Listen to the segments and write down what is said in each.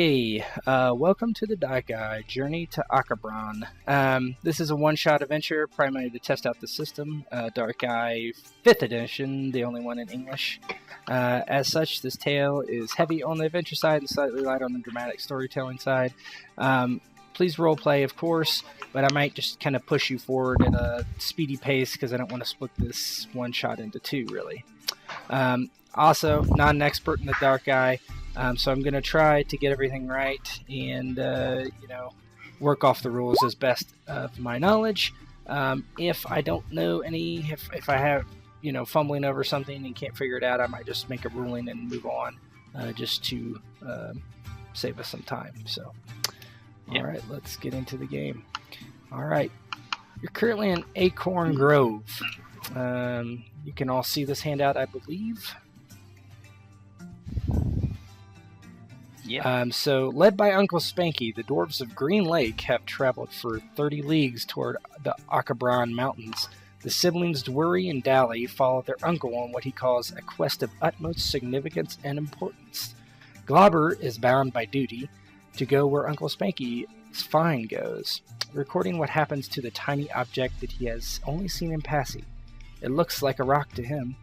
Okay, welcome to the Die Guy Journey to Akka Bran. This is a one-shot adventure, primarily to test out the system. Dark Eye 5th edition, the only one in English. As such, this tale is heavy on the adventure side and slightly light on the dramatic storytelling side. Please roleplay, of course, but I might just kind of push you forward at a speedy pace because I don't want to split this one-shot into two, really. Also, not an expert in the Dark Eye. So I'm going to try to get everything right and, work off the rules as best of my knowledge. If I don't know if I have, fumbling over something and can't figure it out, I might just make a ruling and move on just to save us some time. So, All right, let's get into the game. All right, you're currently in Acorn Grove. You can all see this handout, I believe. Yeah. So, led by Uncle Spanky, the dwarves of Green Lake have traveled for 30 leagues toward the Akabran mountains. The siblings Dwurry and Dally follow their uncle on what he calls a quest of utmost significance and importance. Glauber is bound by duty to go where Uncle Spanky's find goes, recording what happens to the tiny object that he has only seen in passing. It looks like a rock to him.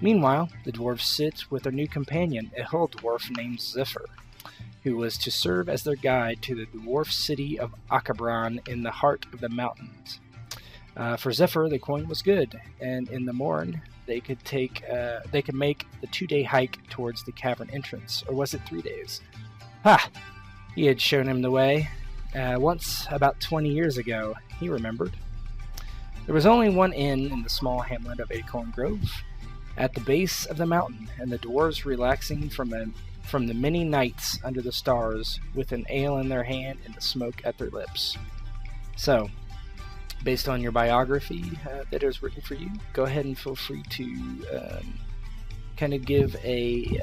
Meanwhile, the dwarves sit with their new companion, a Hill Dwarf named Zephyr, who was to serve as their guide to the dwarf city of Akabran in the heart of the mountains. For Zephyr, the coin was good, and in the morn they could make the 2-day hike towards the cavern entrance, or was it 3 days? He had shown him the way. Once, about 20 years ago, he remembered. There was only one inn in the small hamlet of Acorn Grove, at the base of the mountain, and the dwarves relaxing from the many nights under the stars, with an ale in their hand and the smoke at their lips. So, based on your biography that is written for you, go ahead and feel free to kind of give a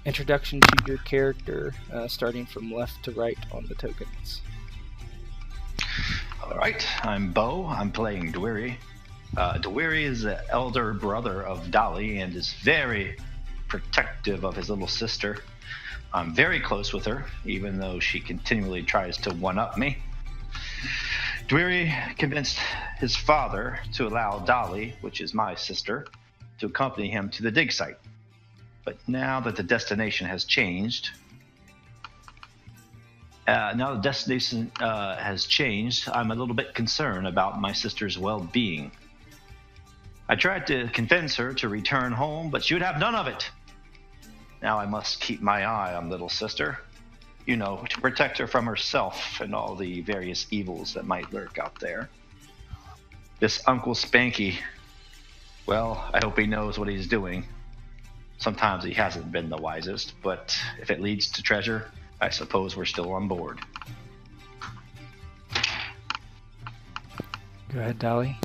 introduction to your character, starting from left to right on the tokens. Alright, I'm Bo. I'm playing Dwurry. Dwurry is the elder brother of Dolly and is very protective of his little sister. I'm very close with her, even though she continually tries to one-up me. Dwurry convinced his father to allow Dolly, which is my sister, to accompany him to the dig site. But now that the destination has changed, I'm a little bit concerned about my sister's well-being. I tried to convince her to return home, but she would have none of it. Now I must keep my eye on little sister, to protect her from herself and all the various evils that might lurk out there. This Uncle Spanky, well, I hope he knows what he's doing. Sometimes he hasn't been the wisest, but if it leads to treasure, I suppose we're still on board. Go ahead, Dolly.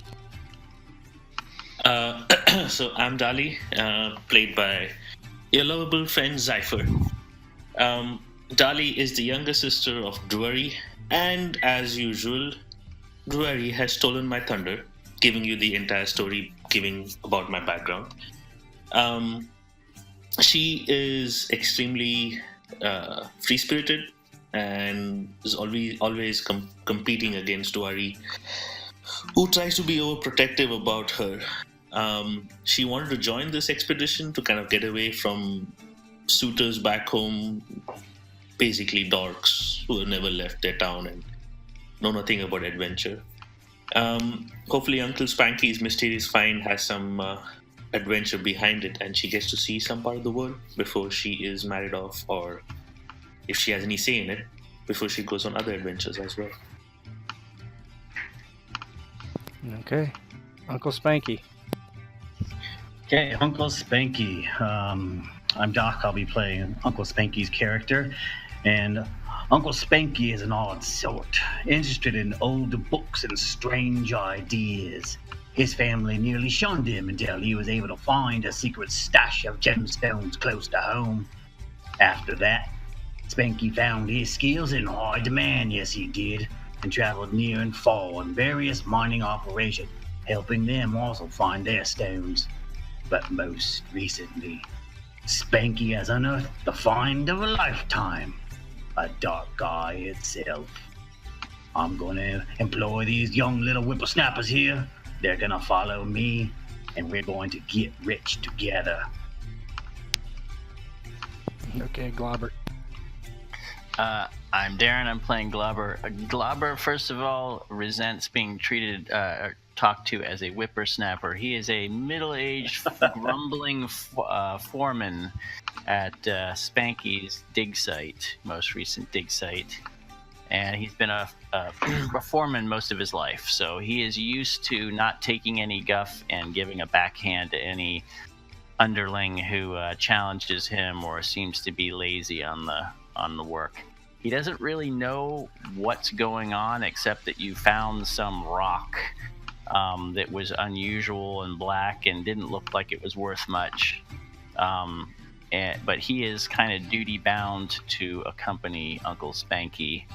So I'm Dali, played by your lovable friend Zephyr. Dali is the younger sister of Dwurry, and as usual, Dwurry has stolen my thunder, giving you the entire story, giving about my background. She is extremely free-spirited and is always competing against Dwurry, who tries to be overprotective about her. She wanted to join this expedition to kind of get away from suitors back home, basically dorks who have never left their town and know nothing about adventure. Hopefully Uncle Spanky's mysterious find has some adventure behind it, and she gets to see some part of the world before she is married off, or if she has any say in it, before she goes on other adventures as well. Okay. Uncle Spanky. Okay, Uncle Spanky. I'm Doc. I'll be playing Uncle Spanky's character. And Uncle Spanky is an odd sort, interested in old books and strange ideas. His family nearly shunned him until he was able to find a secret stash of gemstones close to home. After that, Spanky found his skills in high demand, yes he did, and traveled near and far on various mining operations, helping them also find their stones. But most recently, Spanky has unearthed the find of a lifetime, a dark guy itself. I'm gonna employ these young little whippersnappers here. They're gonna follow me, and we're going to get rich together. Okay, Globber. I'm Darren. I'm playing Globber. Globber, first of all, resents being talked to as a whippersnapper. He is a middle-aged, grumbling foreman at Spanky's dig site, most recent dig site. And he's been a foreman most of his life, so he is used to not taking any guff and giving a backhand to any underling who challenges him or seems to be lazy on the work. He doesn't really know what's going on, except that you found some rock that was unusual and black and didn't look like it was worth much. But he is kind of duty bound to accompany Uncle Spanky.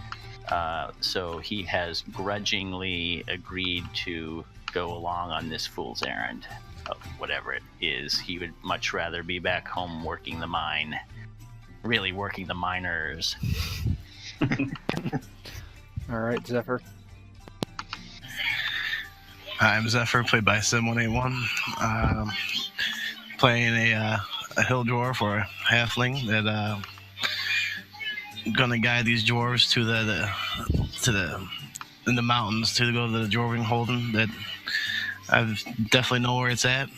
So he has grudgingly agreed to go along on this fool's errand of whatever it is. He would much rather be back home working the mine. Really working the miners. All right, Zephyr. I'm Zephyr, played by Sim181. Playing a Hill Dwarf or a halfling that gonna guide these dwarves to in the mountains to go to the dwarven Holden that I definitely know where it's at.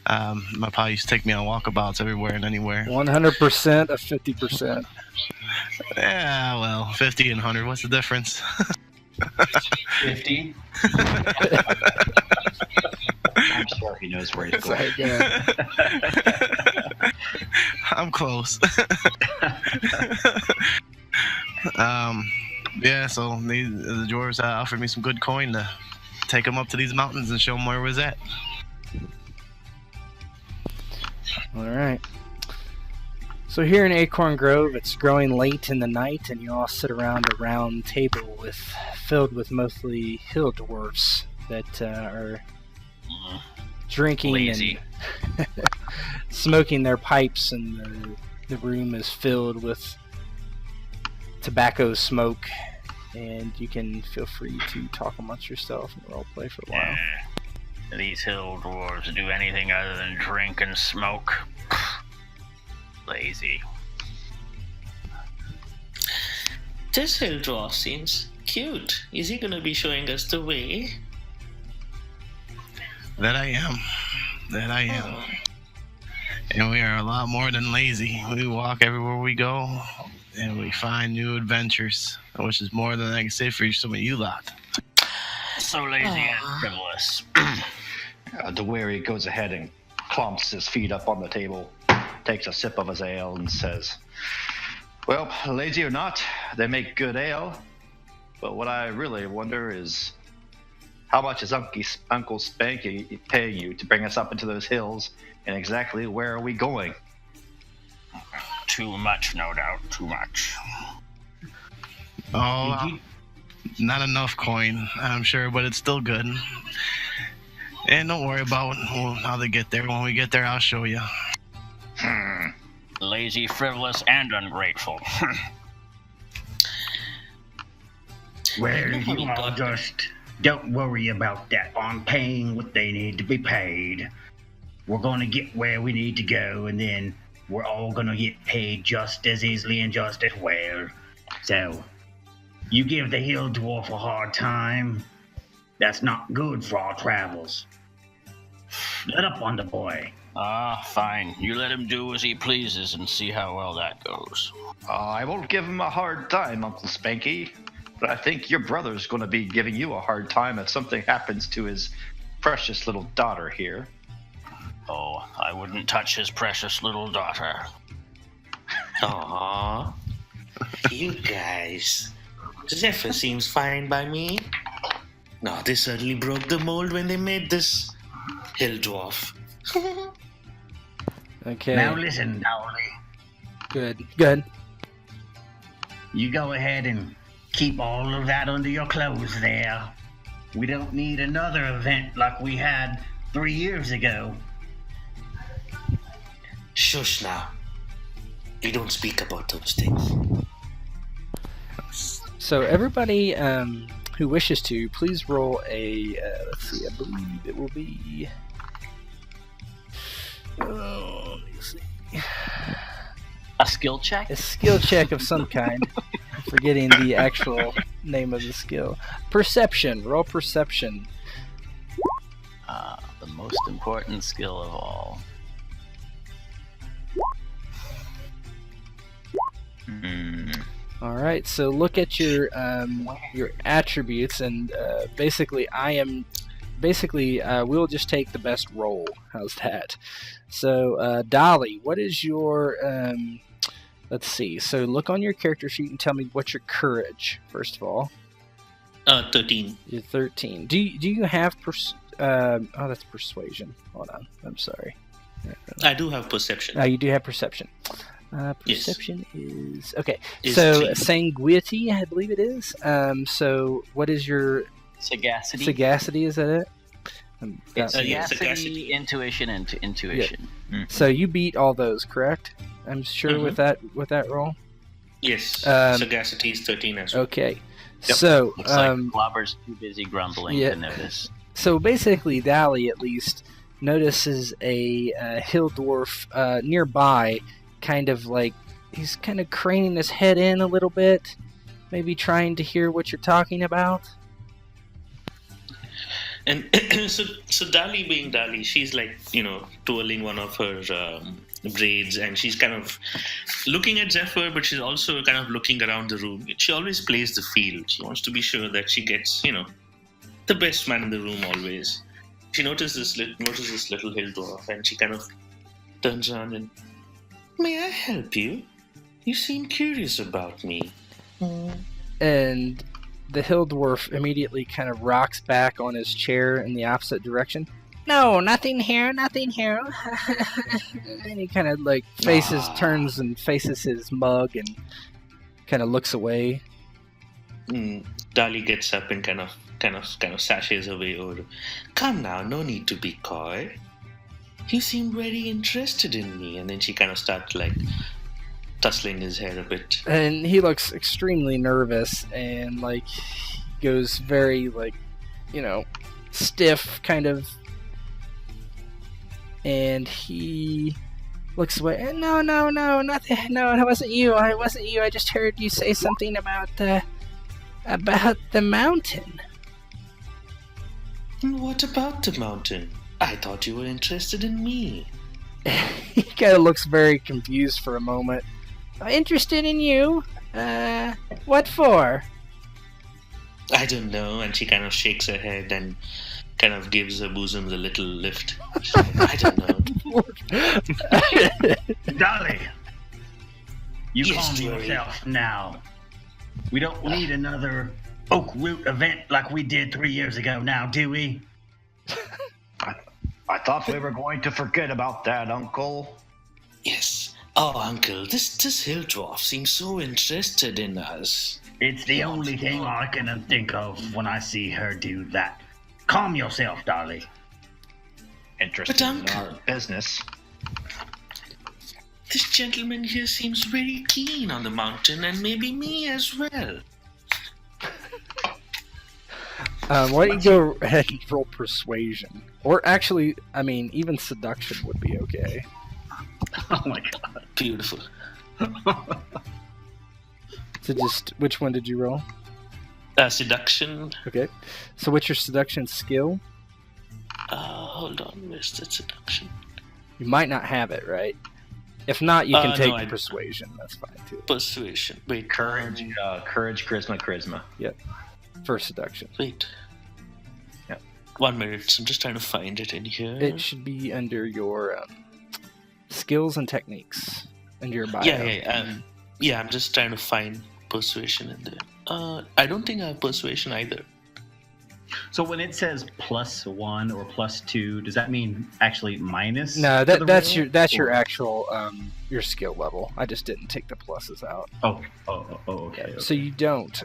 My pa used to take me on walkabouts everywhere and anywhere. 100% of 50%. Yeah, well, 50 and 100, what's the difference? 50. I'm sure he knows where he's going. I'm close. Yeah, so the dwarves offered me some good coin to take them up to these mountains and show them where it was at. All right. So here in Acorn Grove, it's growing late in the night, and you all sit around a round table filled with mostly hill dwarfs that are drinking Lazy. and smoking their pipes, and the room is filled with tobacco smoke, and you can feel free to talk amongst yourself and roleplay for a while. These hill dwarves do anything other than drink and smoke. Lazy. This Hill Dwarf seems cute. Is he gonna be showing us the way? That I am. Oh. And we are a lot more than lazy. We walk everywhere we go, and we find new adventures, which is more than I can say for some of you lot. So lazy and frivolous. The wary goes ahead and clumps his feet up on the table, takes a sip of his ale, and says, "Well, lazy or not, they make good ale. But what I really wonder is, how much is Uncle Spanky paying you to bring us up into those hills, and exactly where are we going?" Too much, no doubt. Too much. Oh, not enough coin, I'm sure, but it's still good. And don't worry about how they get there. When we get there, I'll show you. Lazy, frivolous, and ungrateful. Well, how we you all got just don't worry about that. I'm paying what they need to be paid. We're going to get where we need to go, and then we're all going to get paid just as easily and just as well. So, you give the Hill Dwarf a hard time, that's not good for our travels. Let up on the boy. Fine. You let him do as he pleases and see how well that goes. I won't give him a hard time, Uncle Spanky, but I think your brother's going to be giving you a hard time if something happens to his precious little daughter here. Oh, I wouldn't touch his precious little daughter. Aww. You guys. Zephyr seems fine by me. No, they certainly broke the mold when they made this Hill Dwarf. Okay. Now listen, Dowley. Good. You go ahead and keep all of that under your clothes there. We don't need another event like we had 3 years ago. Shush now. We don't speak about those things. So everybody who wishes to, please roll a, let's see, I believe it will be, let me see, A skill check? a skill check of some kind. I'm forgetting the actual name of the skill. Perception, roll perception. The most important skill of all. All right, so look at your attributes, and we'll just take the best roll. How's that? So, Dolly, what is your let's see. So, look on your character sheet and tell me what's your courage first of all. 13. You're 13. Do you have that's persuasion. Hold on, I'm sorry. I do have perception. You do have perception. Perception is okay. So 3. sanguinity, I believe it is. So what is your Sagacity. sagacity? Is that it? Sagacity, intuition, and intuition. Yeah. So you beat all those, correct? I'm sure with that roll. Yes. Sagacity is 13 as well. Okay. Yep. So Looks like Globber's too busy grumbling to notice. So basically, Dally at least notices a Hill Dwarf nearby, kind of like he's kind of craning his head in a little bit, maybe trying to hear what you're talking about. And so Dali being Dali, she's like, twirling one of her braids, and she's kind of looking at Zephyr, but she's also kind of looking around the room. She always plays the field. She wants to be sure that she gets, the best man in the room always. She notices this little Hill Dwarf, and she kind of turns around and, "May I help you? You seem curious about me." And the Hill Dwarf immediately kind of rocks back on his chair in the opposite direction. "No, nothing here, nothing here." And he kind of like turns and faces his mug and kind of looks away. Dali gets up and kind of sashays away over. "Come now, no need to be coy. You seem very interested in me." And then she kind of starts like tussling his hair a bit. And he looks extremely nervous and like goes very stiff kind of. And he looks away. No, nothing. No, it wasn't you. I just heard you say something about the mountain. "What about the mountain? I thought you were interested in me." He kind of looks very confused for a moment. "Interested in you? What for?" "I don't know." And she kind of shakes her head and kind of gives her bosoms a little lift. She's like, "I don't know." Dolly, you Yes, calm dearie. yourself now. We don't need another Oak Root event like we did 3 years ago now, do we? I thought we were going to forget about that, Uncle. "Yes. Oh, Uncle, this Hill Dwarf seems so interested in us." It's the only thing I can think of when I see her do that. Calm yourself, Dolly. Interested But, in Uncle, our business. this gentleman here seems very keen on the mountain, and maybe me as well. Why don't you go ahead and roll persuasion? Or actually, even seduction would be okay. Oh my god. Beautiful. So which one did you roll? Seduction. Okay. So what's your seduction skill? Hold on, where's the seduction? You might not have it, right? If not, you can take no, persuasion. That's fine, too. Persuasion. Wait. Courage, charisma. For seduction. Wait. Yep. 1 minute. I'm just trying to find it in here. It should be under your skills and techniques. Under your bio. Yeah, I'm just trying to find persuasion in there. I don't think I have persuasion either. So when it says +1 or +2, does that mean actually minus? No, to the that's roll, your or- actual your skill level. I just didn't take the pluses out. Okay. So you don't.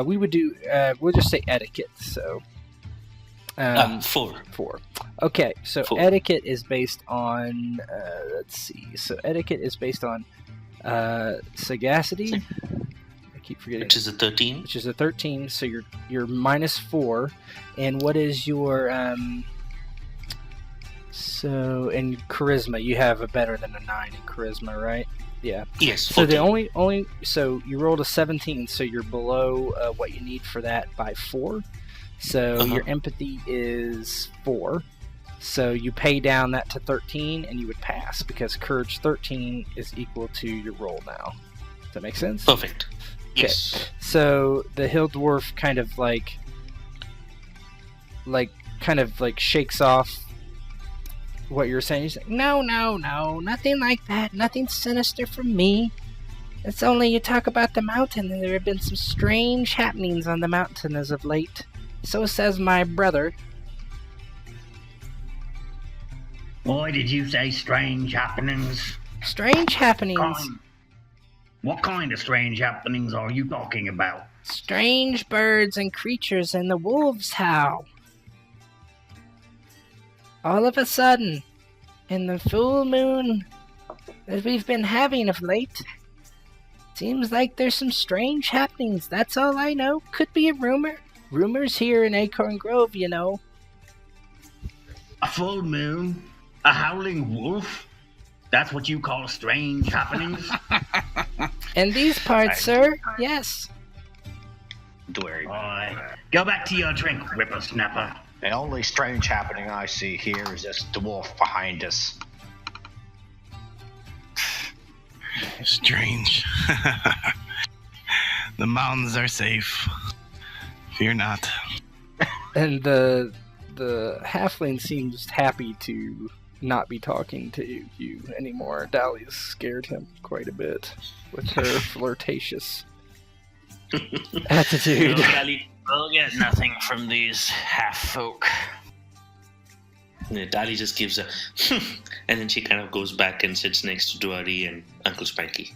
We would do. We'll just say etiquette. So. 4. 4. Okay, so 4. etiquette is based on. Let's see. So etiquette is based on sagacity. I keep forgetting. Which is a 13. Which is a 13. So you're -4. And what is your So in charisma, you have a better than a 9 in charisma, right? Yeah. Yes. So 14. the only so you rolled a 17, so you're below what you need for that by 4. So your empathy is 4. So you pay down that to 13, and you would pass because courage 13 is equal to your roll now. Does that make sense? Perfect. Okay. Yes. So the Hill Dwarf kind of shakes off what you're saying. He's like, no, nothing like that. Nothing sinister from me. It's only you talk about the mountain, and there have been some strange happenings on the mountain as of late. So says my brother. Why did you say strange happenings? Strange happenings. What kind of strange happenings are you talking about? Strange birds and creatures and the wolves howl. All of a sudden, in the full moon that we've been having of late, seems like there's some strange happenings. That's all I know. Could be a rumor. Rumors here in Acorn Grove, you know. A full moon? A howling wolf? That's what you call strange happenings? In these parts, sir, yes. Dwery. Go back to your drink, whippersnapper. The only strange happening I see here is this dwarf behind us. Strange. The mountains are safe. Fear not. And the halfling seems happy to not be talking to you anymore. Dahlia's scared him quite a bit with her flirtatious attitude. We'll get nothing from these half-folk. Dali just gives a and then she kind of goes back and sits next to Dwari and Uncle Spanky.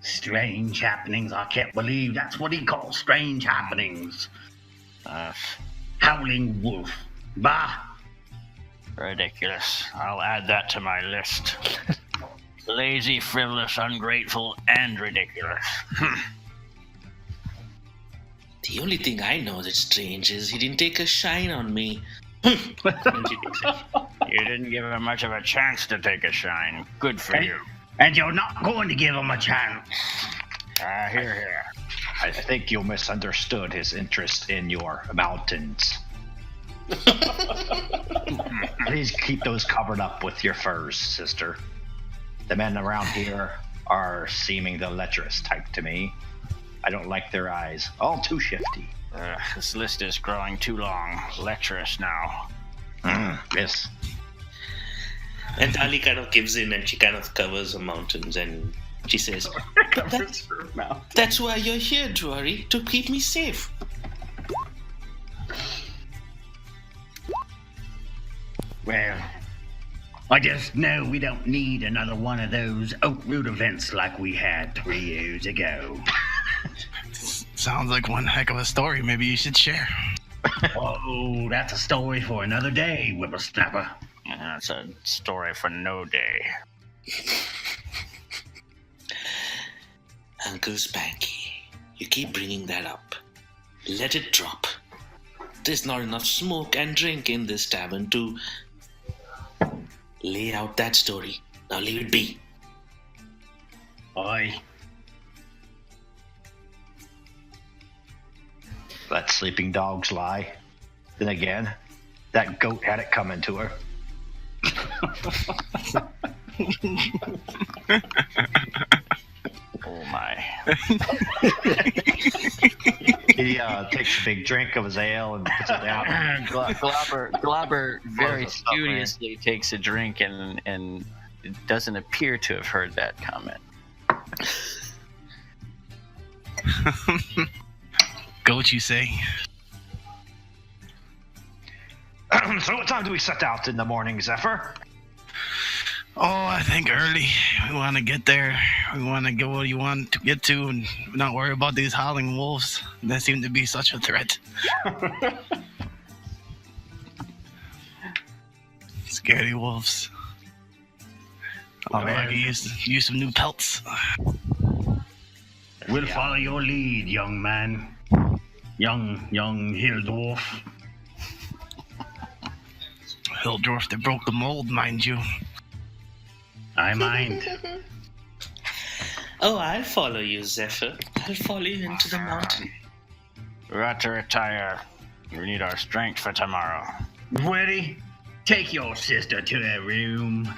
Strange happenings, I can't believe that's what he calls strange happenings. Howling wolf. Bah! Ridiculous. I'll add that to my list. Lazy, frivolous, ungrateful, and ridiculous. The only thing I know that's strange is he didn't take a shine on me. You didn't give him much of a chance to take a shine. Good for you. And you're not going to give him a chance. Here. I think you misunderstood his interest in your mountains. Please keep those covered up with your furs, sister. The men around here are seeming the lecherous type to me. I don't like their eyes. All too shifty. This list is growing too long. Lecherous now. Yes. And Dali kind of gives in and she kind of covers the mountains and she says, That's why you're here, Dwari, to keep me safe. Well, I just know we don't need another one of those Oak Root events like we had 3 years ago. Sounds like one heck of a story. Maybe you should share. Oh, that's a story for another day, whippersnapper. That's a story for no day. Uncle Spanky, you keep bringing that up. Let it drop. There's not enough smoke and drink in this tavern to lay out that story. Now leave it be. Aye. Let sleeping dogs lie. Then again, that goat had it coming to her. Oh my. He takes a big drink of his ale and puts it down. Globber very Closes up, studiously takes a drink and doesn't appear to have heard that comment. Goat, you say? So what time do we set out in the morning, Zephyr? Oh, I think early. We want to get there. We want to get what you want to get to and not worry about these howling wolves. They seem to be such a threat. Scaredy wolves. Oh man, I could use some new pelts. We'll follow your lead, young man. Young Hill Dwarf. Hill Dwarf that broke the mold, mind you. I mind. Oh, I'll follow you, Zephyr. I'll follow you into the mountain. We got to retire. We need our strength for tomorrow. Ready? Take your sister to her room.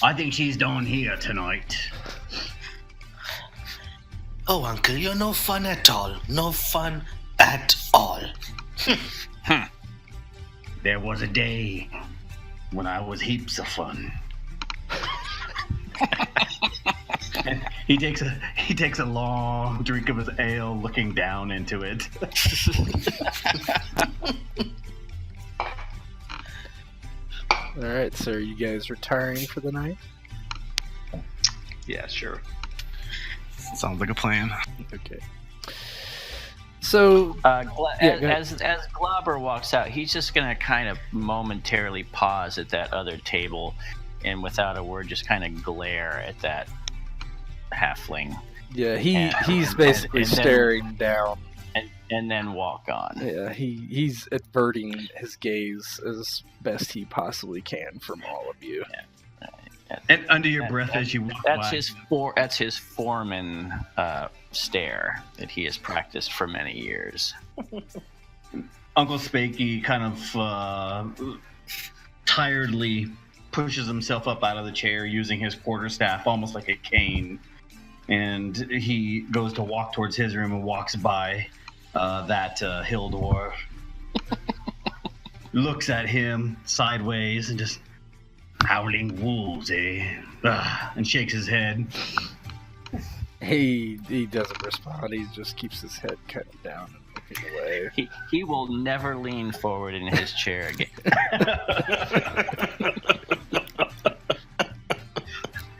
I think she's done here tonight. Oh, Uncle, you're no fun at all. No fun at all. There was a day when I was heaps of fun. And he takes a long drink of his ale, looking down into it. All right, so are you guys retiring for the night? Yeah, sure. Sounds like a plan. Okay. So, As Globber walks out, he's just gonna kind of momentarily pause at that other table, and without a word, just kind of glare at that halfling. yeah, he's basically and then- staring down. And then walk on. Yeah, he's averting his gaze as best he possibly can from all of you. And under your breath as you walk That's by. That's his foreman stare that he has practiced for many years. Uncle Spanky kind of tiredly pushes himself up out of the chair using his quarterstaff almost like a cane. And he goes to walk towards his room and walks by that Hill Dwarf. Looks at him sideways and just, howling wolves, eh? And shakes his head. He doesn't respond. He just keeps his head kind of down and looking away. He will never lean forward in his chair again.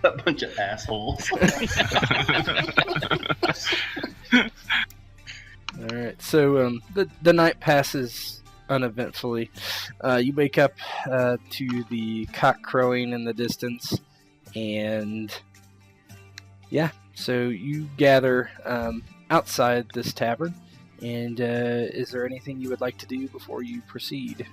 A bunch of assholes. All right, so the night passes uneventfully. You wake up to the cock crowing in the distance, and yeah, so you gather outside this tavern. And is there anything you would like to do before you proceed?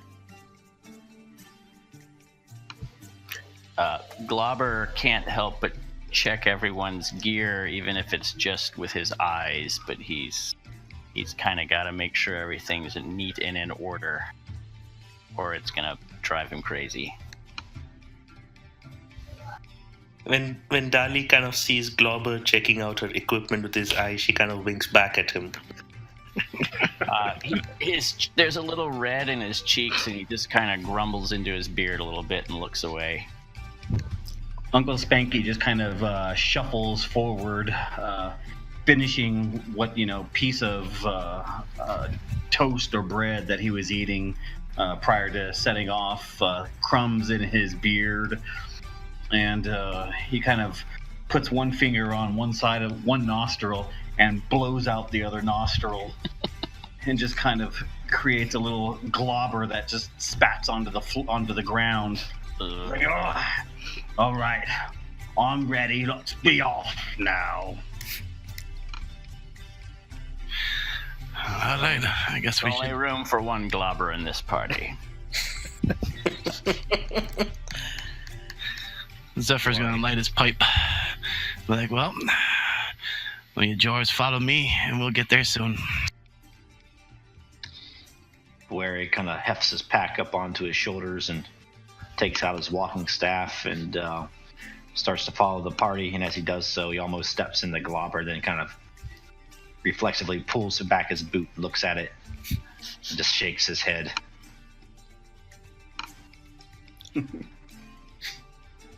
Globber can't help but check everyone's gear, even if it's just with his eyes, but he's kind of got to make sure everything's neat and in order, or it's gonna drive him crazy. When Dali kind of sees Globber checking out her equipment with his eye, she kind of winks back at him. There's a little red in his cheeks, and he just kind of grumbles into his beard a little bit and looks away. Uncle Spanky just kind of shuffles forward, finishing what piece of toast or bread that he was eating prior to setting off, crumbs in his beard, and he kind of puts one finger on one side of one nostril and blows out the other nostril, and just kind of creates a little globber that just spats onto the ground. Like, oh, all right, I'm ready. Let's be off now. All right, I guess we Only should. room for one Globber in this party. Zephyr's gonna light his pipe. Like, well, you Jors follow me, and we'll get there soon. Where he kind of hefts his pack up onto his shoulders and takes out his walking staff and starts to follow the party. And as he does so, he almost steps in the Globber, then kind of reflexively pulls back his boot, looks at it, and just shakes his head.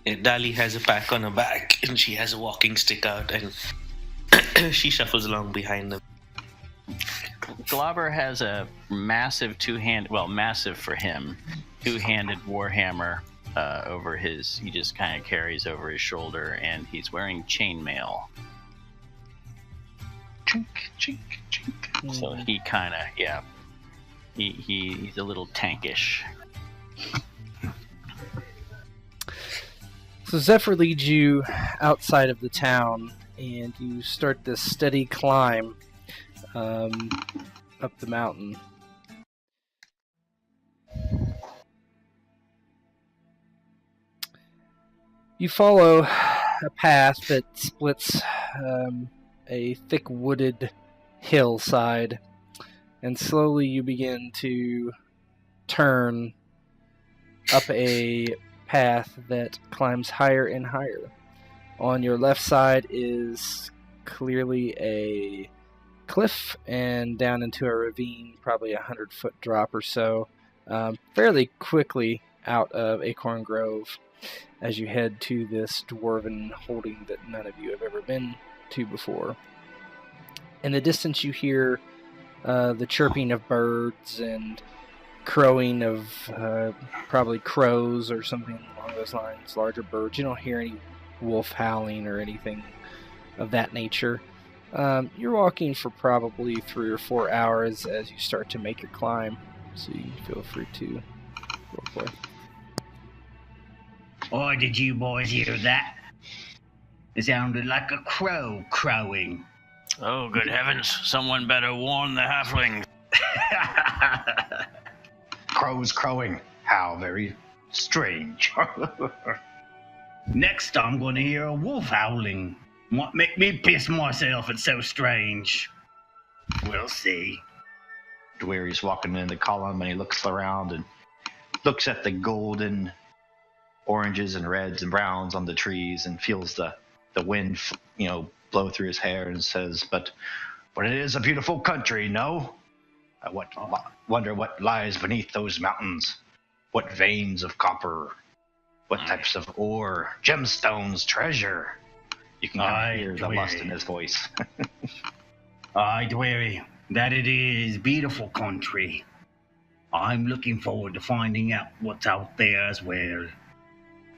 Dali has a pack on her back, and she has a walking stick out, and she shuffles along behind them. Globber has a massive massive for him, two-handed warhammer over his. He just kind of carries over his shoulder, and he's wearing chainmail. Chink, chink, chink. So he kind of, he's a little tankish. So Zephyr leads you outside of the town, and you start this steady climb up the mountain. You follow a path that splits a thick wooded hillside, and slowly you begin to turn up a path that climbs higher and higher. On your left side is clearly a cliff and down into a ravine, probably 100-foot drop or so, fairly quickly out of Acorn Grove as you head to this dwarven holding that none of you have ever been to before. In the distance you hear the chirping of birds and crowing of probably crows or something along those lines, larger birds. You don't hear any wolf howling or anything of that nature. You're walking for probably 3 or 4 hours as you start to make your climb, so you feel free to roleplay. Oh, did you boys hear that? It sounded like a crow crowing. Oh, good heavens. Someone better warn the halfling. Crows crowing. How very strange. Next I'm gonna hear a wolf howling. What make me piss myself, it's so strange. We'll see. Dwery's walking in the column and he looks around and looks at the golden oranges and reds and browns on the trees and feels the wind, blow through his hair and says, but it is a beautiful country, no? I wonder what lies beneath those mountains. What veins of copper? What types of ore? Gemstones, treasure? You can kind of hear the lust in his voice. Aye, Dwery, that it is beautiful country. I'm looking forward to finding out what's out there as well.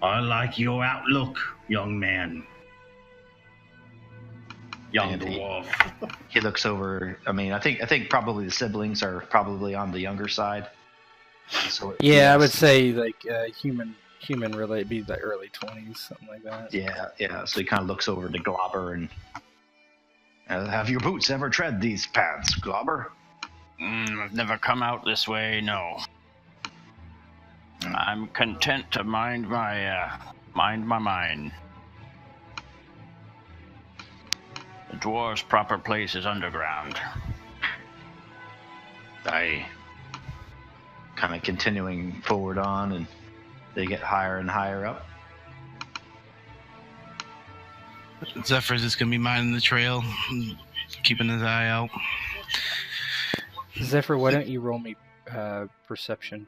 I like your outlook, young man. Young dwarf. He looks over. I mean, I think probably the siblings are probably on the younger side. So I would say like human relate be the early 20s, something like that. Yeah. So he kind of looks over to Glauber and have your boots ever tread these paths, Glauber? I've never come out this way, no. I'm content to mind my mind. The dwarf's proper place is underground. I kind of continuing forward on, and they get higher and higher up. Zephyr's just gonna be minding the trail, keeping his eye out. Zephyr, why don't you roll me perception?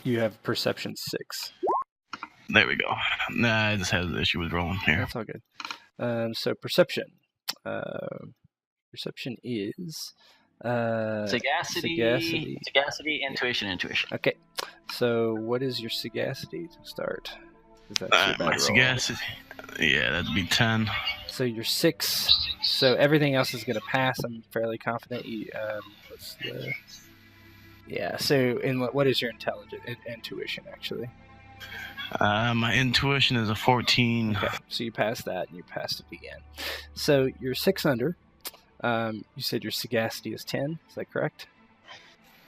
You have perception 6. There we go. Nah, I just had an issue with rolling here. That's all good. So perception. Perception is Sagacity, intuition. Okay. So what is your sagacity to start? My sagacity. Yeah, that'd be 10. So you're 6. So everything else is going to pass. I'm fairly confident. So what is your intuition, actually? My intuition is a 14. Okay, so you passed that, and you passed it again. So you're 6 under. You said your sagacity is 10. Is that correct?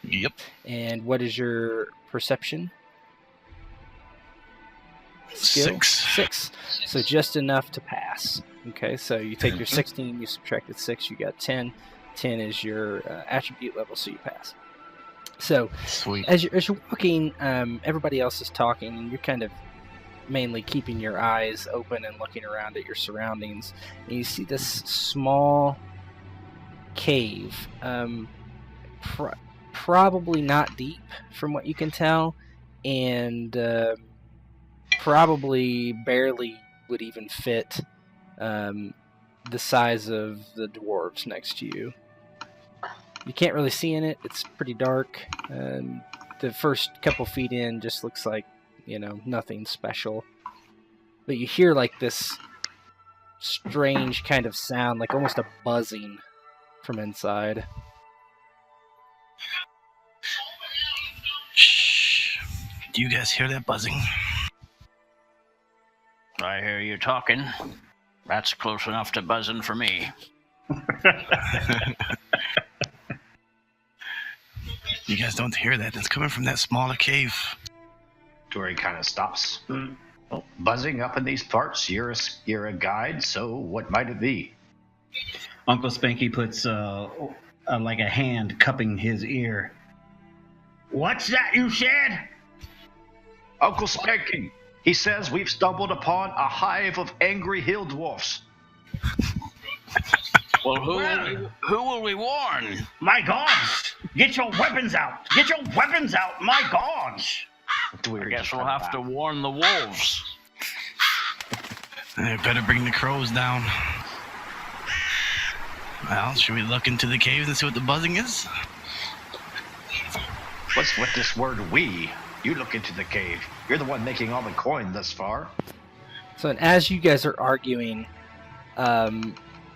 Yep. And what is your perception? Skill? 6. So just enough to pass. Okay, so you take your 16, you subtracted 6, you got 10. 10 is your attribute level, so you pass. So, sweet. As you're walking, everybody else is talking, and you're kind of mainly keeping your eyes open and looking around at your surroundings. And you see this small cave, probably not deep from what you can tell, and probably barely would even fit the size of the dwarves next to you. You can't really see in it. It's pretty dark. The first couple feet in just looks like, nothing special. But you hear like this strange kind of sound, like almost a buzzing from inside. Shh. Do you guys hear that buzzing? I hear you talking. That's close enough to buzzing for me. You guys don't hear that? It's coming from that smaller cave. Dory kind of stops. Well, buzzing up in these parts. You're a guide, so what might it be? Uncle Spanky puts like a hand cupping his ear. What's that you said? Uncle Spanky. He says we've stumbled upon a hive of angry hill dwarfs. Well, who will we warn? My gods! Get your weapons out! Get your weapons out! My gods! I guess we'll have to warn the wolves. I better bring the crows down. Well, should we look into the caves and see what the buzzing is? What's with this word we? You look into the cave. You're the one making all the coin thus far. So, and as you guys are arguing,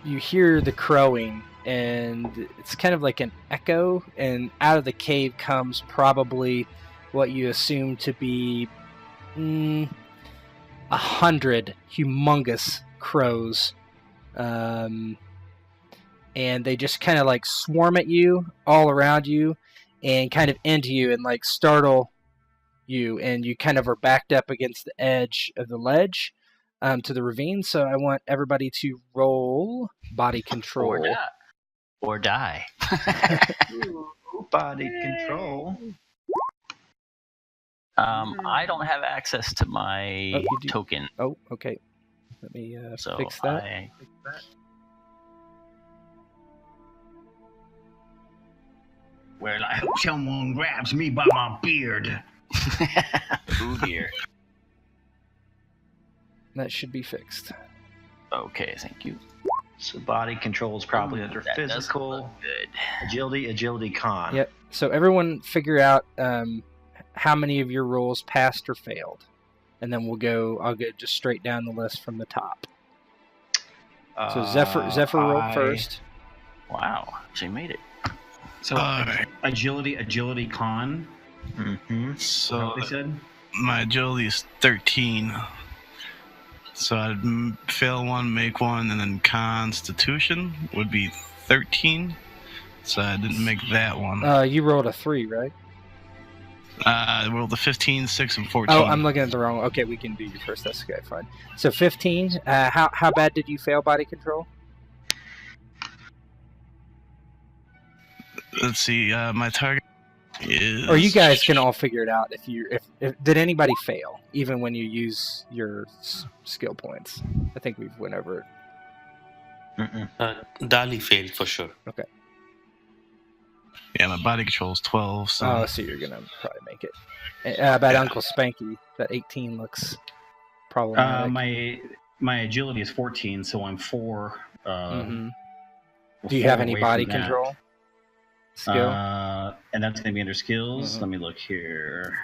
you hear the crowing, and it's kind of like an echo, and out of the cave comes probably what you assume to be 100 humongous crows. And they just kind of like swarm at you, all around you, and kind of into you and like startle you, and you kind of are backed up against the edge of the ledge to the ravine. So I want everybody to roll body control. Or die. Body control. I don't have access to my token. Oh, okay. Let me So fix that. Well, I hope someone grabs me by my beard. Ooh dear. That should be fixed. Okay, thank you. So body control is probably under That doesn't physical, look good. agility, con. Yep. So everyone figure out how many of your rolls passed or failed, and then I'll go just straight down the list from the top. So Zephyr rolled first. Wow, she made it. So agility con. Mm-hmm. So What they said? my agility is 13. So I'd fail one, make one, and then Constitution would be 13. So I didn't make that one. You rolled a 3, right? I rolled a 15, 6, and 14. Oh, I'm looking at the wrong. Okay, we can do you first. That's okay, fine. So 15. How bad did you fail body control? Let's see. My target is. Or you guys can all figure it out. If did anybody fail, even when you use your skill points? I think we've went over it. Dali failed for sure. Okay. Yeah, my body control is 12. So. Oh, so you're gonna probably make it. About Uncle Spanky, that 18 looks problematic. My agility is 14, so I'm 4. Do you have any body control? Skill? And that's going to be under skills. Mm-hmm. Let me look here.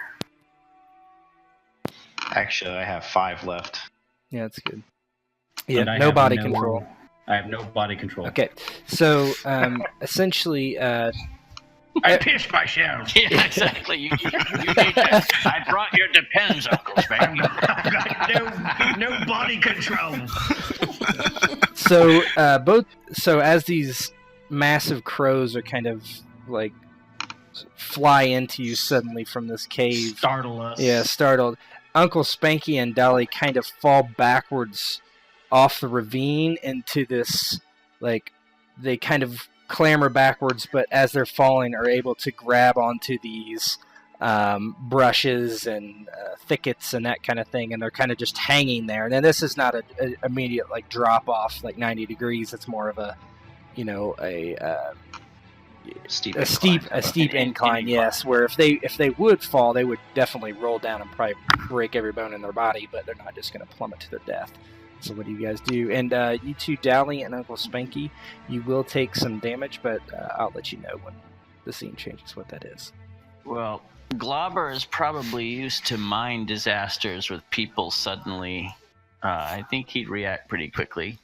Actually, I have 5 left. Yeah, that's good. And Yeah, no body control. I have no body control. Okay, so essentially, I pissed myself. Yeah, exactly. You need that. I brought your depends, Uncle Spanky. I've got no body control. So as these massive crows are kind of like fly into you suddenly from this cave, Startle us. Yeah, startled. Uncle Spanky and Dolly kind of fall backwards off the ravine into this, like, they kind of clamber backwards, but as they're falling are able to grab onto these brushes and thickets and that kind of thing, and they're kind of just hanging there. And then this is not an immediate like drop off like 90 degrees. It's more of a, a steep incline, yes. Where if they would fall, they would definitely roll down and probably break every bone in their body, but they're not just going to plummet to their death. So what do you guys do? And you two, Dally and Uncle Spanky, you will take some damage, but I'll let you know when the scene changes what that is. Well, Globber is probably used to mine disasters with people suddenly. I think he'd react pretty quickly.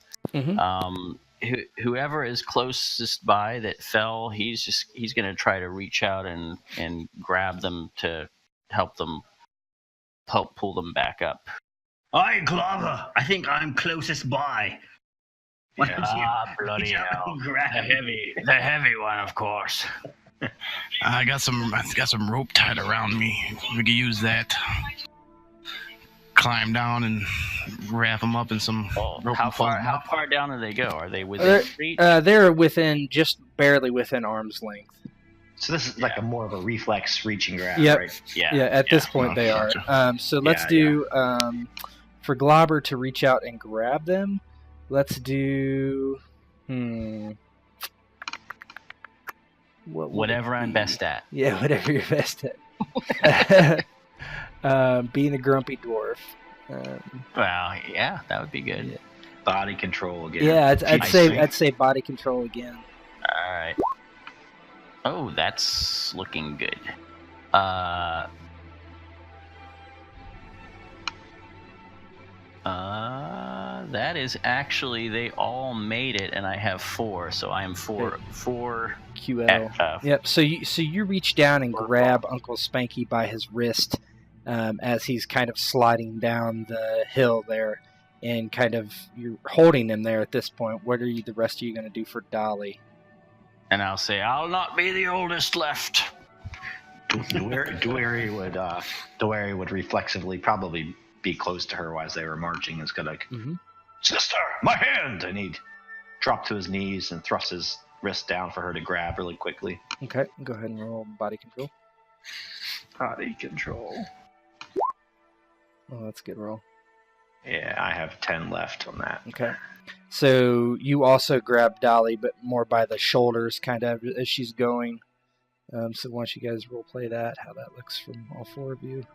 Whoever is closest by that fell, he's gonna try to reach out and grab them to help pull them back up. Aye, Glover, I think I'm closest by. Why don't you Bloody reach out hell! and grab The heavy one, of course. I got some rope tied around me. We could use that. Climb down and wrap them up in some rope. How and fold 'em far up. down do they go? Are they within reach? They're just barely within arm's length. So this is like a more of a reflex reaching grab, Yep. right? Yeah. At this point they are. Gotcha. So let's do for Globber to reach out and grab them. Let's do Whatever I'm best at. Yeah, whatever you're best at. Being a grumpy dwarf. Well, yeah, that would be good. Yeah. Body control again. Yeah, Keep I'd say body control again. All right. Oh, that's looking good. That is actually, they all made it, and I have 4, so I am 4 QL. Yep. So you reach down and grab Uncle Spanky by his wrist as he's kind of sliding down the hill there, and kind of you're holding him there at this point. What are the rest of you going to do for Dolly? And I'll say, I'll not be the oldest left. Dwari would reflexively probably be close to her as they were marching. It's gonna, Sister, my hand! And he'd drop to his knees and thrust his wrist down for her to grab really quickly. Okay, go ahead and roll body control. Body control. Oh, that's a good roll. Yeah, I have 10 left on that. Okay. So you also grab Dolly, but more by the shoulders, kind of, as she's going. So why don't you guys role play that, how that looks from all 4 of you.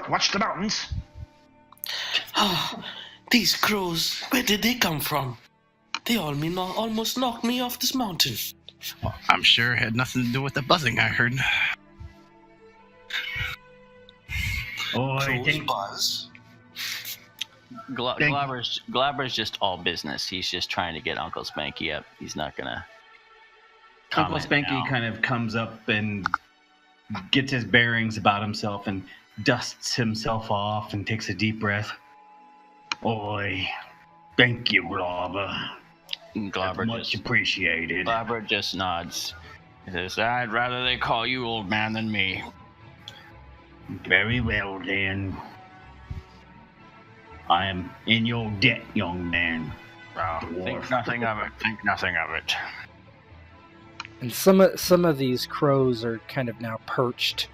Watch the mountains. Oh, these crows, where did they come from? They almost knocked me off this mountain. Well, I'm sure it had nothing to do with the buzzing I heard. Oh, I Crows think buzz. Glabber's just all business. He's just trying to get Uncle Spanky up. He's not gonna Uncle comment Spanky now. kind of comes up and gets his bearings about himself and dusts himself off and takes a deep breath. Oi, thank you, Glover. Glabber Much appreciated. Glabber just nods. He says, I'd rather they call you old man than me. Very well, then. I am in your debt, young man. Think nothing of it. Think nothing of it. And some of these crows are kind of now perched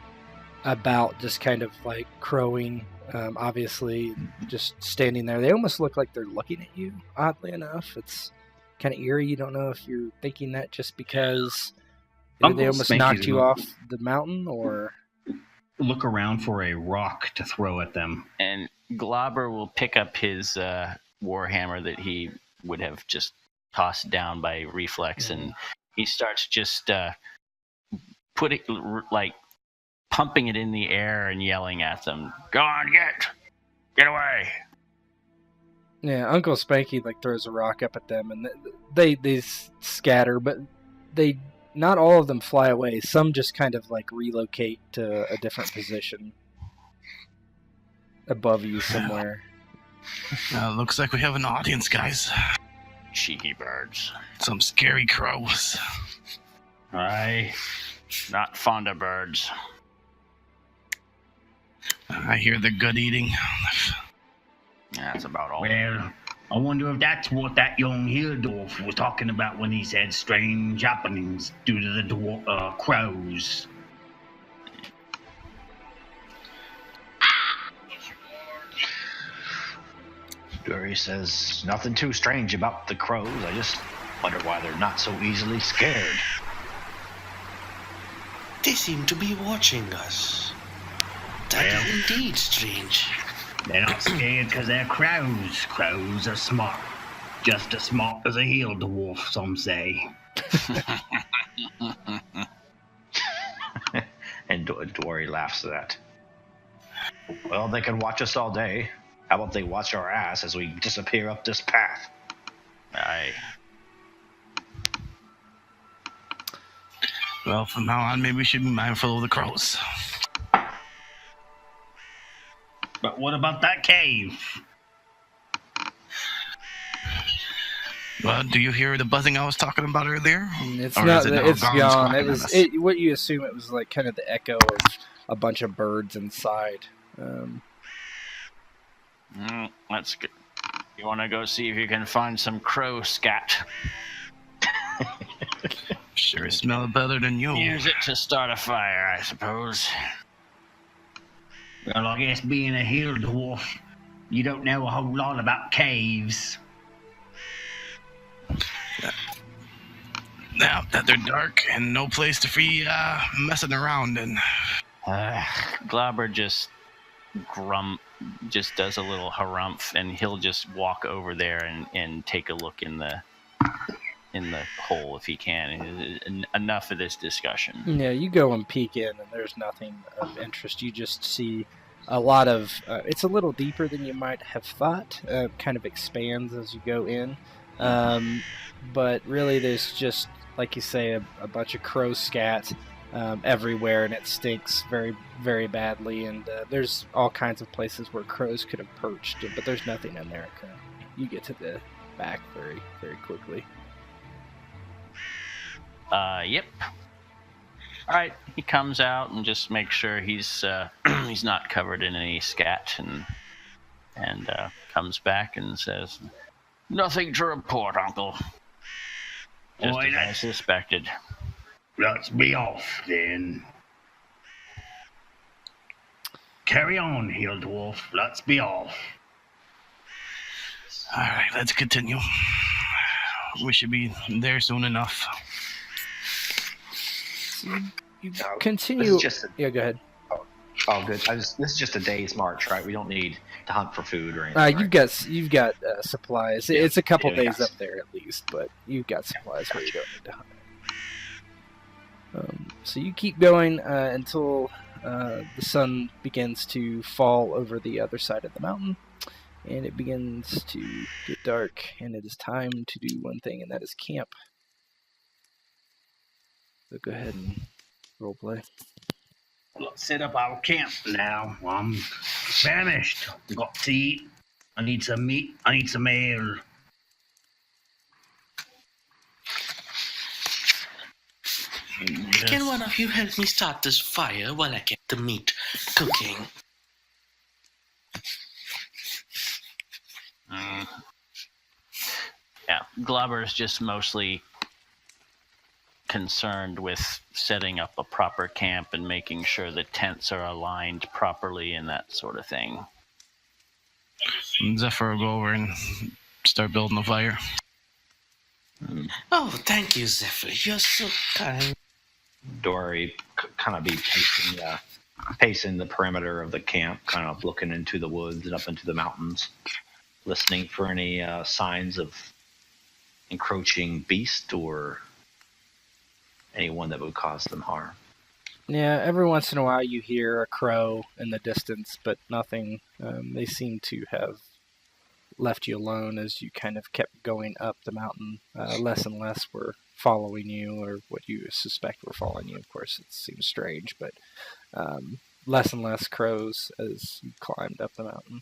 about, just kind of like crowing, obviously just standing there. They almost look like they're looking at you, oddly enough. It's kind of eerie. You don't know if you're thinking that just because they almost knocked you off the mountain, or... Look around for a rock to throw at them. And Globber will pick up his warhammer that he would have just tossed down by reflex, and he starts just pumping it in the air and yelling at them. Go on, get away! Yeah, Uncle Spanky throws a rock up at them, and they scatter, but not all of them fly away. Some just kind of relocate to a different position above you somewhere. Looks like we have an audience, guys. Cheeky birds. Some scary crows. Aye. Not fond of birds. I hear they're good eating. That's about all. Well, I wonder if that's what that young Hill Dwarf was talking about when he said strange happenings due to the crows. Dwari says, nothing too strange about the crows. I just wonder why they're not so easily scared. They seem to be watching us. That is indeed strange. They're not scared because they're crows. Crows are smart. Just as smart as a Hill Dwarf, some say. And Dwari laughs at that. Well, they can watch us all day. How about they watch our ass as we disappear up this path? Aye. Well, from now on, maybe we should be mindful of the crows. But what about that cave? Well, do you hear the buzzing I was talking about earlier? It's Or not. is it now It's gone gone. squawking It at was. us? What you assume it was like kind of the echo of a bunch of birds inside. That's good. You want to go see if you can find some crow scat? Sure smell better than you. Use it to start a fire, I suppose. Well, I guess being a Hill Dwarf, you don't know a whole lot about caves. Now that they're dark and no place to be messing around in. Glauber just does a little harumph, and he'll just walk over there and take a look in the hole if he can. Enough of this discussion. Yeah, you go and peek in, and there's nothing of interest. You just see a lot of. It's a little deeper than you might have thought. Kind of expands as you go in, but really, there's just, like you say, a bunch of crow scat everywhere, and it stinks very, very badly. And there's all kinds of places where crows could have perched, but there's nothing in there currently. You get to the back very, very quickly. Yep. All right. He comes out and just makes sure he's he's not covered in any scat, and comes back and says, "Nothing to report, Uncle. Just Boy, as I suspected." Let's be off, then. Carry on, Hill Dwarf. Let's be off. All right, let's continue. We should be there soon enough. You No, continue. this is just Yeah, go ahead. Oh, good. This is just a day's march, right? We don't need to hunt for food or anything. You've got supplies. It's a couple days yes. up there at least, but you've got supplies where you don't need to hunt. So you keep going until the sun begins to fall over the other side of the mountain, and it begins to get dark, and it is time to do one thing, and that is camp. So go ahead and roleplay. Let's set up our camp now. I'm famished. Got to eat. I need some meat. I need some ale. Can one of you help me start this fire while I get the meat cooking? Yeah, Glauber is just mostly concerned with setting up a proper camp and making sure the tents are aligned properly and that sort of thing. Zephyr will go over and start building a fire. Oh, thank you, Zephyr. You're so kind. Dory kind of be pacing the perimeter of the camp, kind of looking into the woods and up into the mountains, listening for any signs of encroaching beast or anyone that would cause them harm. Yeah, every once in a while you hear a crow in the distance, but nothing. They seem to have left you alone as you kind of kept going up the mountain. Less and less were following you, or what you suspect were following you. Of course, it seems strange, but less and less crows as you climbed up the mountain.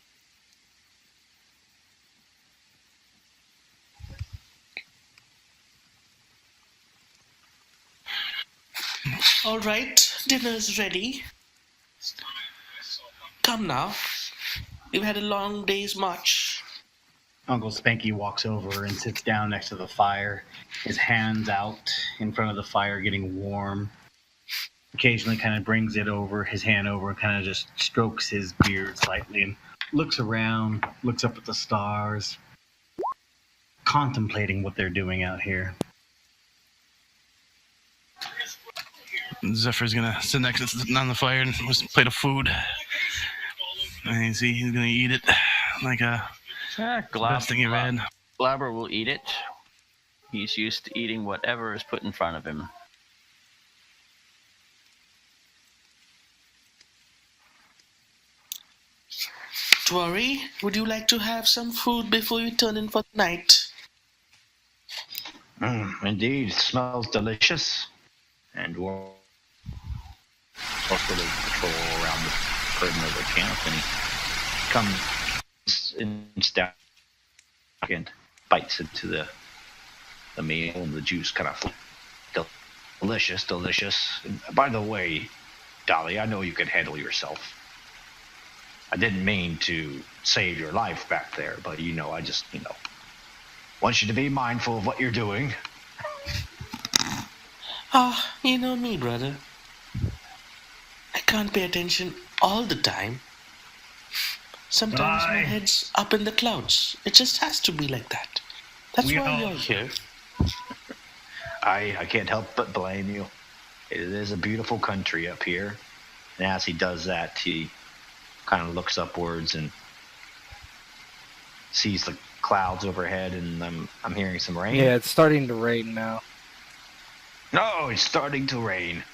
All right, dinner's ready. Come now. We've had a long day's march. Uncle Spanky walks over and sits down next to the fire, his hands out in front of the fire getting warm. Occasionally kind of brings his hand over and kind of just strokes his beard slightly and looks around, looks up at the stars, contemplating what they're doing out here. Zephyr's gonna sit next on the fire and just a plate of food. And you see, he's gonna eat it like a best thing you've had. Glauber will eat it. He's used to eating whatever is put in front of him. Dwarry, would you like to have some food before you turn in for the night? Indeed, it smells delicious. And Dwarf sort of patrol around the perimeter of the camp, and he comes and down and bites into the meal, and the juice kind of delicious. And by the way, Dolly, I know you can handle yourself. I didn't mean to save your life back there, but I just want you to be mindful of what you're doing. You know me, brother. I can't pay attention all the time. Sometimes my head's up in the clouds. It just has to be like that. That's why you're here. I can't help but blame you. It is a beautiful country up here. And as he does that, he kind of looks upwards and sees the clouds overhead, and I'm hearing some rain. Yeah, it's starting to rain now. No, it's starting to rain.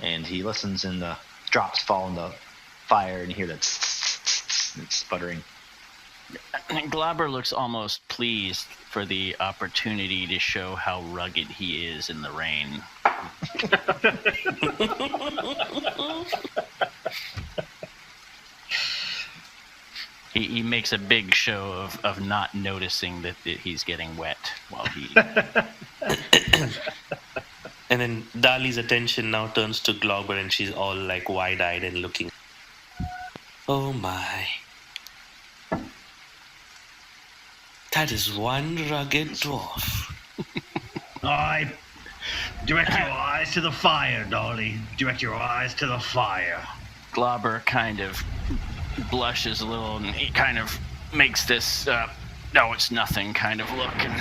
And he listens, and the drops fall in the fire, and you hear that sputtering. Glabber looks almost pleased for the opportunity to show how rugged he is in the rain. He makes a big show of not noticing that he's getting wet while he... And then Dali's attention now turns to Glauber, and she's all like wide-eyed and looking. Oh my. That is one rugged dwarf. I direct your eyes to the fire, Dolly. Direct your eyes to the fire. Glauber kind of blushes a little, and he kind of makes this, no, it's nothing kind of look. And,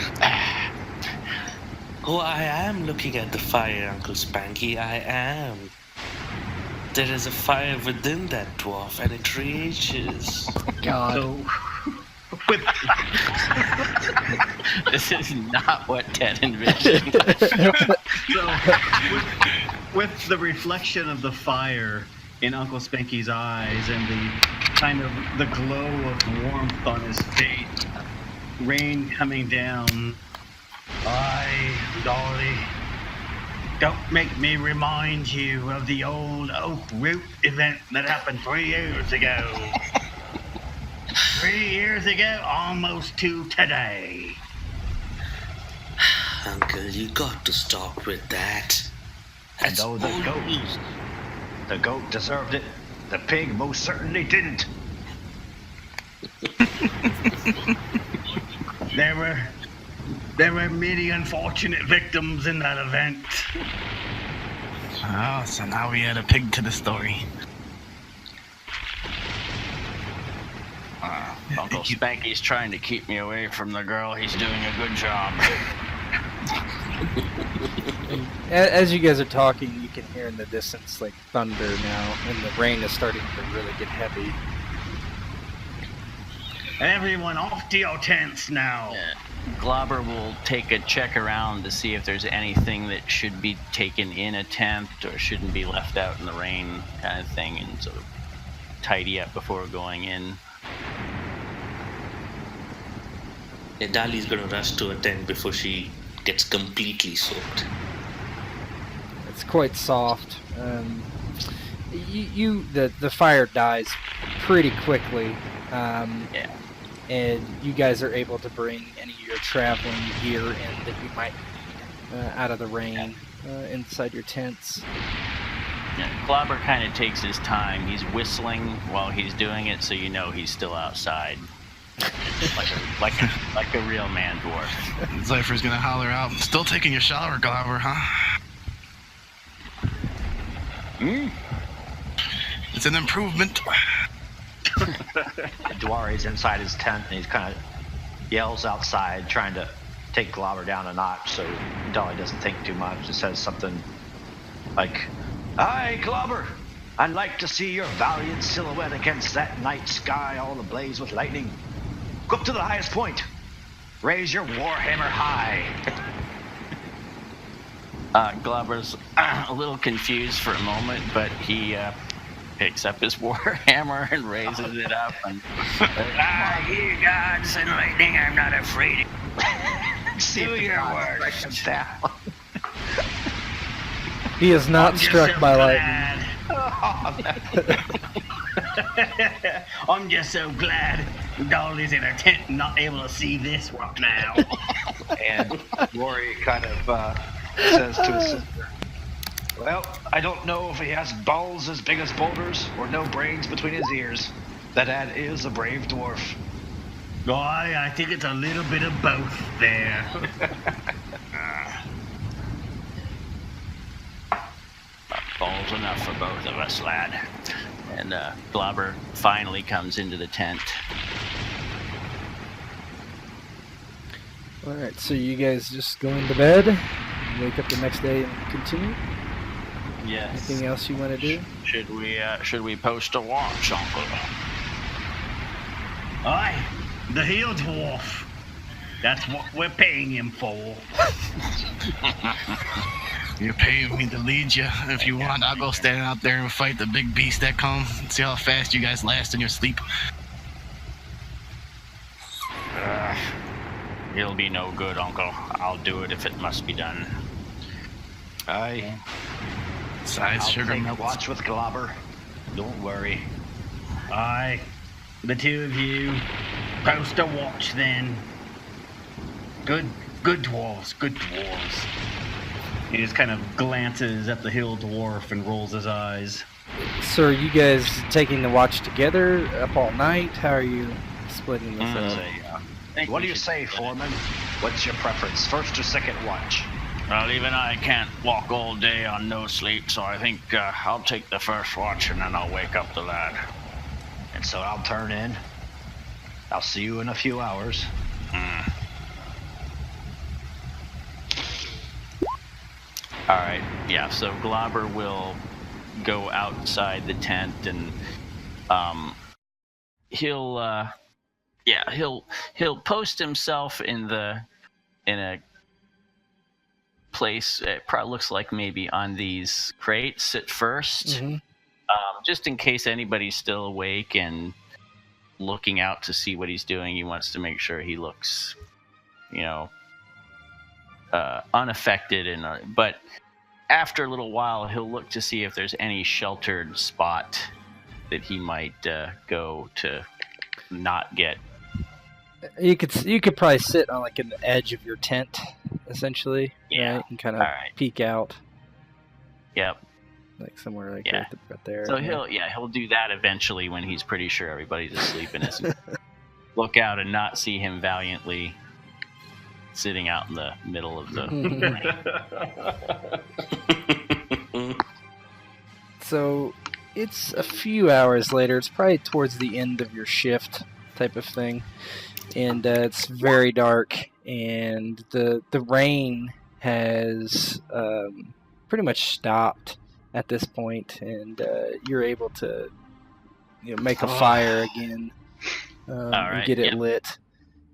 Oh, I am looking at the fire, Uncle Spanky, I am. There is a fire within that dwarf, and it rages. God. So, this is not what Ted envisioned. with the reflection of the fire in Uncle Spanky's eyes and the kind of the glow of warmth on his face, rain coming down, Dolly, don't make me remind you of the old Oak Root event that happened 3 years ago. 3 years ago, almost to today. Uncle, you got to stop with that. And though the goat deserved it, the pig most certainly didn't. There were many unfortunate victims in that event. Oh, so now we add a pig to the story. Uncle Spanky's trying to keep me away from the girl. He's doing a good job. As you guys are talking, you can hear in the distance like thunder now, and the rain is starting to really get heavy. Everyone off to your tents now. Glauber will take a check around to see if there's anything that should be taken in a tent or shouldn't be left out in the rain, kind of thing, and sort of tidy up before going in. Yeah, Dali's gonna rush to a tent before she gets completely soaked. It's quite soft. The fire dies pretty quickly. And you guys are able to bring any of your traveling gear in that you might need out of the rain inside your tents. Yeah, Glauber kind of takes his time. He's whistling while he's doing it, so you know he's still outside. like a real man dwarf. Zypher's gonna holler out, "Still taking your shower, Glauber, huh?" It's an improvement. Dwari's inside his tent, and he's kind of yells outside, trying to take Glauber down a notch so Dolly doesn't think too much. It says something like, "Hi, Glauber! I'd like to see your valiant silhouette against that night sky all ablaze with lightning. Go up to the highest point. Raise your warhammer high." Glauber's a little confused for a moment, but he picks up his war hammer and raises it up. And you gods and lightning, I'm not afraid. See Do your worst. He is not struck by lightning. I'm just so glad Dolly's in her tent and not able to see this right now. And Rory kind of says to his sister, well, I don't know if he has balls as big as boulders or no brains between his ears. That ad is a brave dwarf. I think it's a little bit of both there. Balls enough for both of us, lad. And Globber finally comes into the tent. Alright, so you guys just go into bed, wake up the next day and continue? Yes. Anything else you want to do? Should we post a watch, Uncle? Aye, the Hill Dwarf. That's what we're paying him for. You're paying me to lead you. If you want, I'll go stand out there and fight the big beast that come. See how fast you guys last in your sleep. It'll be no good, Uncle. I'll do it if it must be done. Aye. Size I'll sugar take melts. watch with Globber. Don't worry. Aye, the two of you post a watch then. Good dwarves, good dwarves. He just kind of glances at the Hill Dwarf and rolls his eyes. So are you guys taking the watch together up all night? How are you splitting this up? What do you say, Foreman? What's your preference, first or second watch? Well, even I can't walk all day on no sleep, so I think I'll take the first watch and then I'll wake up the lad. And so I'll turn in. I'll see you in a few hours. Alright, yeah, so Globber will go outside the tent and he'll post himself in a place. It probably looks like maybe on these crates, sit first. Mm-hmm. Just in case anybody's still awake and looking out to see what he's doing. He wants to make sure he looks, unaffected. But after a little while, he'll look to see if there's any sheltered spot that he might go to not get. You could probably sit on like an the edge of your tent, essentially. Yeah. Right? And kind of peek out. Yep. Like somewhere like Yeah. right there. So he'll do that eventually when he's pretty sure everybody's asleep and isn't. Look out and not see him valiantly sitting out in the middle of the rain. So it's a few hours later. It's probably towards the end of your shift type of thing. And it's very dark. And the rain has pretty much stopped at this point. And you're able to make a fire again. And get it lit.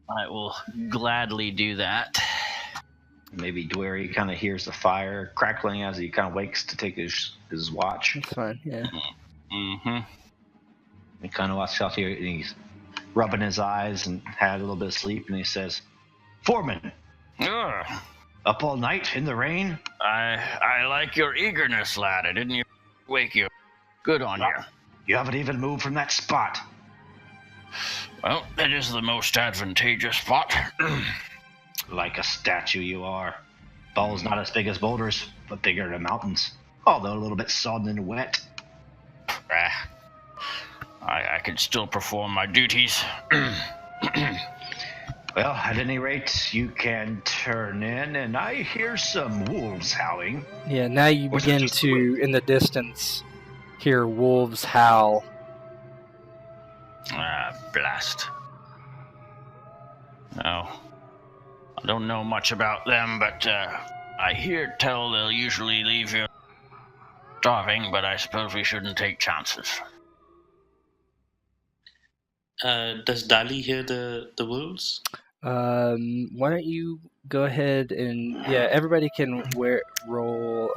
I will gladly do that. Maybe Dwery kind of hears the fire crackling as he kind of wakes to take his watch. That's fine, yeah. Mm-hmm. He kind of walks out here and he's rubbing his eyes and had a little bit of sleep, and he says, Foreman, up all night in the rain? I like your eagerness, lad. I didn't even wake you. Good on you. You haven't even moved from that spot. Well, it is the most advantageous spot. Like a statue you are. Balls not as big as boulders, but bigger than mountains. Although a little bit sodden and wet. I can still perform my duties. Well, at any rate, you can turn in, and I hear some wolves howling. Yeah, now you begin to, in the distance, hear wolves howl. Blast. No. I don't know much about them, but I hear tell they'll usually leave you starving, but I suppose we shouldn't take chances. Does Dali hear the wolves? Why don't you go ahead and everybody can roll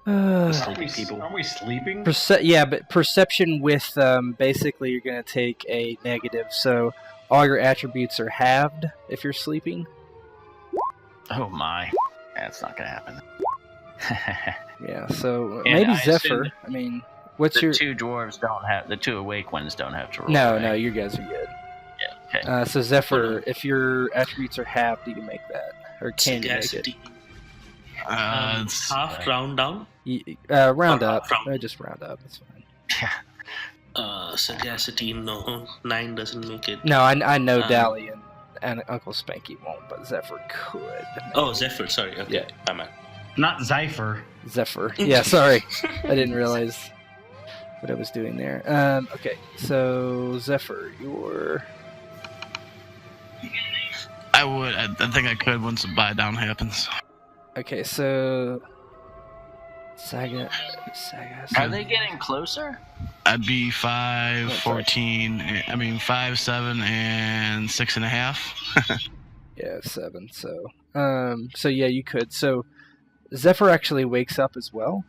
Sleepy people. Are we sleeping? But perception with basically you're going to take a negative, so all your attributes are halved if you're sleeping. Oh my, that's not gonna happen. Yeah, so And maybe I assume Zephyr. I mean, what's the your? two dwarves don't have the two awake ones don't have to roll. No, right? no, you guys are good. Yeah. Okay. So Zephyr, if your attributes are halved, do you make that, or can you make it? Sagacity. It's- Half round down. Round Or up. from- Just round up. That's fine. Sagacity, no. 9 doesn't make it. No, I know Dally and Uncle Spanky won't, but Zephyr could. Oh, Zephyr, sorry. Okay, Yeah. I'm at. Not Zypher. Zephyr. Yeah, sorry. I didn't realize what I was doing there. Okay, so Zephyr, you're... I think I could once the buy down happens. Okay, so... Saga... Are they getting closer? I'd be 5, That's 14, 5, 7, and 6.5. Yeah, 7, so... So yeah, you could. So Zephyr actually wakes up as well.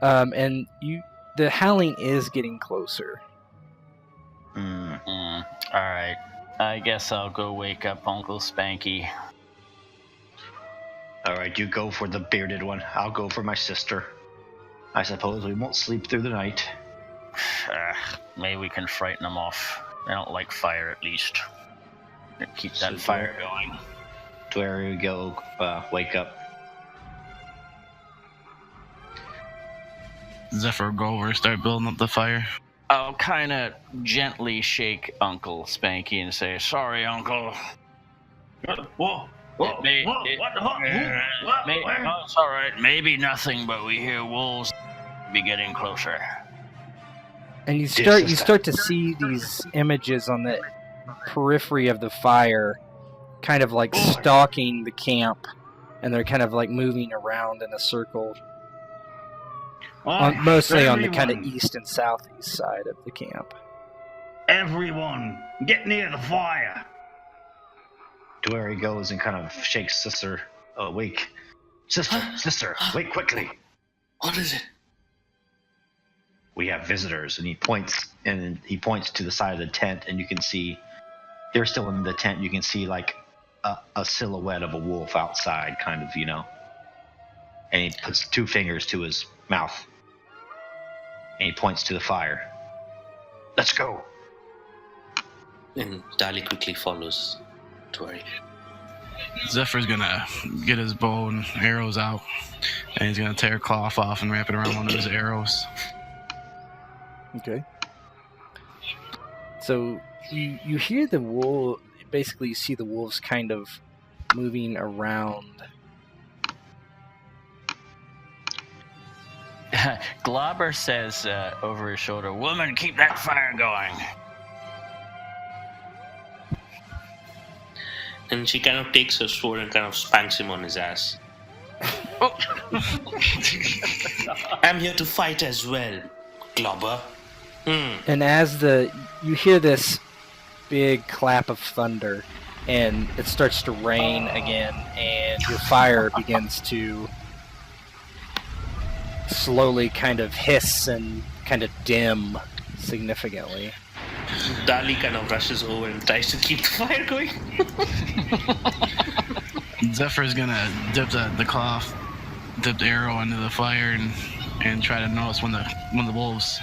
And the howling is getting closer. Alright. I guess I'll go wake up Uncle Spanky. Alright, you go for the bearded one. I'll go for my sister. I suppose we won't sleep through the night. Maybe we can frighten them off. They don't like fire, at least. Keep that fire going. To where we go, wake up. Zephyr go over, start building up the fire. I'll kind of gently shake Uncle Spanky and say, "Sorry, Uncle. Whoa. It's all right. Maybe nothing, but we hear wolves be getting closer." And you start to see these images on the periphery of the fire, kind of like stalking the camp, and they're kind of like moving around in a circle, mostly on the kind of east and southeast side of the camp. Everyone, get near the fire. To where he goes and kind of shakes sister awake. Sister, wake quickly. What is it? We have visitors, and he points to the side of the tent, and you can see they're still in the tent. You can see like a silhouette of a wolf outside, kind of, and he puts 2 fingers to his mouth, and he points to the fire. Let's go. And Dali quickly follows. Don't worry. Zephyr's gonna get his bow and arrows out, and he's gonna tear cloth off and wrap it around one of his arrows. Okay. So you hear the wolf. Basically, you see the wolves kind of moving around. Globber says over his shoulder, "Woman, keep that fire going." And she kind of takes her sword and kind of spanks him on his ass. I'm here to fight as well, Globber. And as you hear this big clap of thunder, and it starts to rain again, and your fire begins to slowly kind of hiss and kind of dim significantly. Dali kind of rushes over and tries to keep the fire going. Zephyr's gonna dip the arrow into the fire and try to notice one of the wolves.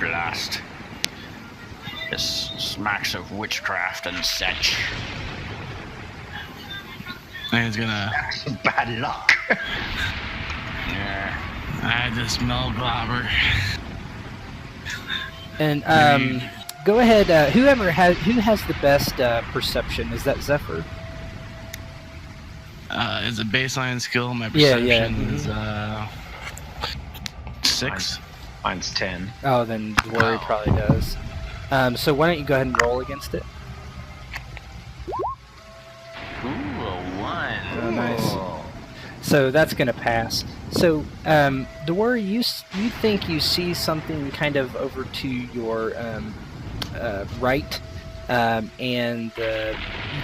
Blast. This smacks of witchcraft and such. And he's gonna... Bad luck. Yeah. I just smell Globber. And go ahead. Who has the best perception? Is that Zephyr? Is a baseline skill. My Yeah, perception yeah. is 6. Mine's 10. Oh, then Dwarry probably does. So why don't you go ahead and roll against it? Ooh, a 1. Oh, nice. So that's going to pass. So, Dwarry, you think you see something kind of over to your right, and you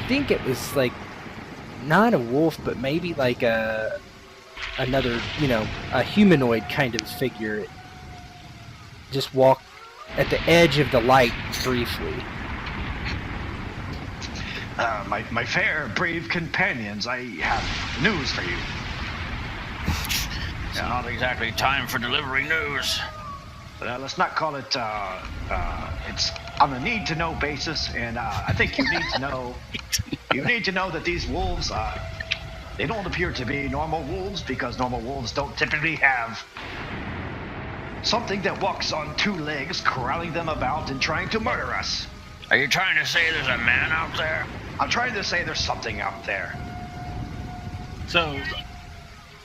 think it was like not a wolf, but maybe like another, a humanoid kind of figure just walk at the edge of the light briefly. My fair, brave companions, I have news for you. It's not exactly time for delivering news. Let's not call it, it's on a need-to-know basis, and I think you need to know, that these wolves, they don't appear to be normal wolves, because normal wolves don't typically have something that walks on two legs, corralling them about and trying to murder us. Are you trying to say there's a man out there? I'm trying to say there's something out there. So,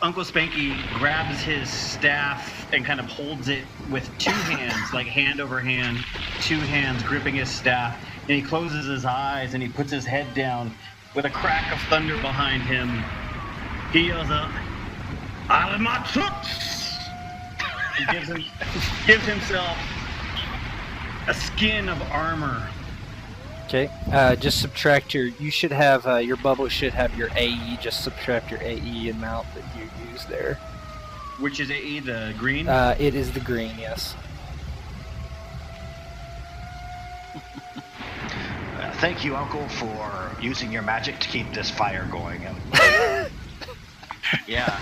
Uncle Spanky grabs his staff and kind of holds it with two hands, like hand over hand, two hands gripping his staff, and he closes his eyes and he puts his head down. With a crack of thunder behind him, he yells out, "Alamatut!" and gives himself a skin of armor. Okay, just subtract you should have, your bubble should have your AE, just subtract your AE amount that you used there. Which is AE, the green? It is the green, yes. Thank you, Uncle, for using your magic to keep this fire going. Yeah.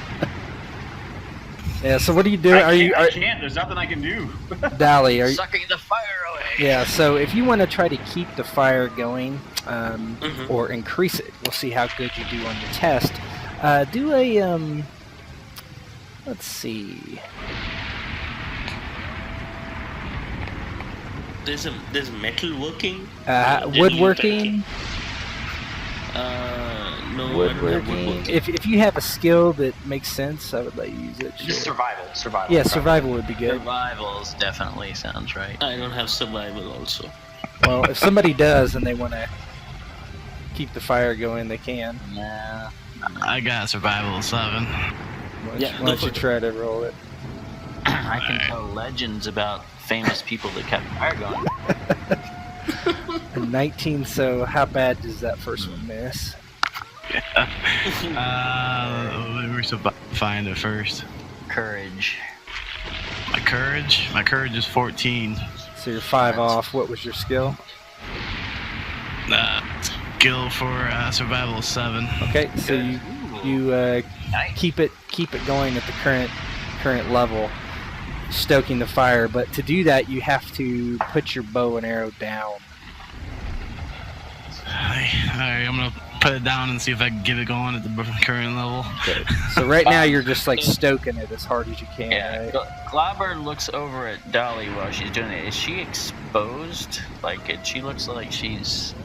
Yeah, so what do you do? I can't, there's nothing I can do. Dally, are you... Sucking the fire away. Yeah, so if you want to try to keep the fire going, or increase it, we'll see how good you do on your test. Do a, let's see. There's metalworking. Woodworking. No, I don't have Woodworking. If you have a skill that makes sense, I would let you use it. Just survival. Yeah, survival would be good. Survivals definitely sounds right. I don't have survival also. Well, if somebody does and they want to keep the fire going, they can. Nah. I got survival 7. Why don't you try to roll it? I can tell legends about famous people that kept fire going. A 19, so how bad does that first one miss? We're supposed to find it first. Courage. My courage is 14. So you're 5 off. What was your skill? Skill for survival 7. Okay, so you Nice. keep it going at the current level, stoking the fire. But to do that, you have to put your bow and arrow down. Alright, I'm gonna put it down and see if I can get it going at the current level. Okay. So right now you're just like stoking it as hard as you can. Yeah. Right? Glabber looks over at Dolly while she's doing it. Is she exposed? She looks like she's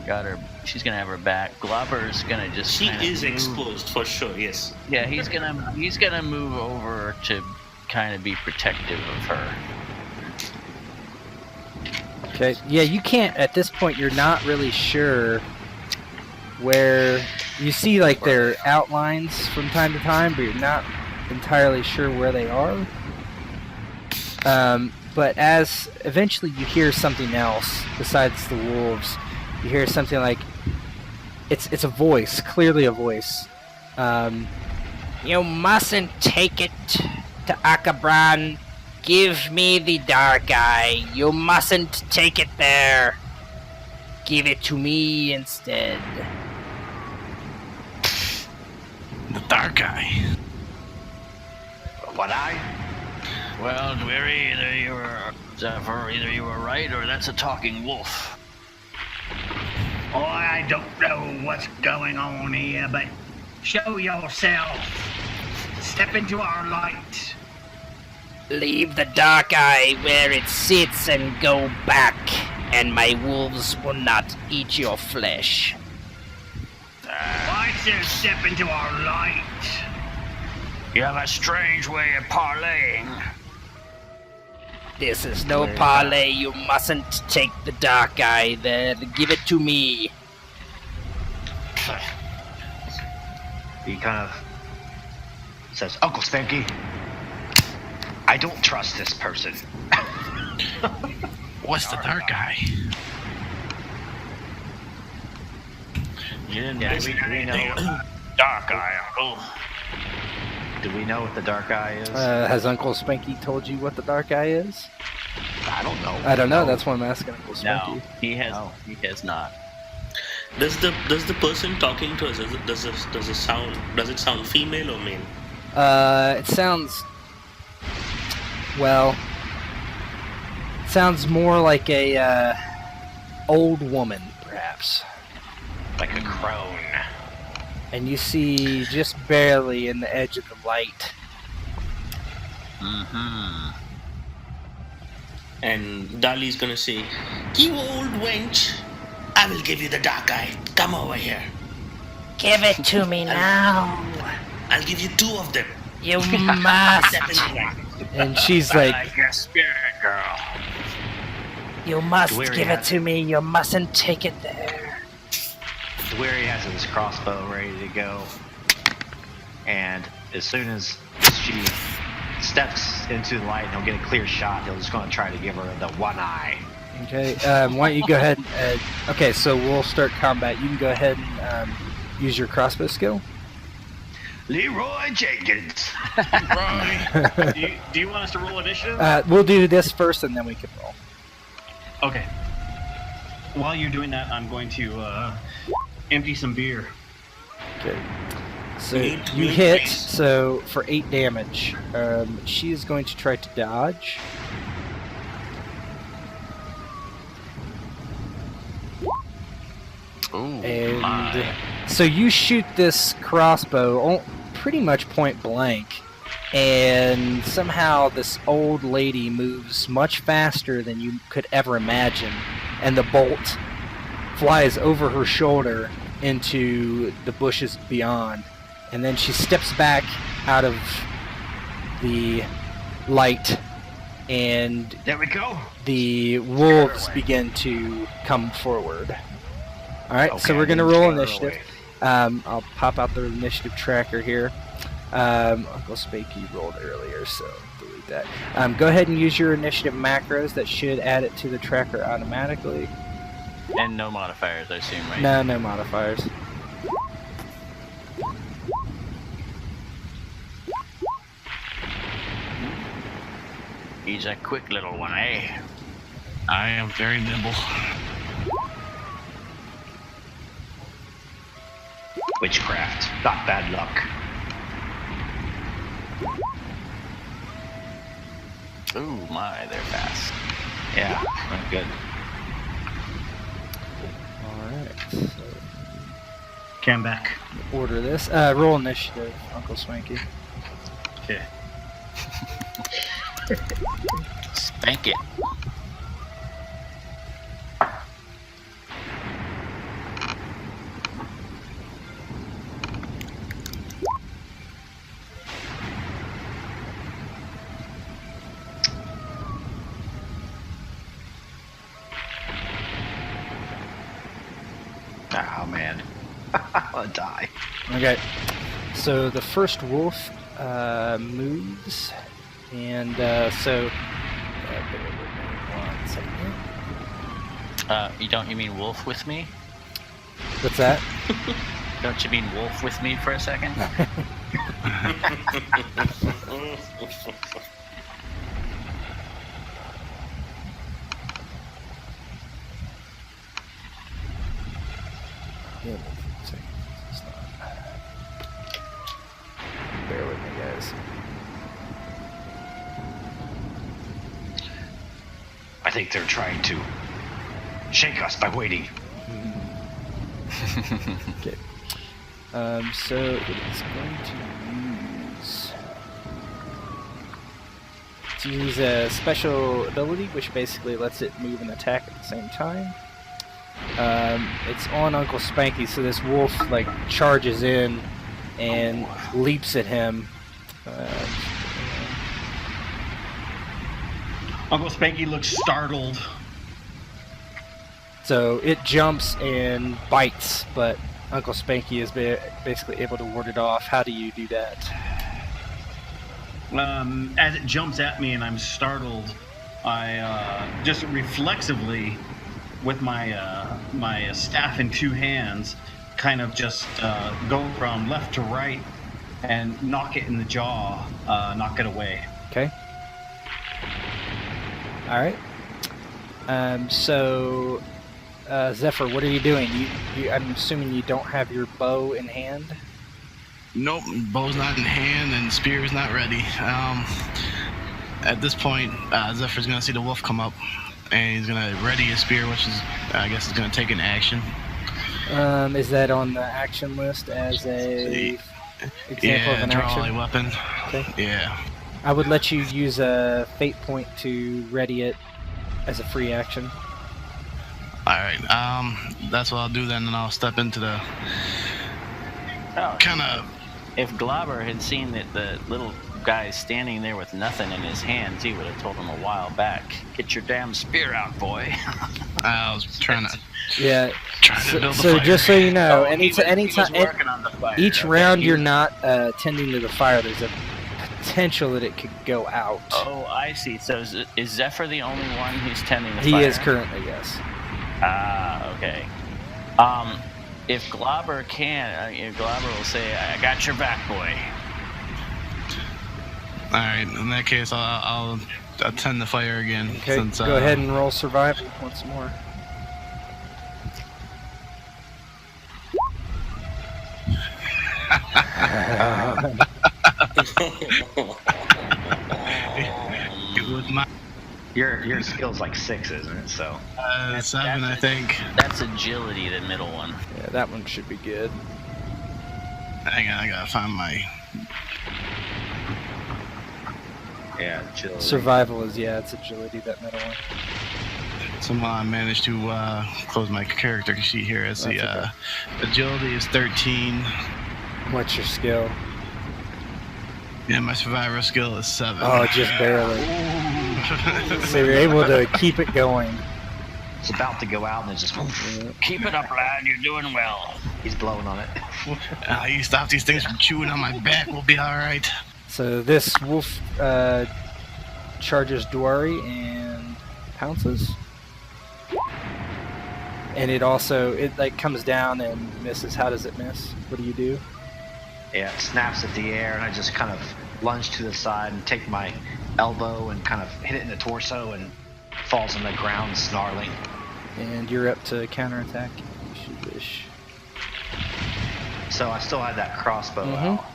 gonna have her back. Glabber's gonna just. She is move. exposed for sure. Yes. Yeah, he's gonna move over to kind of be protective of her. Okay. Yeah, you can't at this point. You're not really sure where you see like their outlines from time to time, but you're not entirely sure where they are. But as eventually you hear something else besides the wolves, you hear something like it's a voice, clearly a voice. You mustn't take it to Akka Bran. Give me the dark eye. You mustn't take it there. Give it to me instead. The dark eye. What eye? Well, Dwery, either you were right, or that's a talking wolf. Oh, I don't know what's going on here, but show yourself. Step into our light. Leave the dark eye where it sits and go back, and my wolves will not eat your flesh. Why should step into our light? You have a strange way of parlaying. This is no parley. You mustn't take the dark eye there. Give it to me. He kind of says, Uncle Spanky, I don't trust this person. What's the dark eye? Yeah, we know. Dark eye, Uncle. Do we know what the dark eye is? Has Uncle Spanky told you what the dark eye is? I don't know. I don't know. That's why I'm asking Uncle Spanky. No, he has not. Does the person talking to us does it sound female or male? It sounds more like a old woman, perhaps. Like a crone. And you see just barely in the edge of the light. Mm-hmm. And Dali's gonna say, "You old wench, I will give you the dark eye. Come over here. Give it to me now. I'll give you 2 of them. You must. Step in the way." And she's like, your spirit, girl. You must Where give he it has to me. You mustn't take it there. Where he has his crossbow ready to go. And as soon as she steps into the light and he'll get a clear shot, he'll just going to try to give her the one eye. okay, why don't you go ahead and... okay, so we'll start combat. You can go ahead and use your crossbow skill. Leroy Jenkins. Do you want us to roll initiative? We'll do this first and then we can roll. Okay. While you're doing that, I'm going to empty some beer. Okay. So Eight, you eight, hit, please. so for 8 damage. She is going to try to dodge. Ooh, And my. so you shoot this crossbow pretty much point blank, and somehow this old lady moves much faster than you could ever imagine, and the bolt flies over her shoulder into the bushes beyond, and then she steps back out of the light, and There we go. the wolves begin to come forward. Alright, so Okay, we're going to I didn't roll scare her initiative. away. I'll pop out the initiative tracker here. Uncle Spanky rolled earlier, so delete that. Go ahead and use your initiative macros. That should add it to the tracker automatically. And no modifiers, I assume, right? No modifiers. He's a quick little one, eh? I am very nimble. Witchcraft. Not bad luck. Ooh, my, they're fast. Yeah, not good. Alright, so Okay, I'm back. order this. Roll initiative, Uncle Spanky. Okay. Spank it. Oh, man. I'll die. Okay, so the first wolf moves, and bear with me 1 second. You mean wolf with me? What's that? Don't you mean wolf with me for a second? Yeah, 1 second. It's not. Bear with me, guys. I think they're trying to shake us by waiting. Okay. So it is going to use a special ability, which basically lets it move and attack at the same time. It's on Uncle Spanky, so this wolf like charges in and leaps at him. Uncle Spanky looks startled. So it jumps and bites, but Uncle Spanky is basically able to ward it off. How do you do that? As it jumps at me and I'm startled, I just reflexively, with my staff in 2 hands, kind of just go from left to right and knock it in the jaw, knock it away. Okay. All right. So, Zephyr, what are you doing? I'm assuming you don't have your bow in hand? Nope, bow's not in hand and spear's not ready. At this point, Zephyr's gonna see the wolf come up, and he's gonna ready his spear, which is, I guess, is gonna take an action. Is that on the action list as a example of an draw action? a weapon. Okay. Yeah. I would let you use a fate point to ready it as a free action. Alright, that's what I'll do then, and I'll step into the kind of... If Glauber had seen that the little guy standing there with nothing in his hands, he would have told him a while back, "Get your damn spear out, boy." I was trying to... Yeah. to build the So fire. just so you know, He was working on the fire. each Okay. round you're not tending to the fire, there's a potential that it could go out. Oh, I see. So is Zephyr the only one who's tending the He fire? is currently, yes. Ah, okay. If Glauber can, Glauber will say, "I got your back, boy." Alright, in that case, I'll attend the fire again. Okay, Since, go ahead and roll survival once more. It was my Your skill's like 6, isn't it? So 7, I think. That's agility, the middle one. Yeah, that one should be good. Hang on, I gotta find my... yeah, chill. Survival is, it's agility, that middle one. Somehow I managed to close my character sheet here. As the That's agility is 13. What's your skill? Yeah, my survivor skill is 7. Oh, just barely. So you're able to keep it going. It's about to go out and it's just Keep it up, lad. You're doing well. he's blowing on it. You stop these things from chewing on my back, we'll be alright. So this wolf charges Dwari and pounces. And it also, it like comes down and misses. How does it miss? What do you do? Yeah, it snaps at the air, and I just kind of lunge to the side and take my elbow and kind of hit it in the torso, and falls on the ground snarling. And you're up to counterattack. If you wish. So I still had that crossbow out.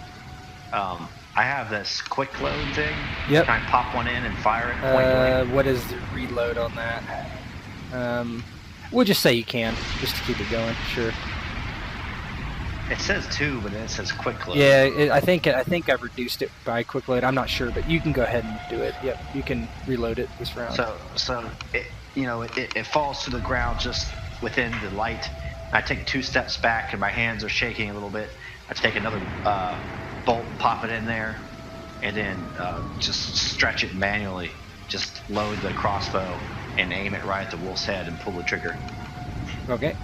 I have this quick load thing. Yep. Can I pop one in and fire it point blank? What is the reload on that? We'll just say you can, just to keep it going. Sure. It says 2, but then it says quick load. Yeah, I think I've reduced it by quick load. I'm not sure, but you can go ahead and do it. Yep, you can reload it this round. So it falls to the ground just within the light. I take 2 steps back, and my hands are shaking a little bit. I take another bolt, pop it in there, and then just stretch it manually. Just load the crossbow and aim it right at the wolf's head and pull the trigger. Okay.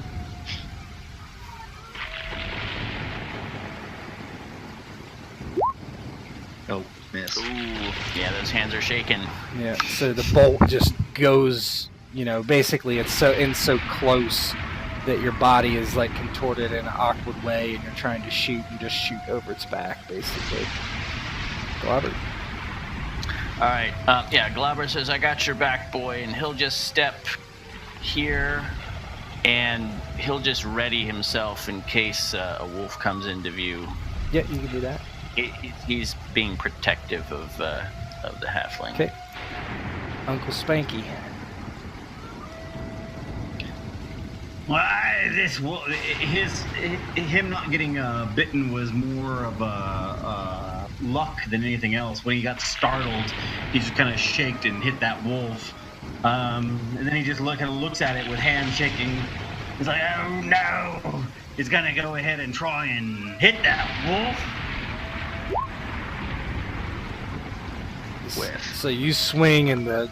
Oh, miss. Ooh, yeah, those hands are shaking. Yeah. So the bolt just goes. Basically, it's so close that your body is like contorted in an awkward way, and you're trying to shoot and just shoot over its back, basically. Glauber. All right. Glauber says, "I got your back, boy," and he'll just step here, and he'll just ready himself in case a wolf comes into view. Yeah, you can do that. He's being protective of the halfling. Okay. Uncle Spanky. Why him not getting bitten was more of a luck than anything else. When he got startled, he just kind of shaked and hit that wolf, and then he just looks at it with hands shaking. He's like, "Oh no!" He's gonna go ahead and try and hit that wolf. So you swing, and the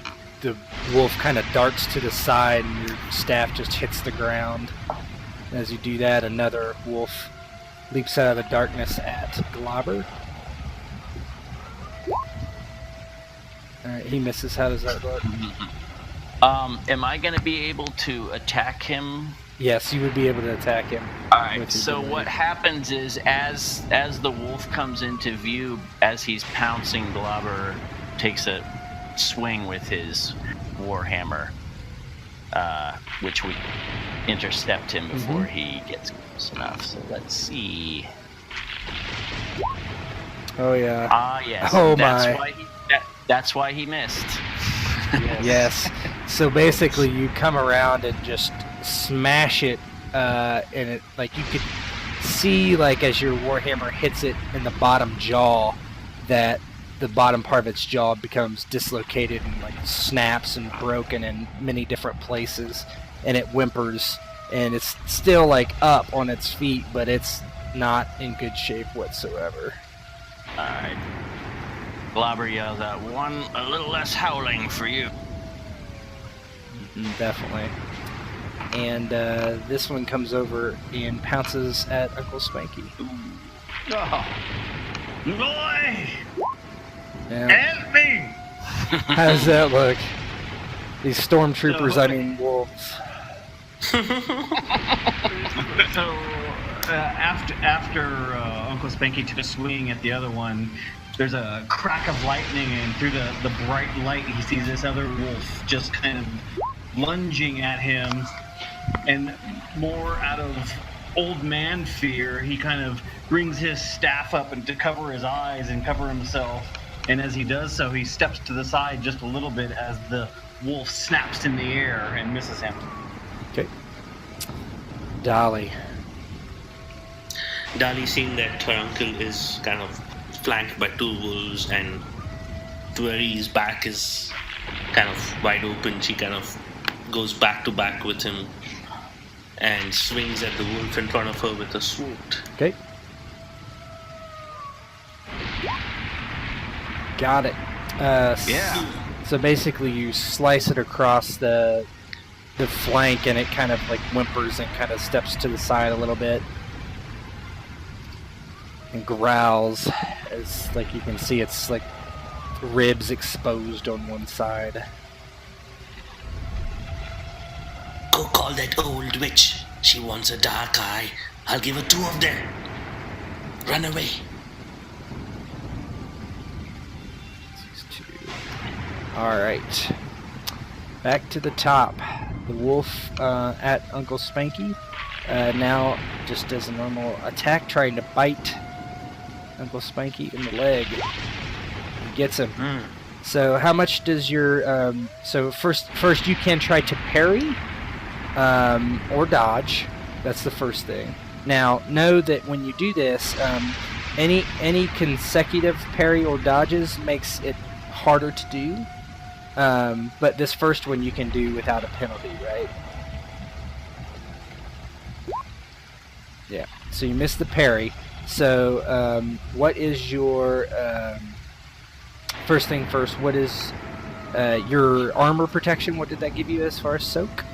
wolf kind of darts to the side, and your staff just hits the ground. As you do that, another wolf leaps out of the darkness at Glauber. Alright, he misses. How does that look? Am I going to be able to attack him? Yes, you would be able to attack him. All Alright, with your so grenade. what happens is as the wolf comes into view, as he's pouncing, Globber takes a swing with his warhammer, which would intercept him before he gets close enough. So let's see. Oh yeah. Yes. Oh, that's my. why that's why he missed. Yes. So basically, you come around and just smash it, and it like you could see like as your warhammer hits it in the bottom jaw, that the bottom part of its jaw becomes dislocated and like snaps and broken in many different places, and it whimpers, and it's still like up on its feet, but it's not in good shape whatsoever. Alright. Globber yells out, a little less howling for you. Definitely. And this one comes over and pounces at Uncle Spanky. Oh. Loy! Yeah. Help me! How does that look? These stormtroopers, I mean wolves. So after Uncle Spanky took a swing at the other one, there's a crack of lightning, and through the bright light, he sees this other wolf just kind of lunging at him, and more out of old man fear, he kind of brings his staff up and to cover his eyes and cover himself. And as he does so, he steps to the side just a little bit as the wolf snaps in the air and misses him. Okay. Dolly. Dali, seeing that her uncle is kind of flanked by two wolves and Dwari's back is kind of wide open, she kind of goes back to back with him and swings at the wolf in front of her with a sword. Okay. Got it. Yeah. So basically, you slice it across the flank, and it kind of like whimpers and kind of steps to the side a little bit, and growls. As like you can see, its like ribs exposed on one side. Go call that old witch. She wants a dark eye. I'll give her 2 of them. Run away. All right. Back to the top. The wolf at Uncle Spanky. Now just does a normal attack, trying to bite Uncle Spanky in the leg. He gets him. So how much does your... so first you can try to parry or dodge. That's the first thing. Now, know that when you do this, any consecutive parry or dodges makes it harder to do. But this first one you can do without a penalty, right? Yeah. So you missed the parry. So what is your... first thing first, what is your armor protection? What did that give you as far as soak?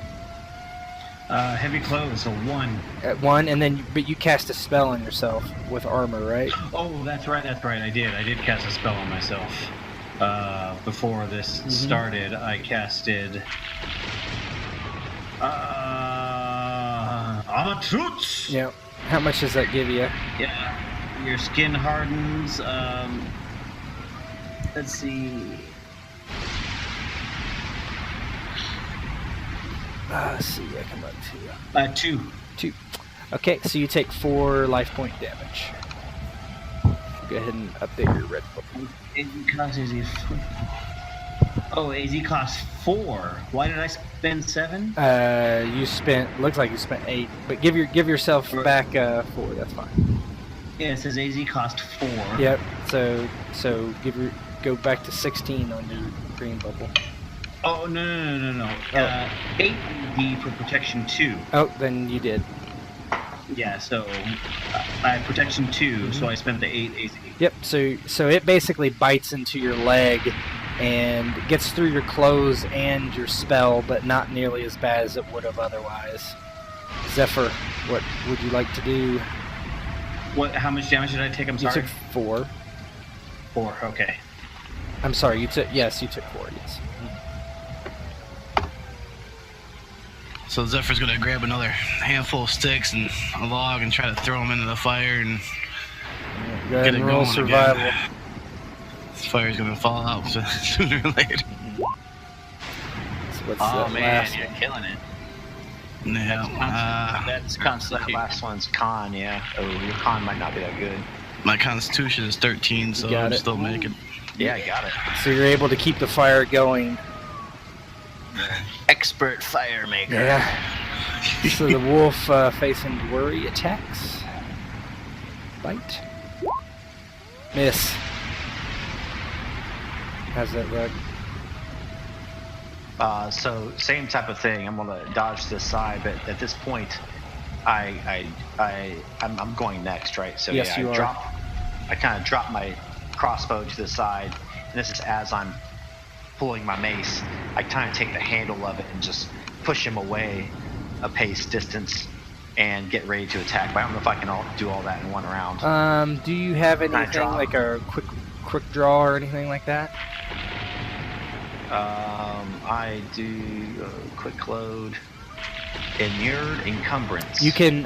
Heavy clothes, so 1. At 1, and then but you cast a spell on yourself with armor, right? Oh, that's right. I did cast a spell on myself. Before this started, I casted Amatruts! Yeah. How much does that give you? Yeah. Your skin hardens, let's see. Let's see, I can look to you. 2. 2. Okay, so you take 4 life point damage. Go ahead and update your red book. AZ cost AZ costs 4. Why did I spend 7? You spent. Looks like you spent 8, but give yourself back 4. That's fine. Yeah, it says AZ cost 4. Yep. So go back to 16 on your green bubble. Oh no. 8 AZ for protection 2. Oh, then you did. Yeah, so I have protection 2, so I spent the 8 AZ. Yep. So it basically bites into your leg and gets through your clothes and your spell, but not nearly as bad as it would have otherwise. Zephyr, what would you like to do? What? How much damage did I take? I'm sorry. You took 4. 4. Okay. I'm sorry. You took 4. Yes. So Zephyr's gonna grab another handful of sticks and a log and try to throw them into the fire and Go ahead get it and roll going survival. again. This fire's gonna fall out sooner or later. So what's Oh that man, last you're one? killing it. Yeah. That's That constitution. last one's con, yeah. Oh, your con might not be that good. My constitution is 13, so got I'm it. still making. Yeah, I got it. So you're able to keep the fire going. Expert fire maker. Yeah. So the wolf facing Dworry attacks. Bite. Miss. How's that look? So same type of thing. I'm gonna dodge to the side, but at this point, I'm going next, right? So Yes, yeah, you are. I kind of drop my crossbow to the side, and this is as I'm pulling my mace. I kind of take the handle of it and just push him away a pace distance and get ready to attack. But I don't know if I can do all that in one round. Do you have I anything draw? like a quick draw or anything like that? I do a quick load. Inured encumbrance. You can,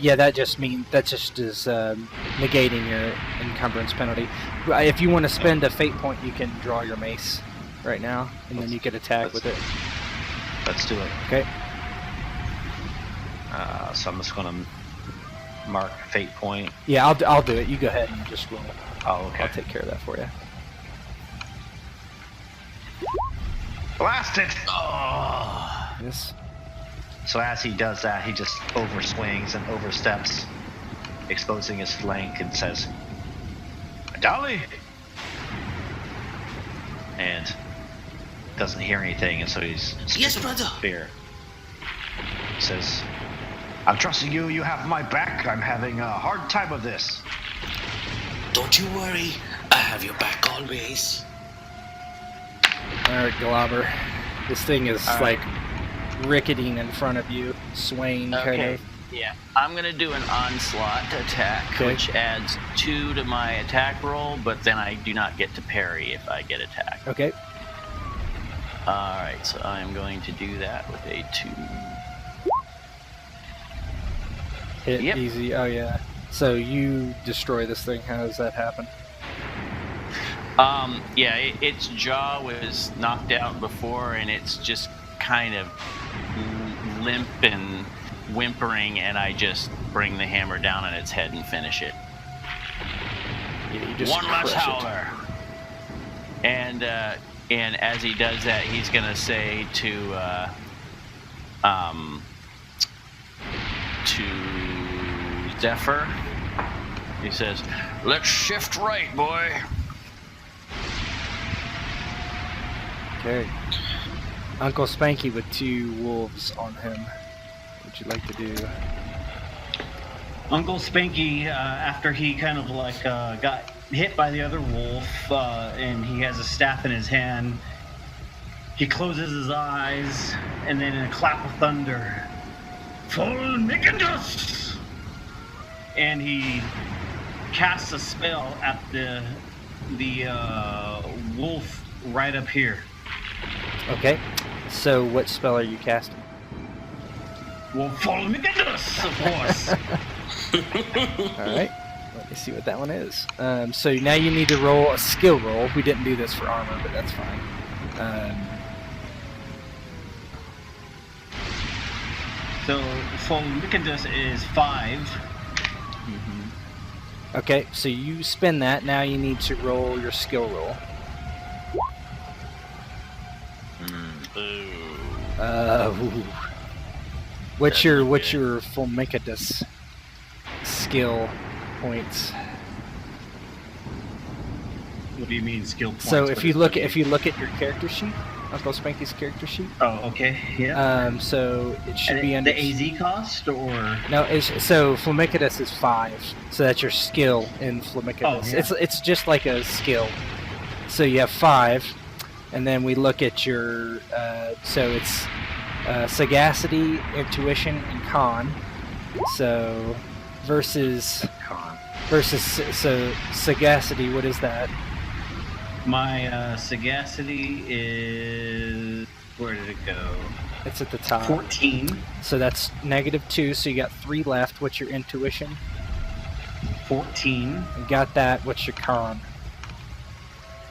yeah, that just is negating your encumbrance penalty. If you want to spend a fate point, you can draw your mace right now, and then you could attack with it. Let's do it. Okay. So I'm just gonna mark fate point. Yeah, I'll do it. You go ahead and just roll. Oh, okay. I'll take care of that for you. Blast it! Yes. So as he does that, he just overswings and oversteps, exposing his flank, and says, "Dolly!" And doesn't hear anything, and so he's Yes, brother. fear. He says, "I'm trusting you. You have my back. I'm having a hard time of this." Don't you worry. I have your back always. Alright, Glauber. This thing is All like ricketing in front of you, swaying kind Okay. of. Yeah, I'm gonna do an onslaught attack, Okay. which adds 2 to my attack roll, but then I do not get to parry if I get attacked. Okay. Alright, so I'm going to do that with a 2. Hit Yep. easy. Oh yeah. So you destroy this thing. How does that happen? Yeah, its jaw was knocked out before, and it's just kind of limp and whimpering, and I just bring the hammer down on its head and finish it. Yeah, you just One last crush it. howler. And as he does that, he's gonna say to Zephyr, he says, "Let's shift right, boy." Okay. Uncle Spanky with 2 wolves on him. What would you like to do? Uncle Spanky, after he kind of like got hit by the other wolf, and he has a staff in his hand, he closes his eyes, and then in a clap of thunder, "Full Nickendus!" And he casts a spell at the wolf right up here. Okay. So what spell are you casting? Well, Full Nickendus, of course. Alright. Let me see what that one is. So now you need to roll a skill roll. We didn't do this for armor, but that's fine. So Full Nickendus is 5. Okay, so you spend that. Now you need to roll your skill roll. Ooh. What's your Fulmicadus skill points? What do you mean skill points? So What if you does look that at your character sheet, Uncle Spanky's character sheet. mean? Oh, okay, yeah. So it should And be under the AZ cost, or No, so Flamicadus is 5, so that's your skill in Flamicadus. Oh, yeah. It's just like a skill. So you have 5, and then we look at your so it's sagacity, intuition, and con. So versus so sagacity, what is that? my sagacity is, where did it go? It's at the top. 14. So that's -2, so you got 3 left. What's your intuition? 14. You got that. What's your con?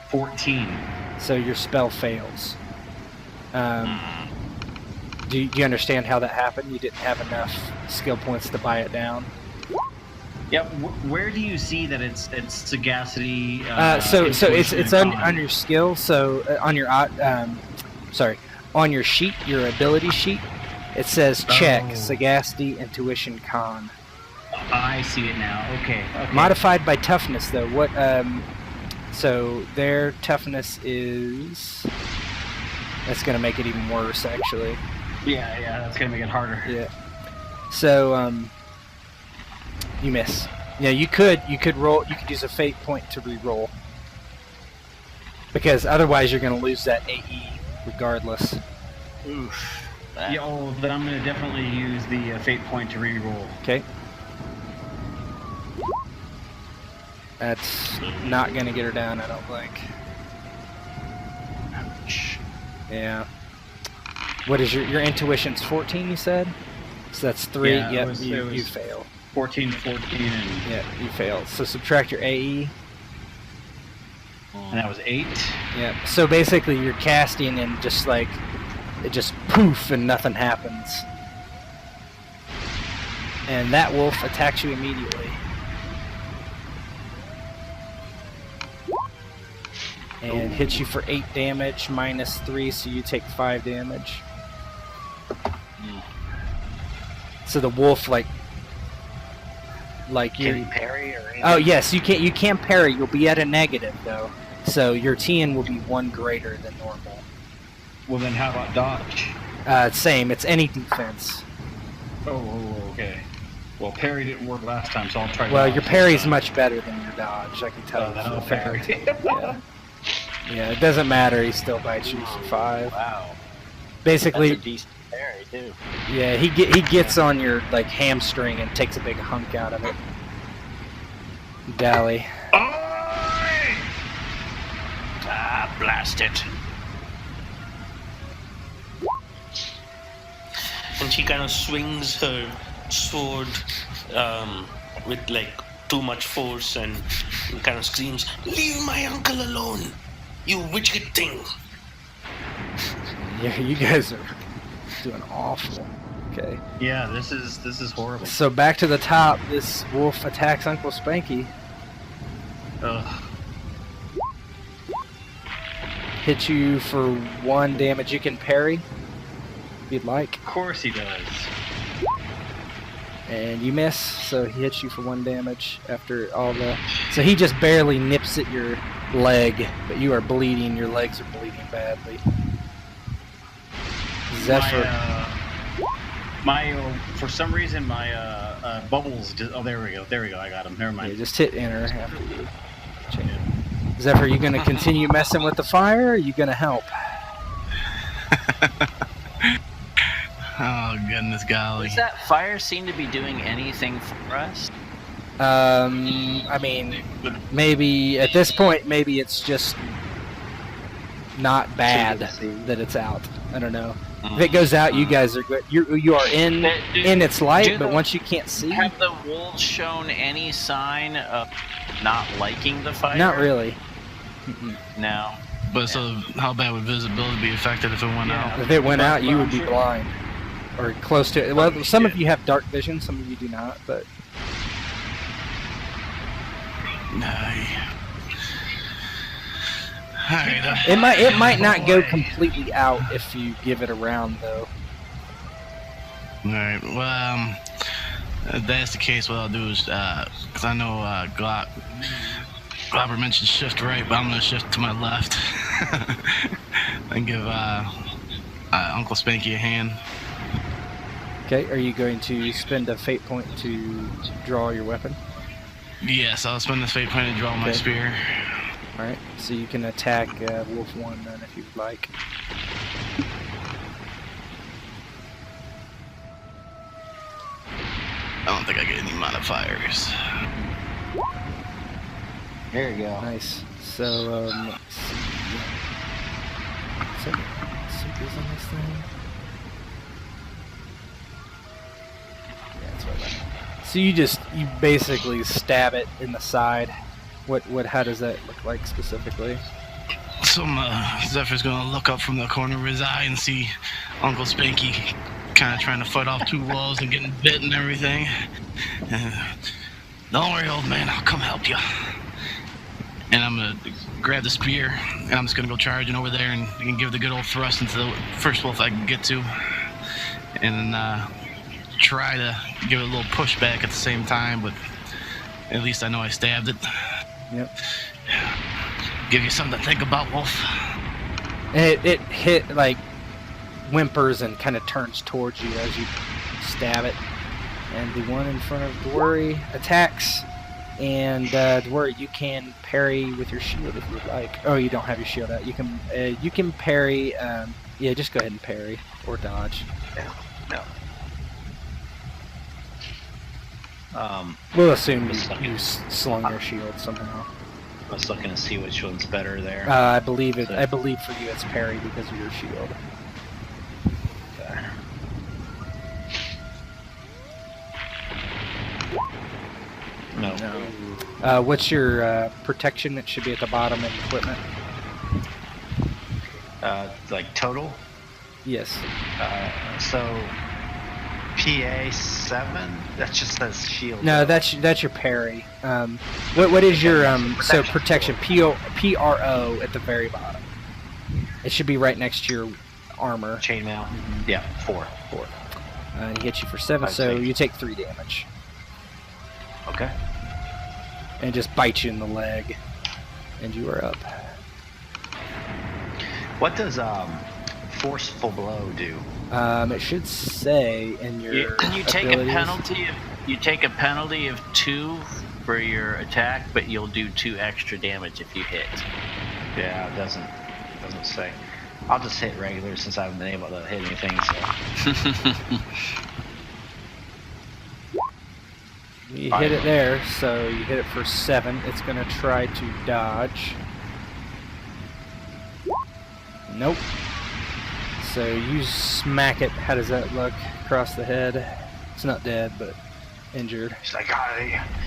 14. So your spell fails. Do you understand how that happened? You didn't have enough skill points to buy it down. Yeah. Where do you see that it's sagacity? So intuition, it's and on your skill. So on your on your sheet, your ability sheet, it says check sagacity, intuition, con. I see it now. Okay. Modified by toughness, though. What? So their toughness is. That's gonna make it even worse, actually. Yeah. That's gonna make it harder. Yeah. So you miss. Yeah, you could roll. You could use a fate point to re-roll. Because otherwise, you're gonna lose that AE regardless. Oof. Yeah. Then I'm gonna definitely use the fate point to re-roll. Okay. That's not gonna get her down, I don't think. Ouch. Yeah. What is your intuition's 14? You said. So that's 3. Yeah, Yep. it was You fail. 14, 14, and Yeah, you failed. So subtract your AE. that was 8. Yeah. So basically, you're casting and just like it just poof and nothing happens. And that wolf attacks you immediately. And hits you for 8 damage, -3, so you take 5 damage. So the wolf, like Can you. you parry or anything? Oh yes, you can't parry. You'll be at a negative though, so your TN will be 1 greater than normal. Well, then how about dodge? Same. It's any defense. Okay. Well, parry didn't work last time, so I'll try. Well, dodge your this parry's time. much better than your dodge. I can tell you then for I'll a fact. parry. Yeah. Yeah, it doesn't matter. He still bites you for 5. Wow. Basically, That's a decent parry too. yeah, he gets on your like hamstring and takes a big hunk out of it. Dally. Ah, blast it. And she kind of swings her sword with like too much force and kind of screams, "Leave my uncle alone, you wicked thing!" Yeah, you guys are doing awful. Okay. Yeah, this is horrible. So back to the top. This wolf attacks Uncle Spanky. Ugh. Hits you for 1 damage. You can parry if you'd like. Of course he does. And you miss, so he hits you for 1 damage after all the... So he just barely nips at your leg, but you are bleeding. Your legs are bleeding badly. Zephyr. For some reason, my bubbles. There we go. I got him. Never mind. Yeah, just hit enter after you change it. Zephyr, you gonna continue messing with the fire, or are you gonna help? Oh, goodness golly. Does that fire seem to be doing anything for us? I mean, maybe at this point, maybe it's just not bad that it's out. I don't know. If it goes out, you guys are good. You are in its light, but once you can't see, Have the wolves shown any sign of not liking the fire? not really. No. But so, how bad would visibility be affected if it went out? If it went out, you would be blind or close to it. Well, some of you have dark vision, some of you do not. But Alright. it might not go completely out if you give it a round, though. Alright, well, if that's the case, what I'll do is, because I know Robert mentioned shift right, but I'm going to shift to my left and give Uncle Spanky a hand. Okay, are you going to spend a fate point to draw your weapon? Yes, I'll spend this fate point to draw my Okay. spear. Alright, so you can attack Wolf 1 then if you'd like. I don't think I get any modifiers. There you go. Nice. So, let's see. Is there on this thing? So you basically stab it in the side. How does that look like specifically? So Zephyr's gonna look up from the corner of his eye and see Uncle Spanky kind of trying to fight off two walls and getting bit and everything. Don't worry, old man, I'll come help you. And I'm gonna grab the spear and I'm just gonna go charging over there and give the good old thrust into the first wolf I can get to, and try to give it a little pushback at the same time. But at least I know I stabbed it. Yep. Give you something to think about, Wolf. And it hit, like, whimpers and kind of turns towards you as you stab it. And the one in front of Dwurry attacks. And Dwurry, you can parry with your shield if you'd like. Oh, you don't have your shield out. You can parry. Yeah, just go ahead and parry or dodge. No. We'll assume you slung your shield somehow. I was looking to see which one's better there. I believe for you it's parry because of your shield. Okay. No. What's your protection? It should be at the bottom of equipment. Like total? Yes. So PA 7. That just says shield. No, that's your parry. What is your protection? PRO at the very bottom. It should be right next to your armor. Chainmail. Yeah, 4. And he hits you for 7, so you take 3 damage. Okay. And just bites you in the leg, and you are up. What does forceful blow do? It should say in your You take a abilities. penalty of 2 for your attack, but you'll do 2 extra damage if you hit. Yeah, it doesn't say. I'll just hit regular since I haven't been able to hit anything. So. You hit it there, so you hit it for 7. It's going to try to dodge. Nope. So you smack it. How does that look? Across the head. It's not dead, but injured. He's like,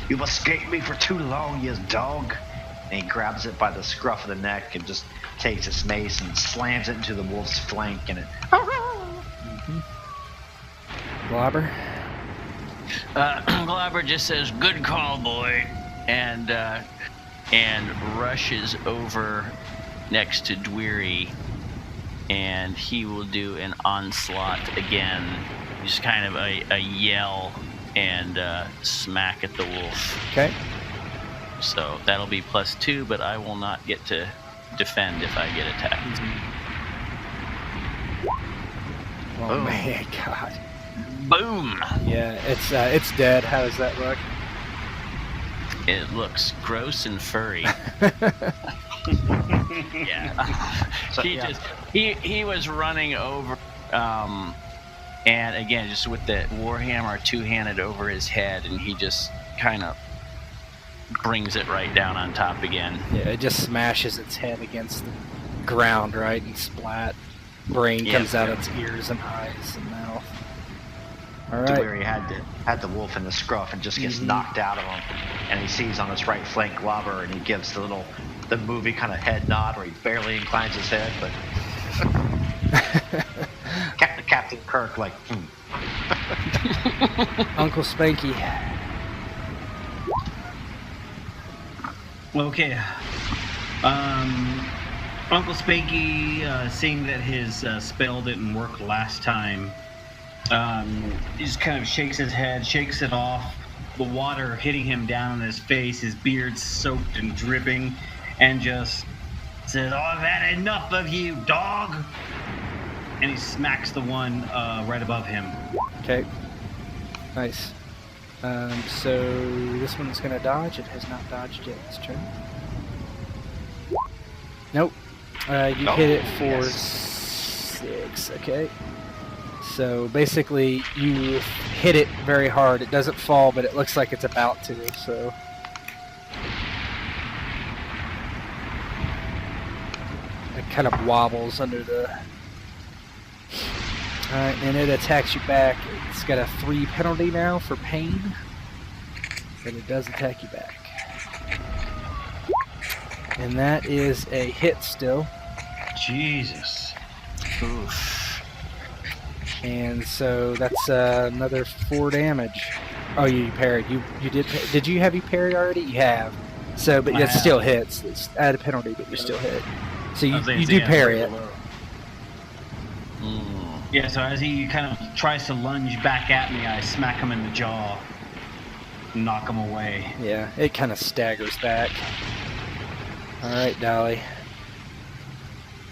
you've escaped me for too long, you dog. And he grabs it by the scruff of the neck and just takes its mace and slams it into the wolf's flank, and it. Globber? Globber just says, "Good call, boy," and rushes over next to Dwurry, and he will do an onslaught again. Just kind of a yell and smack at the wolf. Okay. So that'll be +2, but I will not get to defend if I get attacked. Oh man, God. Boom! Yeah, it's dead. How does that look? It looks gross and furry. Yeah. So, He was running over, and again, just with the warhammer two-handed over his head, and he just kind of brings it right down on top again. Yeah, it just smashes its head against the ground, right, and splat. Brain comes out its ears and eyes and mouth. All right. To where he had the wolf in the scruff and just gets knocked out of him, and he sees on his right flank Globber, and he gives the movie kind of head nod where he barely inclines his head, but Captain Kirk like. Uncle Spanky. Okay. Uncle Spanky, seeing that his spell didn't work last time, he just kind of shakes his head, shakes it off, the water hitting him down on his face, his beard soaked and dripping, and just says, "Oh, I've had enough of you, dog!" And he smacks the one right above him. Okay. Nice. So this one's going to dodge. It has not dodged yet this turn. Nope. You hit it for 6. Okay. So basically, you hit it very hard. It doesn't fall, but it looks like it's about to. So. It kind of wobbles under the. Alright, and it attacks you back. It's got a 3 penalty now for pain. but it does attack you back. And that is a hit still. Jesus. Oof. And so that's another 4 damage. Oh, you parried. You did. Did you have you parried already? You have. So, but it still hits. It's at a penalty, but you still hit. So you do parry it. Yeah. So as he kind of tries to lunge back at me, I smack him in the jaw, knock him away. Yeah, it kind of staggers back. All right, Dolly.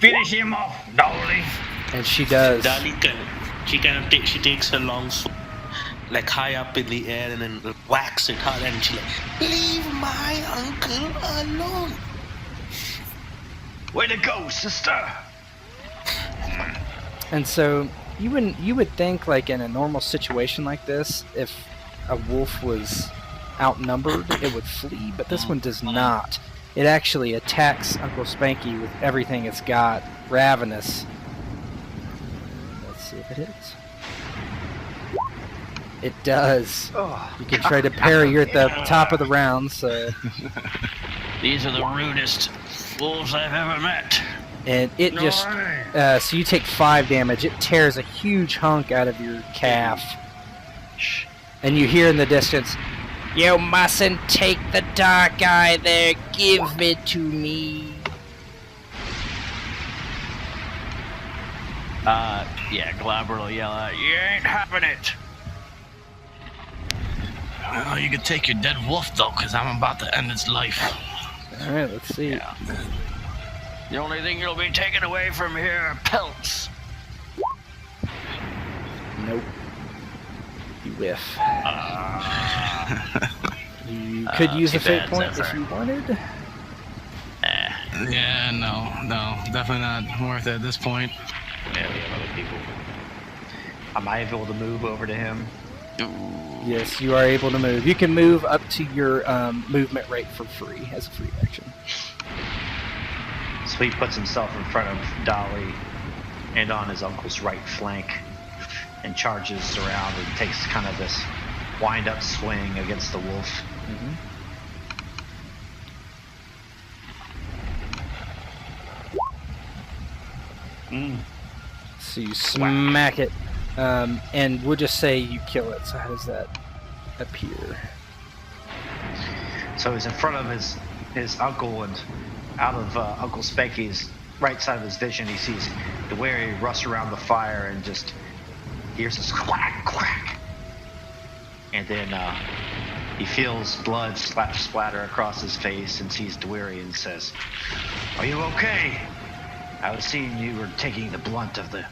Finish him off, Dolly. And she does. Dali she takes her long sword, like high up in the air, and then whacks it hard, and she like, leave my uncle alone. Way to go, sister! And so you would think, like, in a normal situation like this, if a wolf was outnumbered, it would flee, but this one does not. It actually attacks Uncle Spanky with everything it's got, ravenous. Let's see if it hits. It does. You can try to parry. You're at the top of the round, so. These are the rudest wolves I've ever met. And it just, so you take 5 damage. It tears a huge hunk out of your calf. And you hear in the distance, You mustn't take the dark eye there. Give it to me. Yeah, Glabber will yell out, you ain't having it. Well, you could take your dead wolf, though, because I'm about to end its life. alright, let's see. Yeah. The only thing you'll be taken away from here are pelts. Nope. You whiff. You could use a too fate bad, point Zephyr. if you wanted. Yeah, no, definitely not worth it at this point. Yeah, we have other people. Am I able to move over to him? Yes, you are able to move. You can move up to your movement rate for free as a free action. So he puts himself in front of Dolly and on his uncle's right flank and charges around and takes kind of this wind-up swing against the wolf. So you smack it, and we'll just say you kill it. So how does that appear? So he's in front of his uncle, and out of Uncle Spanky's right side of his vision, he sees the wary rush around the fire and just hears this quack, quack. And then he feels blood splatter across his face and sees Dwary and says, "Are you okay? I was seeing you were taking the blunt of the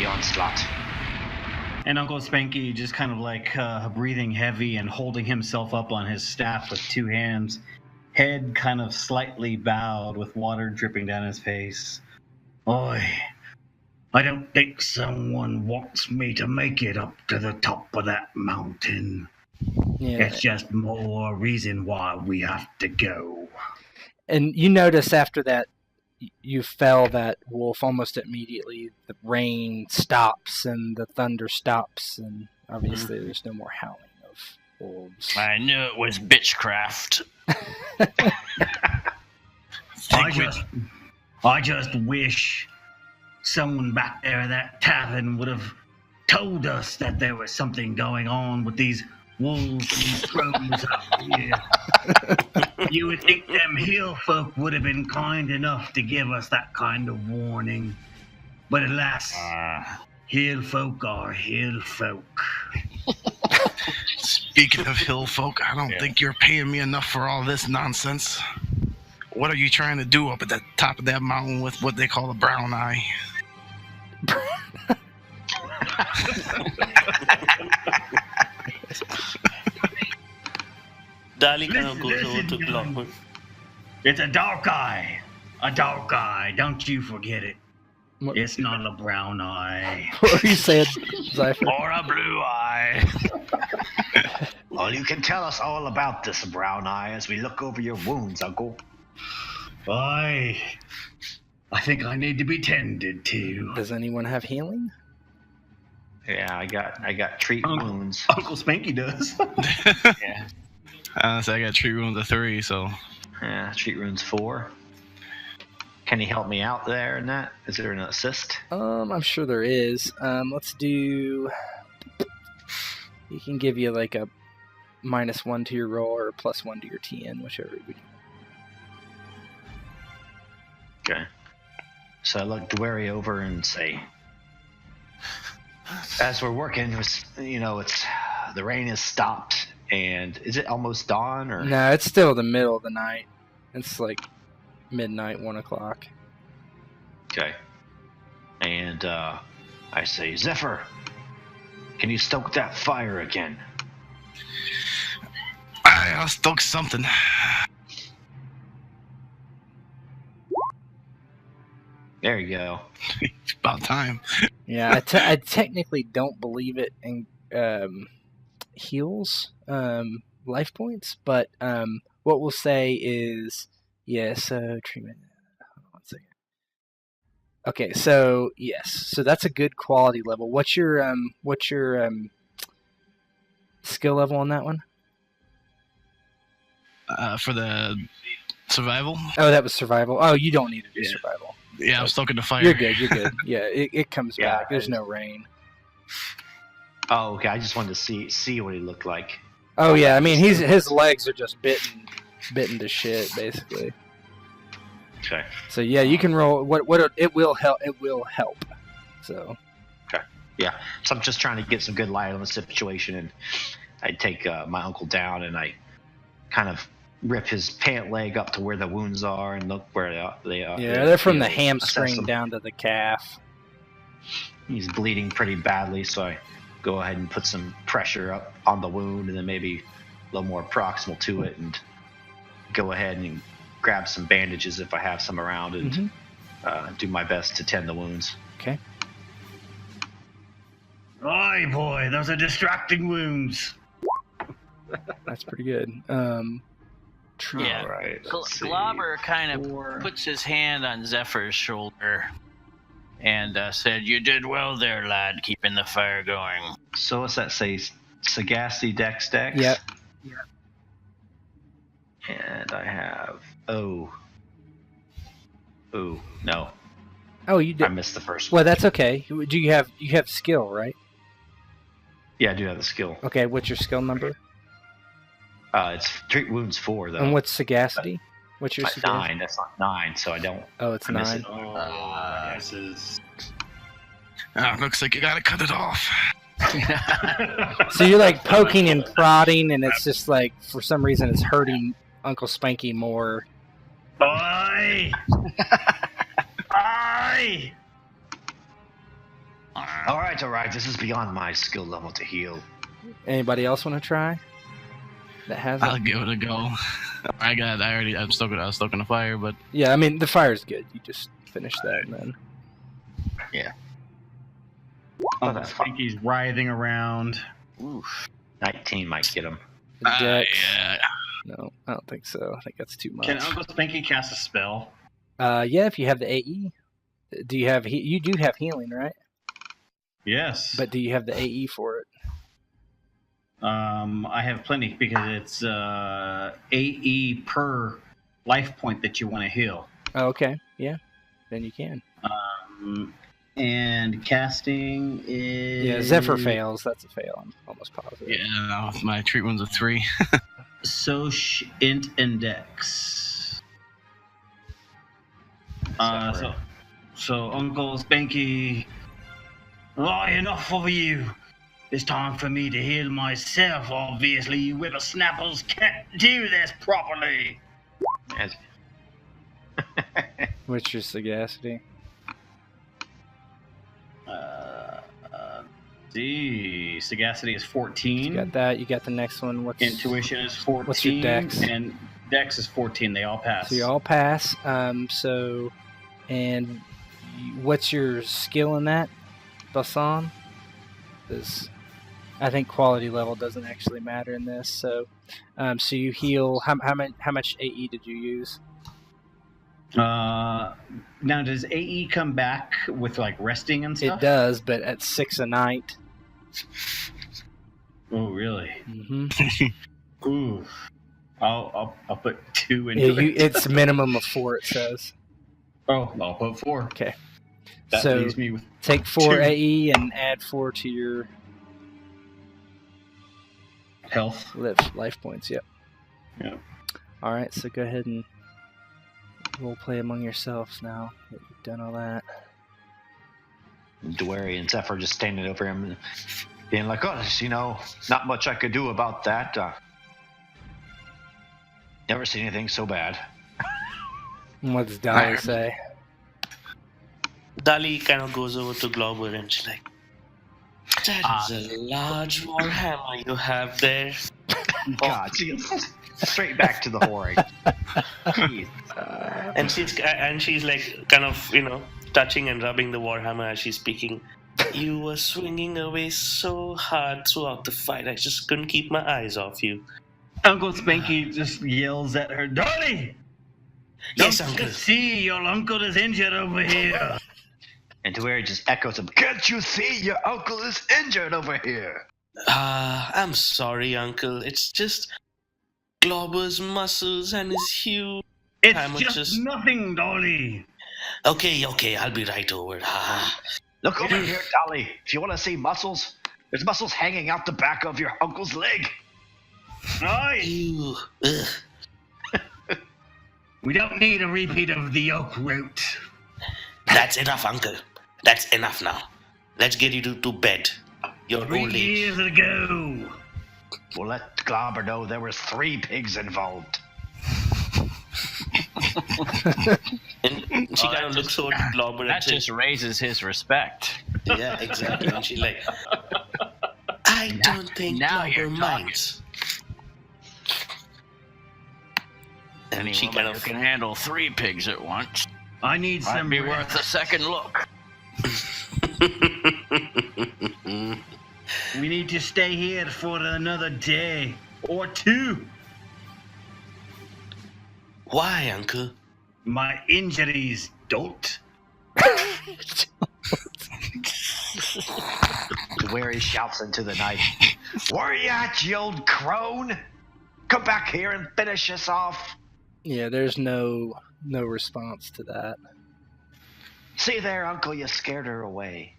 onslaught." And Uncle Spanky just kind of like breathing heavy and holding himself up on his staff with 2 hands, head kind of slightly bowed with water dripping down his face. Oi, I don't think someone wants me to make it up to the top of that mountain. Yeah. It's just more reason why we have to go. And you notice after that, you fell that wolf almost immediately. The rain stops and the thunder stops, and obviously there's no more howling of wolves. I knew it was bitchcraft. I just wish someone back there at that tavern would have told us that there was something going on with these wolves and crows up here. You would think them hill folk would have been kind enough to give us that kind of warning. But alas, hill folk are hill folk. Speaking of hill folk, I don't think you're paying me enough for all this nonsense. What are you trying to do up at the top of that mountain with what they call a brown eye? Dali kind of goes over to Glockwood. It's a dark eye. A dark eye. Don't you forget it. What? It's not a brown eye. What were you saying, Zypher? Or a blue eye. Well, you can tell us all about this brown eye as we look over your wounds, Uncle. I think I need to be tended to. Does anyone have healing? Yeah, I got treat wounds. Uncle Spanky does. Yeah. So I got treat wounds of 3, so... Yeah, treat runes 4. Can you help me out there in that? Is there an assist? I'm sure there is. Let's do... He can give you like a -1 to your roll or a +1 to your TN, whichever we do. Okay. So I look Dwary over and say, as we're working, it's the rain has stopped, and is it almost dawn or? No, it's still the middle of the night. It's like midnight, 1 o'clock. Okay. And I say, Zephyr, can you stoke that fire again? I'll stoke something. There you go. It's about time. Yeah, I technically don't believe it in heals life points, but what we'll say is treatment. Hold on 1 second. Okay, so yes, so that's a good quality level. What's your skill level on that one? For the survival? Oh, that was survival. Oh, you don't need to do survival. Yeah, I'm stoking the fire. You're good. Yeah, it comes back. There's no rain. Oh, okay. I just wanted to see what he looked like. Oh yeah, I mean his legs are just bitten to shit basically. Okay. So yeah, you can roll. It will help. It will help. So. Okay. Yeah. So I'm just trying to get some good light on the situation, and I take my uncle down and I kind of rip his pant leg up to where the wounds are and look where they are. Yeah, they're from the hamstring down to the calf. He's bleeding pretty badly, so I go ahead and put some pressure up on the wound and then maybe a little more proximal to it, and go ahead and grab some bandages if I have some around, and do my best to tend the wounds. Okay. Aye, boy, those are distracting wounds. That's pretty good. Yeah. Right, Globber kind of puts his hand on Zephyr's shoulder and said, "You did well there, lad, keeping the fire going." So what's that say? Sagacity Dex? Yep. And I have no. Oh, you did. I missed the first one. Well, that's okay. Do you have skill, right? Yeah, I do have the skill. Okay, what's your skill number? It's treat wounds 4 though. And what's sagacity? What's your sagacity? 9. That's not 9, so I don't. Oh, it's 9. This is. Looks like you gotta cut it off. So you're like poking and prodding, and it's just like for some reason it's hurting Uncle Spanky more. Aye! Aye! All right. This is beyond my skill level to heal. Anybody else want to try? That has I'll it? give it a go. I'm stoking the fire, but Yeah, I mean the fire's good. You just finish that and then. Uncle Spanky's writhing around. Oof. 19 might get him. The dex. yeah. No, I don't think so. I think that's too much. Can Uncle Spanky cast a spell? Yeah, if you have the AE. Do you have you do have healing, right? Yes. But do you have the AE for it? I have plenty because it's AE per life point that you want to heal. Oh, okay. Yeah. Then you can. And casting is... Yeah, Zephyr fails. That's a fail. I'm almost positive. Yeah, my treat one's a 3. Soch, Int, and Dex. So Uncle Spanky... Oh, enough of you. It's time for me to heal myself. Obviously, you whippersnappers can't do this properly. What's your sagacity? Sagacity is 14. You got that. You got the next one. Intuition is 14. What's your dex? And dex is 14. They all pass. So you all pass. What's your skill in that, Basan? Because I think quality level doesn't actually matter in this. So you heal. How much AE did you use? Now, does AE come back with like resting and stuff? It does, but at 6 a night. Oh, really? Mm-hmm. Ooh. I'll put 2 into it. It's minimum of 4, it says. Oh, I'll put 4. Okay. That So leaves me with take 4 2. AE and add 4 to your Health. life points. Yep. Yeah. All right. So go ahead and role play among yourselves now that you've done all that. Dwari and Zephyr just standing over him, being like, "Oh, not much I could do about that. Never seen anything so bad." And what does Dolly say? Dali kind of goes over to Glauber and she's like, "That is a large warhammer you have there." God, straight back to the whoring. Jeez. And she's like kind of touching and rubbing the warhammer as she's speaking. "You were swinging away so hard throughout the fight, I just couldn't keep my eyes off you." Uncle Spanky just yells at her, "Dolly! "Yes, Don't uncle." you see your uncle is injured over here?" And Dwari just echoes him, "Can't you see your uncle is injured over here?" I'm sorry, uncle. It's just Glauber's muscles and his huge... It's just nothing, Dolly. Okay, I'll be right over. Look over here, Dolly. If you want to see muscles, there's muscles hanging out the back of your uncle's leg. Aye. Ew. Ugh. We don't need a repeat of the oak route. That's enough, uncle. That's enough now. Let's get you to bed. Your 3 old age. years ago. We'll let Glauber know there was 3 pigs involved. And she kind of looks over to Glauber and That says, just raises his respect. "Yeah, exactly." And she's like, "I don't think now you're Glauber talking. minds." Any And she woman kind who of... can handle 3 pigs at once I need might some be rest. worth a second look. We need to stay here for another day or 2. Why, uncle? My injuries don't. Dwari shouts into the night, "Where you at, you old crone? Come back here and finish us off." Yeah, there's no response to that. "See there, uncle, you scared her away."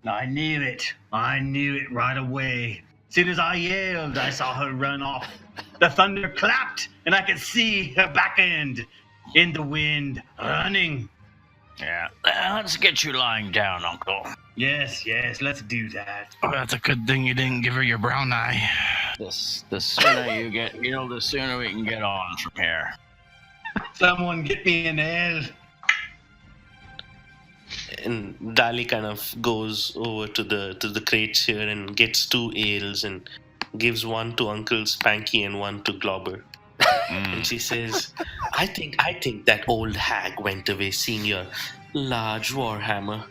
I knew it. I knew it right away. As soon as I yelled, I saw her run off. The thunder clapped, and I could see her back end in the wind, running. Yeah. Let's get you lying down, Uncle. Yes, let's do that. Oh, that's a good thing you didn't give her your brown eye. The sooner you get healed, the sooner we can get on from here. Someone get me an ale. And Dali kind of goes over to the crates here and gets 2 ales and gives one to Uncle Spanky and one to Glauber. And she says, I think that old hag went away seeing your large warhammer."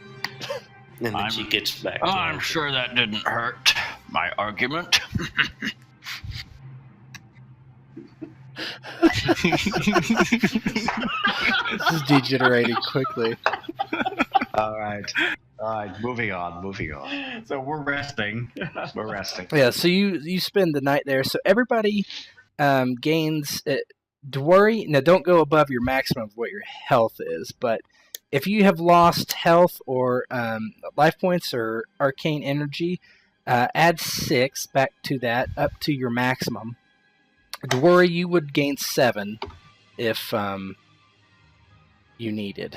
And then she gets back. to I'm Uncle. sure that didn't hurt my argument. This is degenerating quickly. All right, moving on. So we're resting. We're resting. Yeah, so you spend the night there. So everybody gains. Dwari, now don't go above your maximum of what your health is, but if you have lost health or life points or arcane energy, add 6 back to that, up to your maximum. Dwari, you would gain 7 if you needed.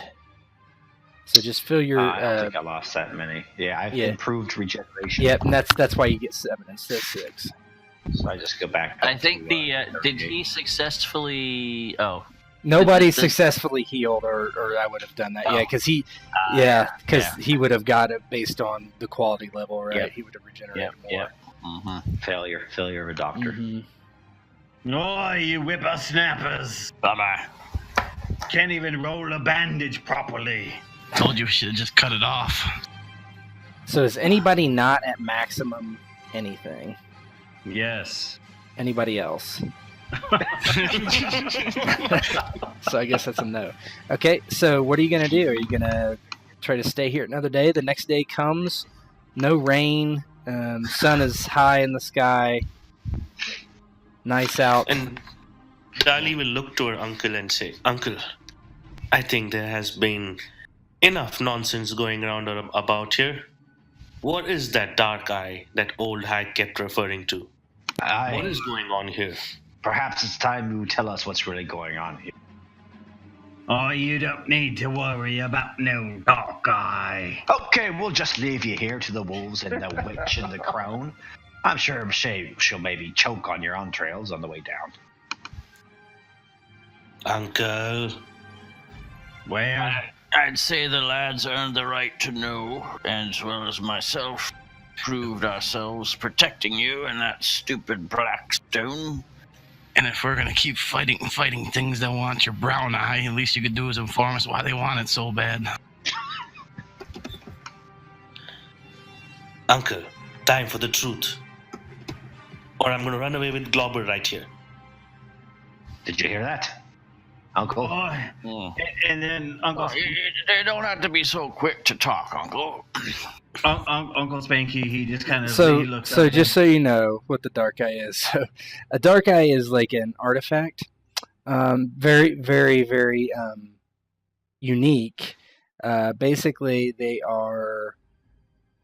So just fill your. I don't think I lost that many. Yeah, I've improved regeneration. Yep, and that's why you get 7 instead of 6. So I just go back. I think did he successfully? Oh, Nobody successfully healed, or I would have done that. Oh. Yeah, because he would have got it based on the quality level, right? Yep. He would have regenerated more. Yep. Mm-hmm. Failure of a doctor. Mm-hmm. Oh, you whippersnappers. Bye-bye. Can't even roll a bandage properly. Told you we should have just cut it off. So is anybody not at maximum anything? Yes. Anybody else? So I guess that's a no. Okay, so what are you going to do? Are you going to try to stay here another day? The next day comes, no rain, sun is high in the sky, nice out. And Dali will look to her uncle and say, Uncle, I think there has been enough nonsense going around about here. What is that dark eye that old hag kept referring to? What is going on here? Perhaps it's time you tell us what's really going on here. Oh, you don't need to worry about no dark eye. Okay, we'll just leave you here to the wolves and the witch and the crone. I'm sure she'll maybe choke on your entrails on the way down. Uncle. Well, I'd say the lads earned the right to know, as well as myself. Proved ourselves protecting you and that stupid Blackstone. And if we're gonna keep fighting things that want your brown eye, at least you could do is inform us why they want it so bad. Uncle, time for the truth. Or I'm gonna run away with Glauber right here. Did you hear that, Uncle? and then Uncle They don't have to be so quick to talk, Uncle. Uncle Spanky, he just kind of So, looks so up just so you know what the dark eye is. So, a dark eye is like an artifact, very, very, very unique. Basically, they are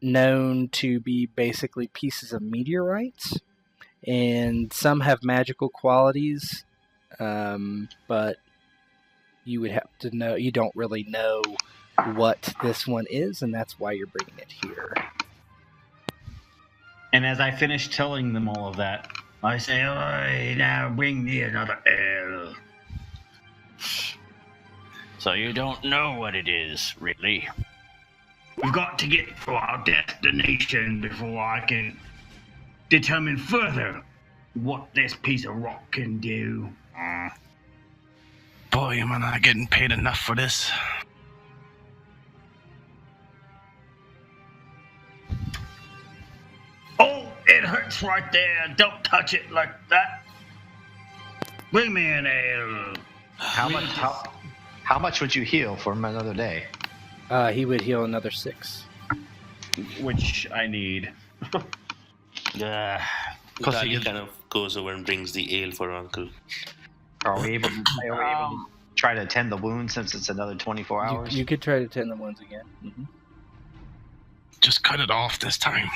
known to be basically pieces of meteorites, and some have magical qualities, but you would have to know. You don't really know what this one is, and that's why you're bringing it here. And as I finish telling them all of that, I say, "Oi, now bring me another ale." So you don't know what it is, really? We've got to get to our destination before I can determine further what this piece of rock can do. Boy, am I not getting paid enough for this. Oh, it hurts right there. Don't touch it like that. Bring me an ale. How much would you heal for another day? He would heal another 6. Which I need. Dali kind of goes over and brings the ale for Uncle. Are we able to try to tend the wound since it's another 24 hours? You could try to tend the wounds again. Mm-hmm. Just cut it off this time.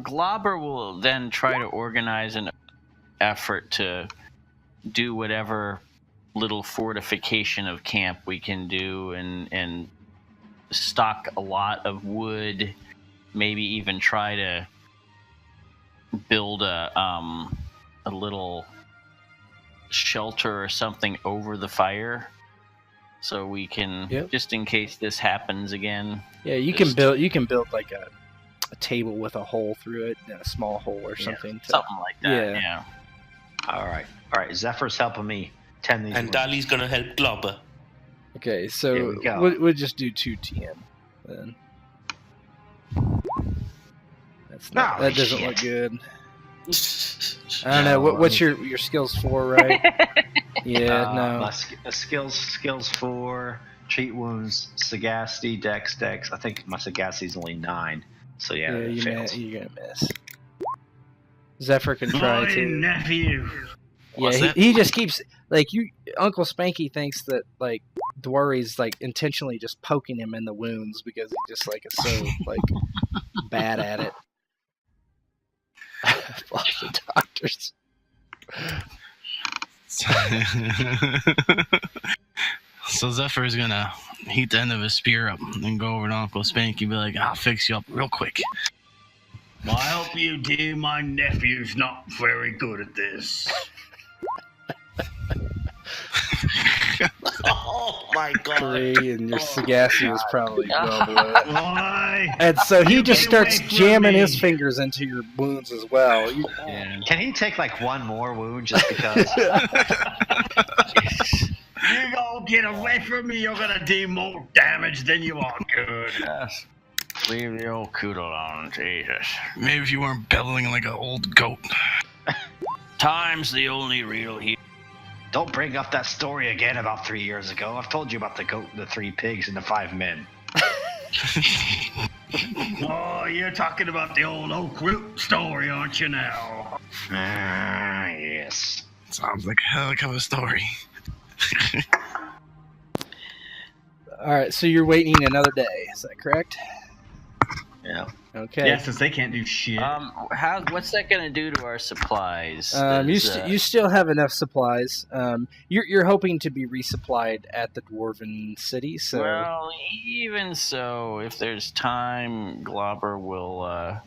Glauber will then try to organize an effort to do whatever little fortification of camp we can do and stock a lot of wood, maybe even try to build a little shelter or something over the fire so we can just in case this happens again. Yeah, you can build like a table with a hole through it, and a small hole or something. Something like that. Yeah. All right. Zephyr's helping me tend these. And Dali's gonna help Glauber. Okay, so Here we go. we'll just do 2 TM then. That doesn't look good. I don't know. What's your skills for, right? Yeah, no. My skills 4, treat wounds, sagacity, dex. I think my sagacity is only 9. So yeah, you're gonna miss. Zephyr can try to. Nephew. Yeah, he just keeps Uncle Spanky thinks that like Dwari's like intentionally just poking him in the wounds because he just like is so like bad at it. Lost the doctors. So Zephyr's gonna heat the end of his spear up and go over to Uncle Spanky and be like, I'll fix you up real quick. Well, I hope you do. My nephew's not very good at this. Oh my god. 3, and your sagacity was probably well below it. Why? And so he just Get starts away from jamming me. his fingers into your wounds as well. Can he take like one more wound just because? You gonna get away from me, you're gonna do more damage than you are good. Yes. Leave the old coot alone, Jesus. Maybe if you weren't bellowing like an old goat. Time's the only real hero. Don't bring up that story again about 3 years ago. I've told you about the goat, the 3 pigs, and the 5 men. Oh, you're talking about the old oak root story, aren't you now? Ah, yes. Sounds like a heck of a story. All right, so you're waiting another day. Is that correct? Yeah. Okay. Yeah, since they can't do shit. What's that gonna do to our supplies? You still have enough supplies. You're hoping to be resupplied at the Dwarven city. So Well, even so, if there's time, Glauber will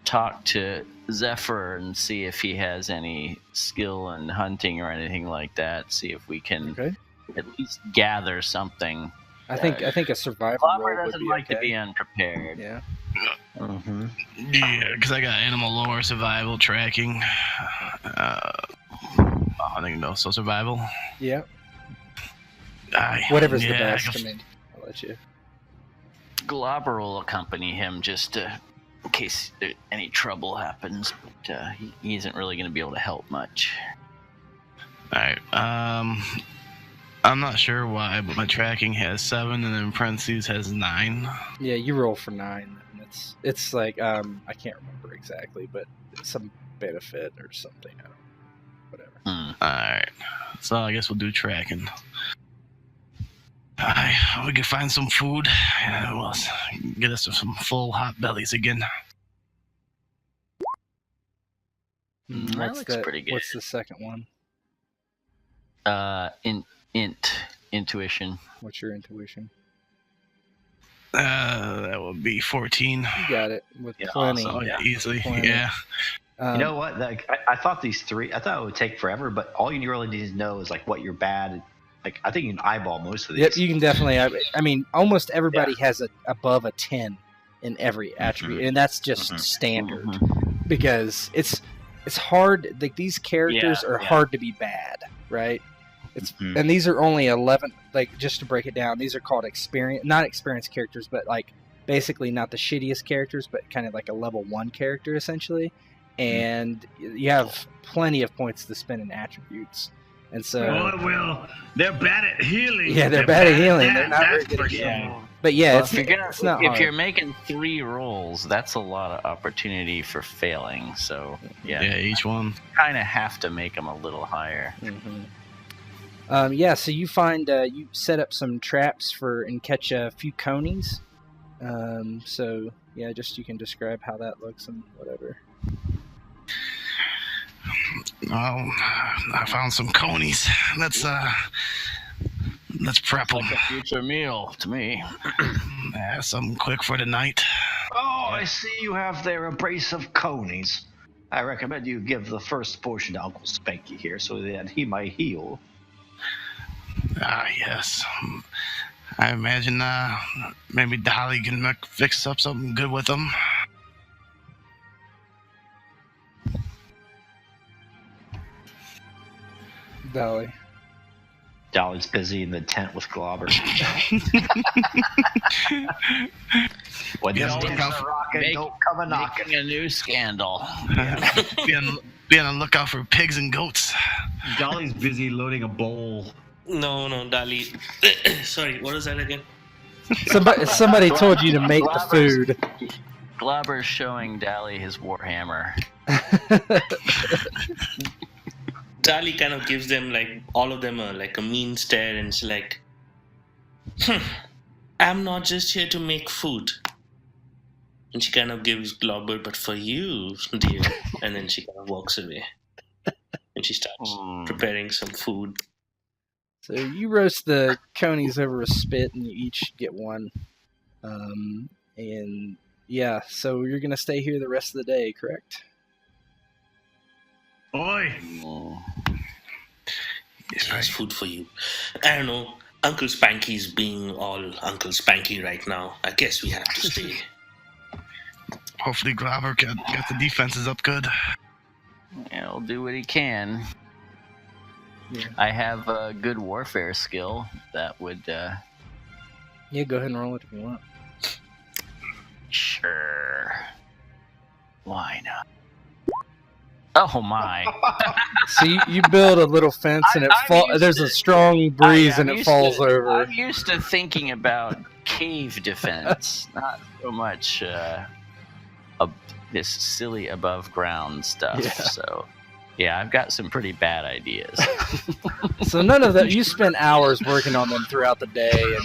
talk to Zephyr and see if he has any skill in hunting or anything like that. See if we can at least gather something. I think a survival Glauber roll would doesn't be like okay. to be unprepared. Yeah. Mm-hmm. Yeah, because I got animal lore, survival, tracking. I think no, so survival. Yeah. Whatever's the best. I I mean, I'll let you. Glauber will accompany him just in case any trouble happens, but he isn't really going to be able to help much. Alright, I'm not sure why, but my tracking has 7 and then in parentheses has 9. Yeah, you roll for 9. And it's like I can't remember exactly, but some benefit or something. I don't know. Whatever. Alright, so I guess we'll do tracking. Alright, we can find some food and we'll get us some full hot bellies again. That looks pretty good. What's the second one? Intuition. What's your intuition? That would be 14. You got it with plenty. Awesome. Yeah, easily. Plenty. Yeah. You know what? Like, I thought these 3. I thought it would take forever, but all you really need to know is like what you're bad. Like, I think you can eyeball most of these. Yep, you can definitely. I mean, almost everybody has above a 10 in every attribute, and that's just standard because it's hard. Like these characters are hard to be bad, right? It's and these are only 11. Like just to break it down, these are called not experienced characters, but like basically not the shittiest characters, but kind of like a level 1 character essentially. And you have plenty of points to spend in attributes. And so, they're bad at healing. Yeah, they're bad at healing. They're not very good at healing. But yeah, it's not hard. If you're making 3 rolls, that's a lot of opportunity for failing. So Yeah, each one. Kind of have to make them a little higher. So you find you set up some traps and catch a few conies. So yeah, just you can describe how that looks and whatever. Well, I found some conies. Let's prep them. Like a future meal to me. Something quick for the night. Oh, I see you have there a brace of conies. I recommend you give the first portion to Uncle Spanky here so that he might heal. Yes. I imagine maybe Dolly can fix up something good with them. Dolly's busy in the tent with Glauber. When Yeah, this look thing's out rocking, don't come a knocking. Making a new scandal. Be on the lookout for pigs and goats. Dolly's busy loading a bowl. No, Dali. Sorry, what is that again? Somebody told you to make the food. Glauber's showing Dally his warhammer. Dali kind of gives them like all of them a mean stare and it's like, I'm not just here to make food. And she kind of gives Glauber, but for you, dear. And then she kind of walks away. And she starts preparing some food. So you roast the conies over a spit, and you each get one. And yeah, so you're gonna stay here the rest of the day, correct? Oi! There's food for you. I don't know. Uncle Spanky's being all Uncle Spanky right now. I guess we have to stay. Hopefully Glauber got the defenses up good. Yeah, he'll do what he can. Yeah. I have a good warfare skill that would... Yeah, go ahead and roll it if you want. Sure. Why not? Oh my! So you build a little fence and there's a strong breeze and it falls over. I'm used to thinking about cave defense, not so much this silly above ground stuff. Yeah. So Yeah, I've got some pretty bad ideas. So none of that. You spend hours working on them throughout the day,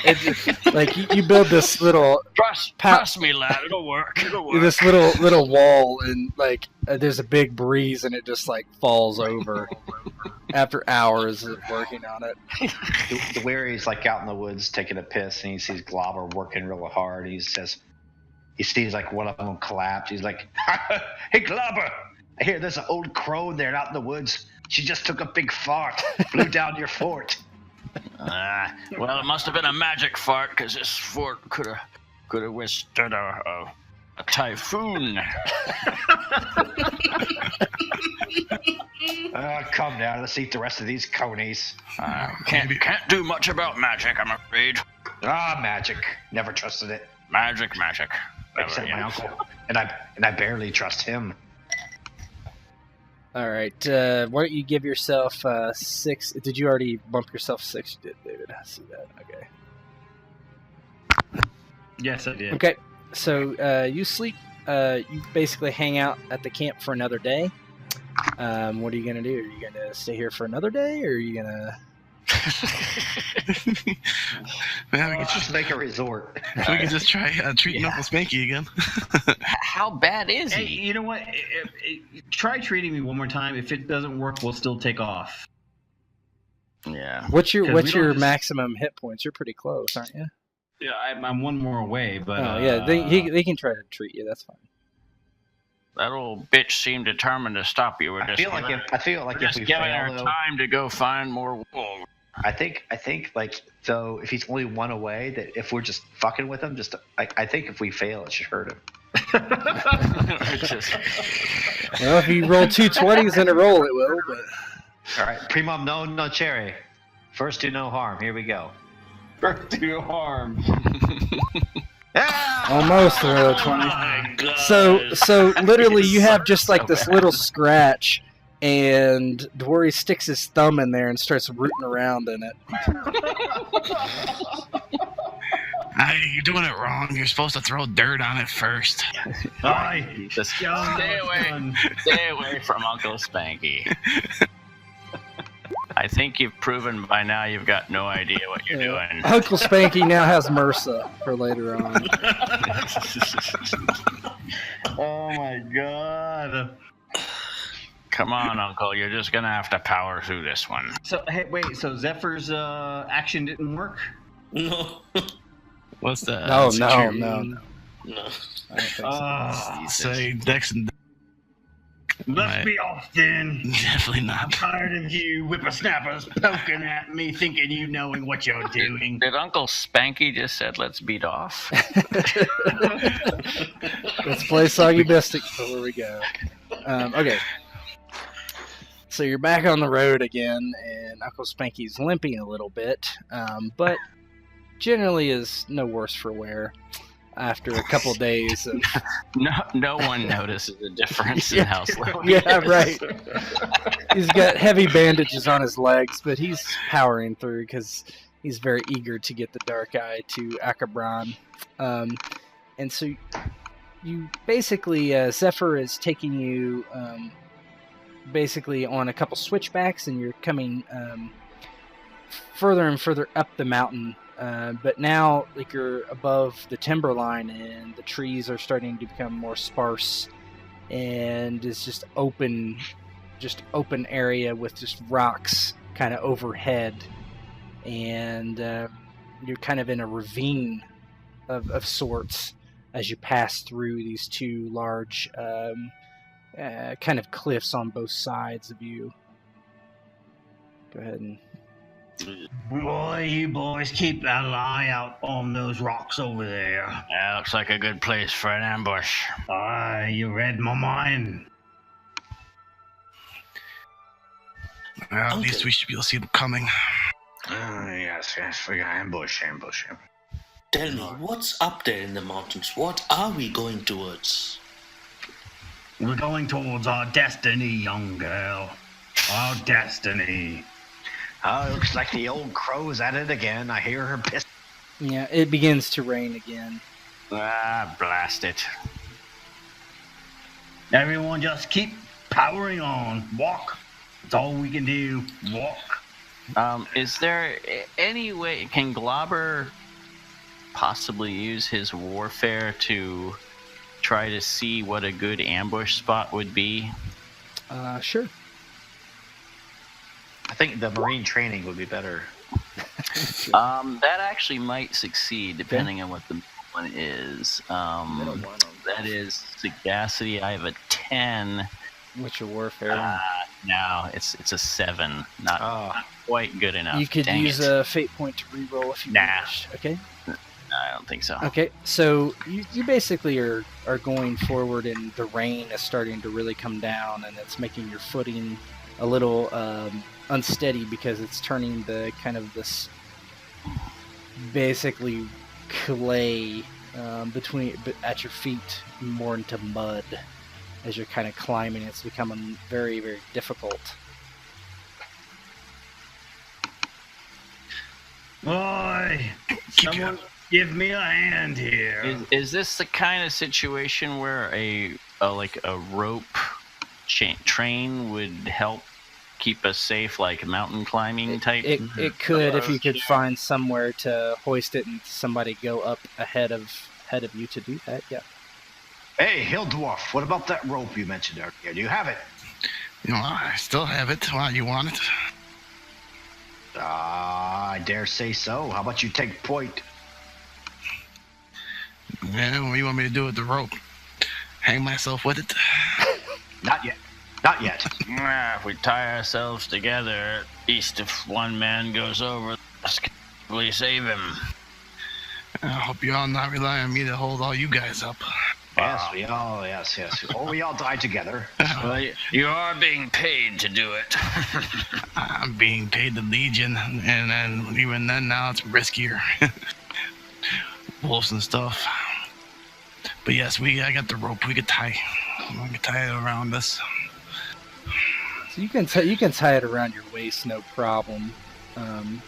and like you build this little Trust me, lad. It'll work. this little wall, and like there's a big breeze, and it just like falls over after hours of working on it. The Weary's like out in the woods taking a piss, and he sees Globber working real hard. He sees like one of them collapse. He's like, "Hey, Globber, I hear there's an old crone there out in the woods. She just took a big fart, blew down your fort." Well, it must have been a magic fart, because this fort could have withstood a typhoon. Come now, let's eat the rest of these conies. Can't do much about magic, I'm afraid. Magic. Never trusted it. Magic. Except my uncle, and I barely trust him. All right. Why don't you give yourself 6? Did you already bump yourself 6? You did, David. I see that. Okay. Yes, I did. Okay. So you sleep. You basically hang out at the camp for another day. What are you gonna do? Are you gonna stay here for another day, or are you gonna? Man, we Let's just make a resort. can just try treating Uncle Spanky again. How bad is Hey, he? you know what? Try treating me one more time. If it doesn't work, we'll still take off. Yeah. What's 'Cause we your don't just- maximum hit points? You're pretty close, aren't you? Yeah, I'm one more away, but yeah, they can try to treat you. That's fine. That old bitch seemed determined to stop you. I feel like if we giving fail, her though, time to go find more wolves. I think like so if he's only one away, that if we're just fucking with him, I think if we fail, it should hurt him. Well, if you roll 2 20s in a roll, it will. But All right, primum non nocere. First do no harm. Here we go. First do harm. almost a roll 20. My God. So literally, you have just like this little scratch, and Dwory sticks his thumb in there and starts rooting around in it. You're doing it wrong. You're supposed to throw dirt on it first. Just stay away from Uncle Spanky. I think you've proven by now you've got no idea what you're doing. Uncle Spanky now has MRSA for later on. Oh my God. Come on, Uncle. You're just going to have to power through this one. So hey, wait. So Zephyr's action didn't work. No. What's that? No. No. I don't think so. Say Dex and Let's Right. be off then. definitely I'm not. tired of you whippersnappers poking at me, thinking you knowing what you're doing. Did Uncle Spanky just said let's beat off? Let's play Soggy Biscuit before we go. Okay. So you're back on the road again, and Uncle Spanky's limping a little bit, but generally is no worse for wear after a couple days. Of... No one notices a difference in how slow he Yeah, is. right. He's got heavy bandages on his legs, but he's powering through because he's very eager to get the Dark Eye to Akabran. And so you basically, Zephyr is taking you basically on a couple switchbacks, and you're coming further and further up the mountain. But now, like, you're above the timberline, and the trees are starting to become more sparse, and it's just open area with just rocks kind of overhead, and you're kind of in a ravine of sorts as you pass through these two large kind of cliffs on both sides of you. Go ahead and... Boy, you boys keep an eye out on those rocks over there. Yeah, looks like a good place for an ambush. You read my mind. Well, at Okay. least we should be able to see them coming. Yes, we got ambush. Tell me, what's up there in the mountains? What are we going towards? We're going towards our destiny, young girl. Our destiny. Oh, looks like the old crow's at it again. I hear her piss. Yeah, it begins to rain again. Ah, blast it. Everyone just keep powering on. Walk. That's all we can do. Walk. Is there any way, can Globber possibly use his warfare to try to see what a good ambush spot would be? Sure. I think the marine training would be better. That actually might succeed depending on what the one is. That is sagacity. I have a 10. What's your warfare? No, it's a 7. Not quite good enough. You could Dang use it. a fate point to reroll if you wish. Okay. No, I don't think so. Okay, so you basically are going forward, and the rain is starting to really come down, and it's making your footing a little unsteady because it's turning the kind of this basically clay at your feet more into mud as you're kind of climbing. It's becoming very, very difficult. Boy, someone give me a hand here. Is this the kind of situation where a rope train would help keep us safe, like mountain climbing type? It could, if you could find somewhere to hoist it and somebody go up ahead of you to do that. Yeah. Hey, Hill Dwarf, what about that rope you mentioned earlier? Do you have it? I still have it. Why, you want it? I dare say so. How about you take point? Yeah, what do you want me to do with the rope? Hang myself with it? Not yet. Not yet. If we tie ourselves together, at least if one man goes over, we save him. I hope you all not rely on me to hold all you guys up. Yes. Or we all die together. Well, you are being paid to do it. I'm being paid the Legion, and then even then now it's riskier. Wolves and stuff. But yes, I got the rope. We could tie it around us. So you can tie it around your waist, no problem. And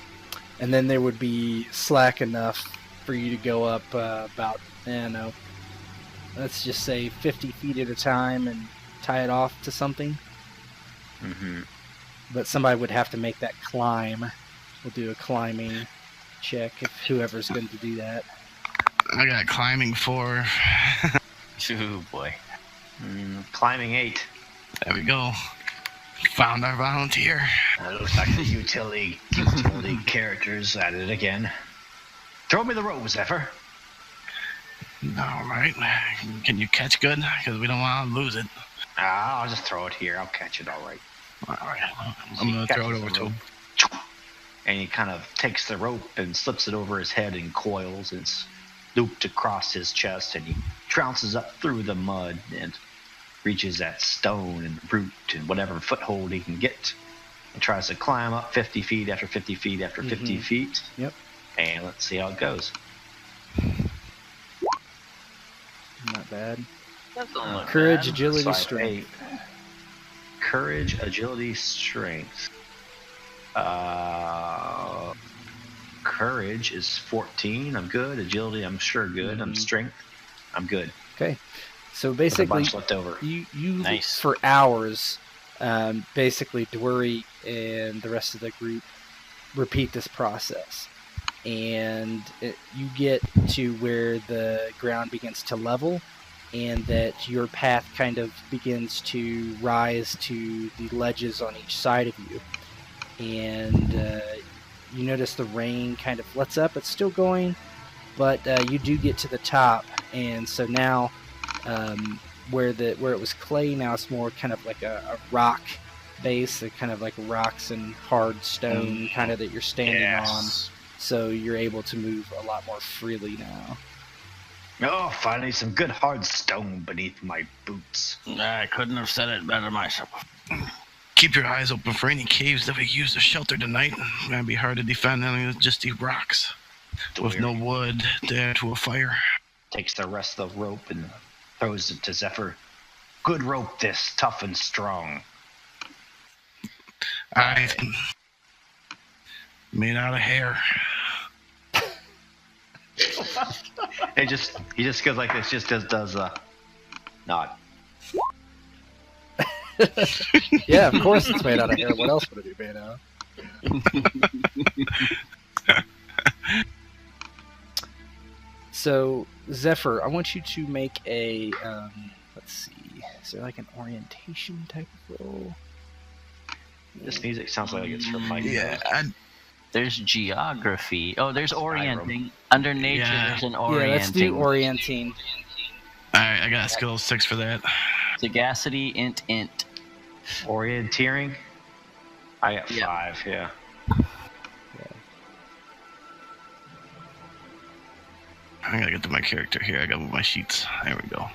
then there would be slack enough for you to go up about, let's just say 50 feet at a time and tie it off to something. Mm-hmm. But somebody would have to make that climb. We'll do a climbing check if whoever's going to do that. I got climbing 4. Oh boy. Climbing 8. There we go. Found our volunteer. It looks like the utility characters at it again. Throw me the rope, Zephyr. All right. Can you catch good? Because we don't want to lose it. I'll just throw it here. I'll catch it all right. All right. I'm going to throw it over to him. And he kind of takes the rope and slips it over his head in coils. It's looped across his chest, and he trounces up through the mud and reaches that stone and root and whatever foothold he can get. And tries to climb up 50 feet after 50 feet after 50 feet. Yep. And let's see how it goes. Not bad. That don't look Courage, bad. agility, So strength. Courage, agility, strength. Courage is 14. I'm good. Agility, I'm sure good. I'm strength. I'm good. Okay. So With a basically, bunch left over. you Nice. for hours, basically Dory and the rest of the group repeat this process. And you get to where the ground begins to level, and that your path kind of begins to rise to the ledges on each side of you. And you notice the rain kind of lets up. It's still going, but you do get to the top. And so now, where it was clay, now it's more kind of like a rock base, kind of like rocks and hard stone kind of that you're standing on. So you're able to move a lot more freely now. Oh, finally some good hard stone beneath my boots. I couldn't have said it better myself. Keep your eyes open for any caves that we use to shelter tonight. It's going to be hard to defend with just these rocks. With no wood to add to a fire. Takes the rest of the rope and throws it to Zephyr. Good rope this, tough and strong. Made out of hair. He just goes like this, just does nod. Yeah, of course it's made out of hair. What else would it be made out of? So, Zephyr, I want you to make a, let's see, is there like an orientation type of roll? This music sounds like it's from like... There's geography. Oh, there's orienting. Under nature, there's an orienting. Yeah, let's do orienting. Alright, I got skill 6 for that. Sagacity, int. Orienteering? I got 5, yeah. I gotta get to my character here. I gotta move my sheets. There we go.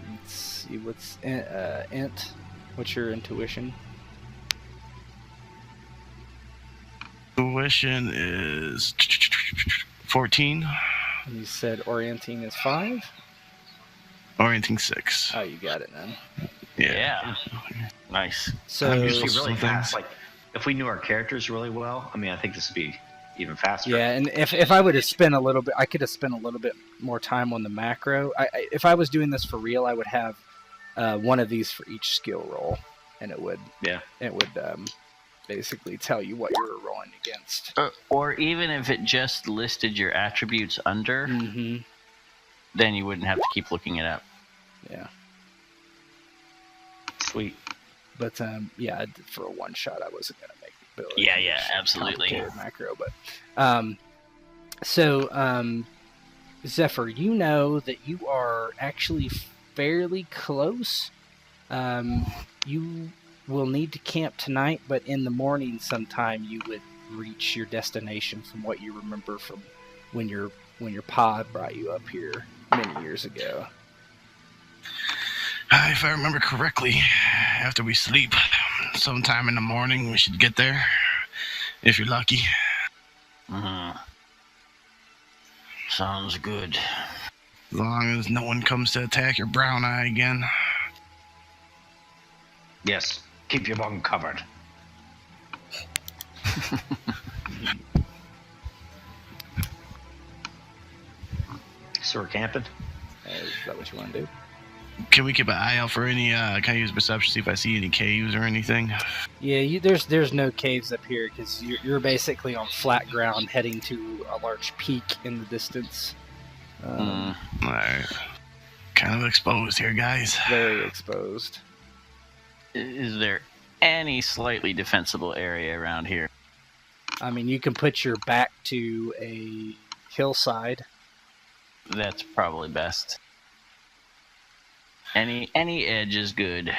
Let's see, what's int? What's your intuition? Intuition is 14. And you said orienting is 5? Orienting 6. Oh, you got it then. Yeah. Nice. So, Usually really fast. Like, if we knew our characters really well, I mean, I think this would be even faster. yeah, and if I would have spent a little bit, I could have spent a little bit more time on the macro. If I was doing this for real, I would have one of these for each skill roll, and it would basically tell you what you're rolling against. Or even if it just listed your attributes under, then you wouldn't have to keep looking it up. Yeah. Sweet. But for a one shot, I wasn't gonna make the ability. Yeah, absolutely. Macro, but Zephyr, you know that you are actually fairly close. You will need to camp tonight, but in the morning sometime you would reach your destination from what you remember from when your pod brought you up here many years ago. If I remember correctly, after we sleep, sometime in the morning we should get there, if you're lucky. Sounds good. As long as no one comes to attack your brown eye again. Yes, keep your bum covered. So we're camping? Is that what you want to do? Can we keep an eye out for any, can I use perception, see if I see any caves or anything? Yeah, there's no caves up here, because you're basically on flat ground heading to a large peak in the distance. Alright. Kind of exposed here, guys. Very exposed. Is there any slightly defensible area around here? I mean, you can put your back to a hillside. That's probably best. Any edge is good.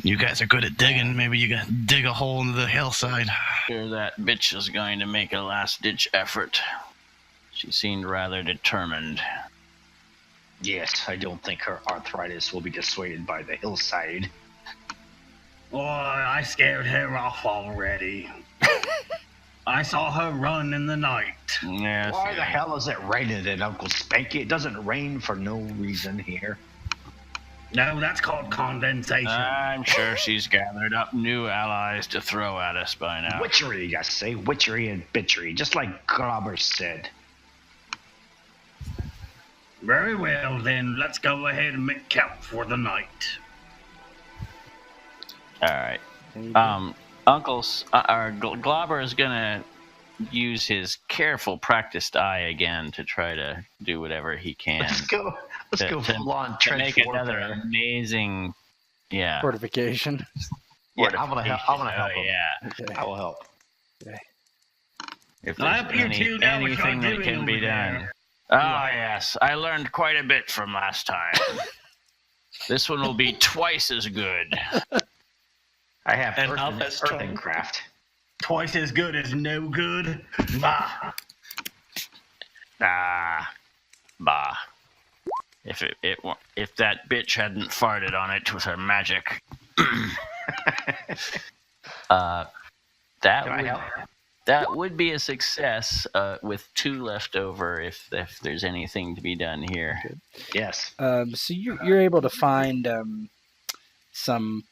You guys are good at digging. Maybe you can dig a hole into the hillside. Sure, that bitch is going to make a last-ditch effort. She seemed rather determined. Yes, I don't think her arthritis will be dissuaded by the hillside. Boy, I scared her off already. I saw her run in the night. Yes, Why the hell is it raining in Uncle Spanky? It doesn't rain for no reason here. No, that's called condensation. I'm sure she's gathered up new allies to throw at us by now. Witchery, you say. Witchery and bitchery, just like Grobber said. Very well, then. Let's go ahead and make camp for the night. All right. Globber is gonna use his careful, practiced eye again to try to do whatever he can. Let's go full on to trench make warfare. another amazing, Fortification. Yeah, I'm gonna help him. Yeah. Okay. I will help. Okay. If I there's hope you two know what anything you're that can doing be over done. there. Oh yes, I learned quite a bit from last time. This one will be twice as good. I have And earthen craft. Twice as good as no good. Bah. Bah. If that bitch hadn't farted on it with her magic, that would be a success with 2 left over if there's anything to be done here. Yes. So you're able to find some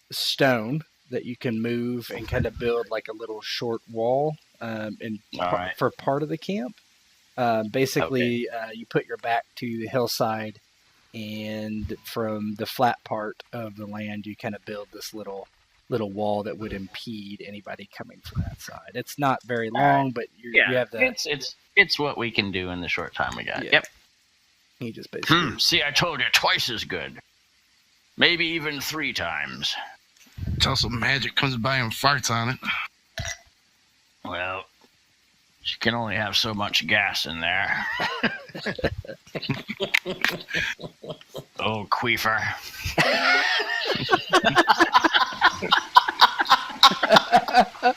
stone that you can move and kind of build like a little short wall for part of the camp. Basically, you put your back to the hillside, and from the flat part of the land, you kind of build this little wall that would impede anybody coming from that side. It's not very long, but you have the. It's what we can do in the short time we got. Yeah. Yep. You just basically. See, I told you, twice as good. Maybe even 3 times. Until some magic comes by and farts on it. Well, you can only have so much gas in there. Oh, queefer.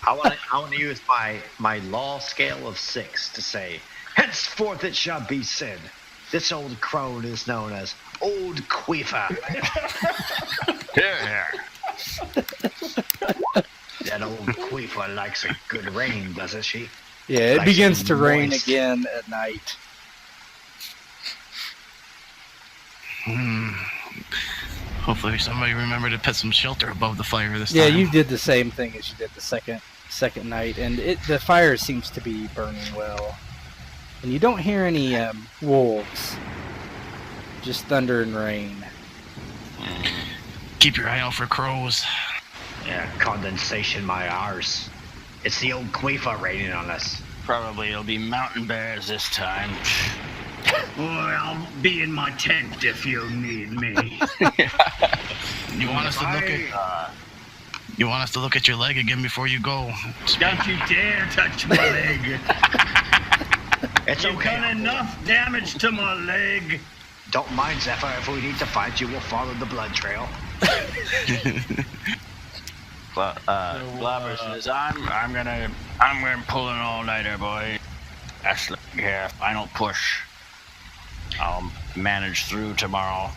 I want to use my law scale of 6 to say, henceforth it shall be said, this old crone is known as Old Queefer. Here. That old queefer likes a good rain, doesn't she? Yeah, it Nice begins and to rain moist. again at night. Hopefully somebody remembered to put some shelter above the fire this Yeah, time. you did the same thing as you did the second night, and the fire seems to be burning well. And you don't hear any wolves, just thunder and rain. Keep your eye out for crows. Yeah, condensation my arse. It's the old queefer raining on us. Probably it'll be mountain bears this time. Well, I'll be in my tent if you need me. You want us to look at? You want us to look at your leg again before you go? Don't you dare touch my leg. It's You've okay. done enough damage to my leg. Don't mind Zephyr. If we need to fight you, we'll follow the blood trail. Globber says, I'm gonna pull an all-nighter, boy. That's yeah, final push. I'll manage through tomorrow.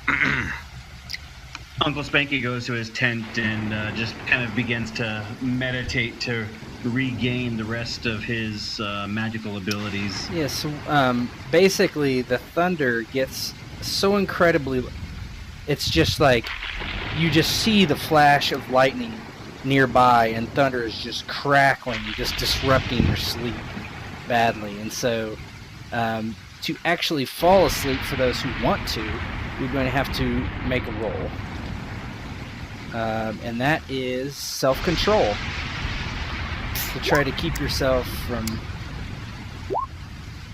Uncle Spanky goes to his tent and just kind of begins to meditate to regain the rest of his magical abilities. Yes, basically the thunder gets so incredibly. It's just like you just see the flash of lightning nearby, and thunder is just crackling, just disrupting your sleep badly. And so, to actually fall asleep for those who want to, you're going to have to make a roll. And that is self-control. To try to keep yourself from,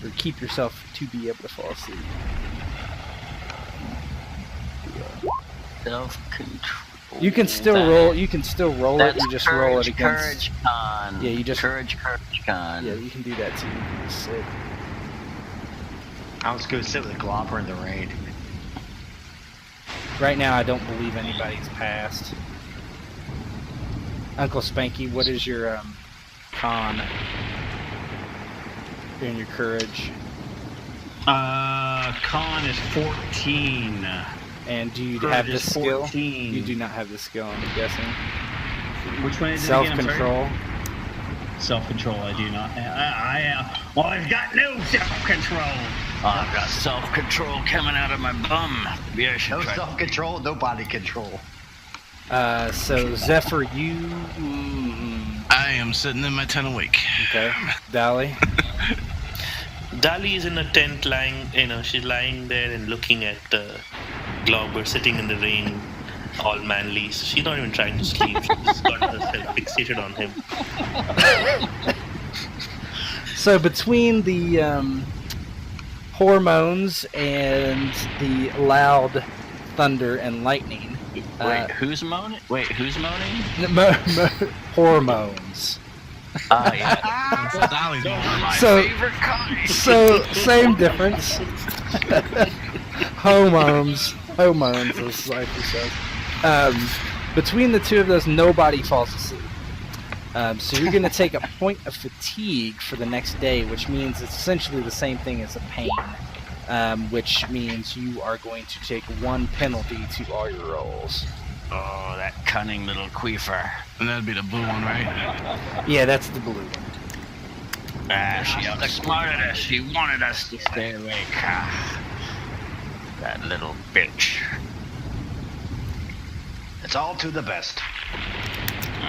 or keep yourself to be able to fall asleep. Self-control. You can still roll. You can still roll it. That's You just roll it against. Courage con. Yeah, you just- courage con. Yeah, you can do that too. You can just sit. I was going to sit with a glopper in the rain. Right now, I don't believe anybody's passed. Uncle Spanky, what is your con? And your courage. Con is 14. And do you Courage have the is skill? 14. You do not have the skill, I'm guessing. Which one is it again? I'm sorry? Self-control. Self-control, I do not. Well, I've got no self-control. I've got self-control coming out of my bum. Maybe I should No try. self-control, no body control. So Zephyr, you. I am sitting in my tent awake. Okay. Dolly. Dali is in a tent lying, she's lying there and looking at Glauber sitting in the rain, all manly. So she's not even trying to sleep. She just got herself fixated on him. So between the hormones and the loud thunder and lightning. Wait, who's moaning? Hormones. Yeah. Dolly's My So- favorite kind. So, same difference. Hormones, as Cypher says. Between the two of those, nobody falls asleep. So you're going to take a point of fatigue for the next day, which means it's essentially the same thing as a pain, which means you are going to take 1 penalty to all your rolls. Oh, that cunning little queefer. And that'd be the blue one, right? Yeah, that's the blue one. She outsmarted us. She wanted us to stay awake. That little bitch. It's all to the best.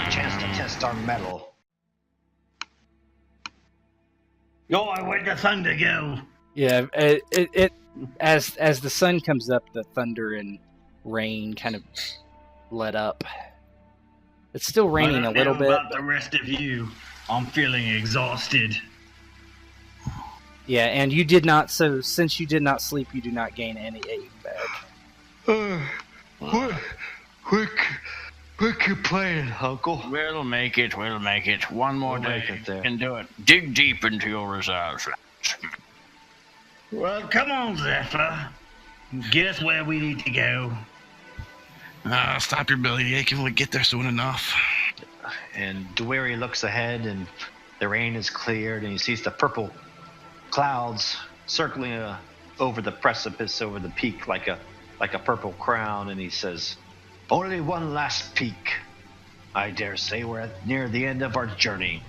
Chance to test our mettle. Oh, where'd the thunder go? Yeah, it as the sun comes up, the thunder and rain kind of let up. It's still raining a little bit. About the rest of you, I'm feeling exhausted. Yeah, and you did not. So since you did not sleep, you do not gain any aid back. We keep playing, Uncle. We'll make it. One more day. Make it there. You can do it. Dig deep into your reserves. Well, come on, Zephyr. Get us where we need to go. Stop your bellyache and we'll get there soon enough. And Dweri looks ahead, and the rain is cleared, and he sees the purple clouds circling over the precipice, over the peak, like a purple crown, and he says, "Only one last peak. I dare say we're near the end of our journey.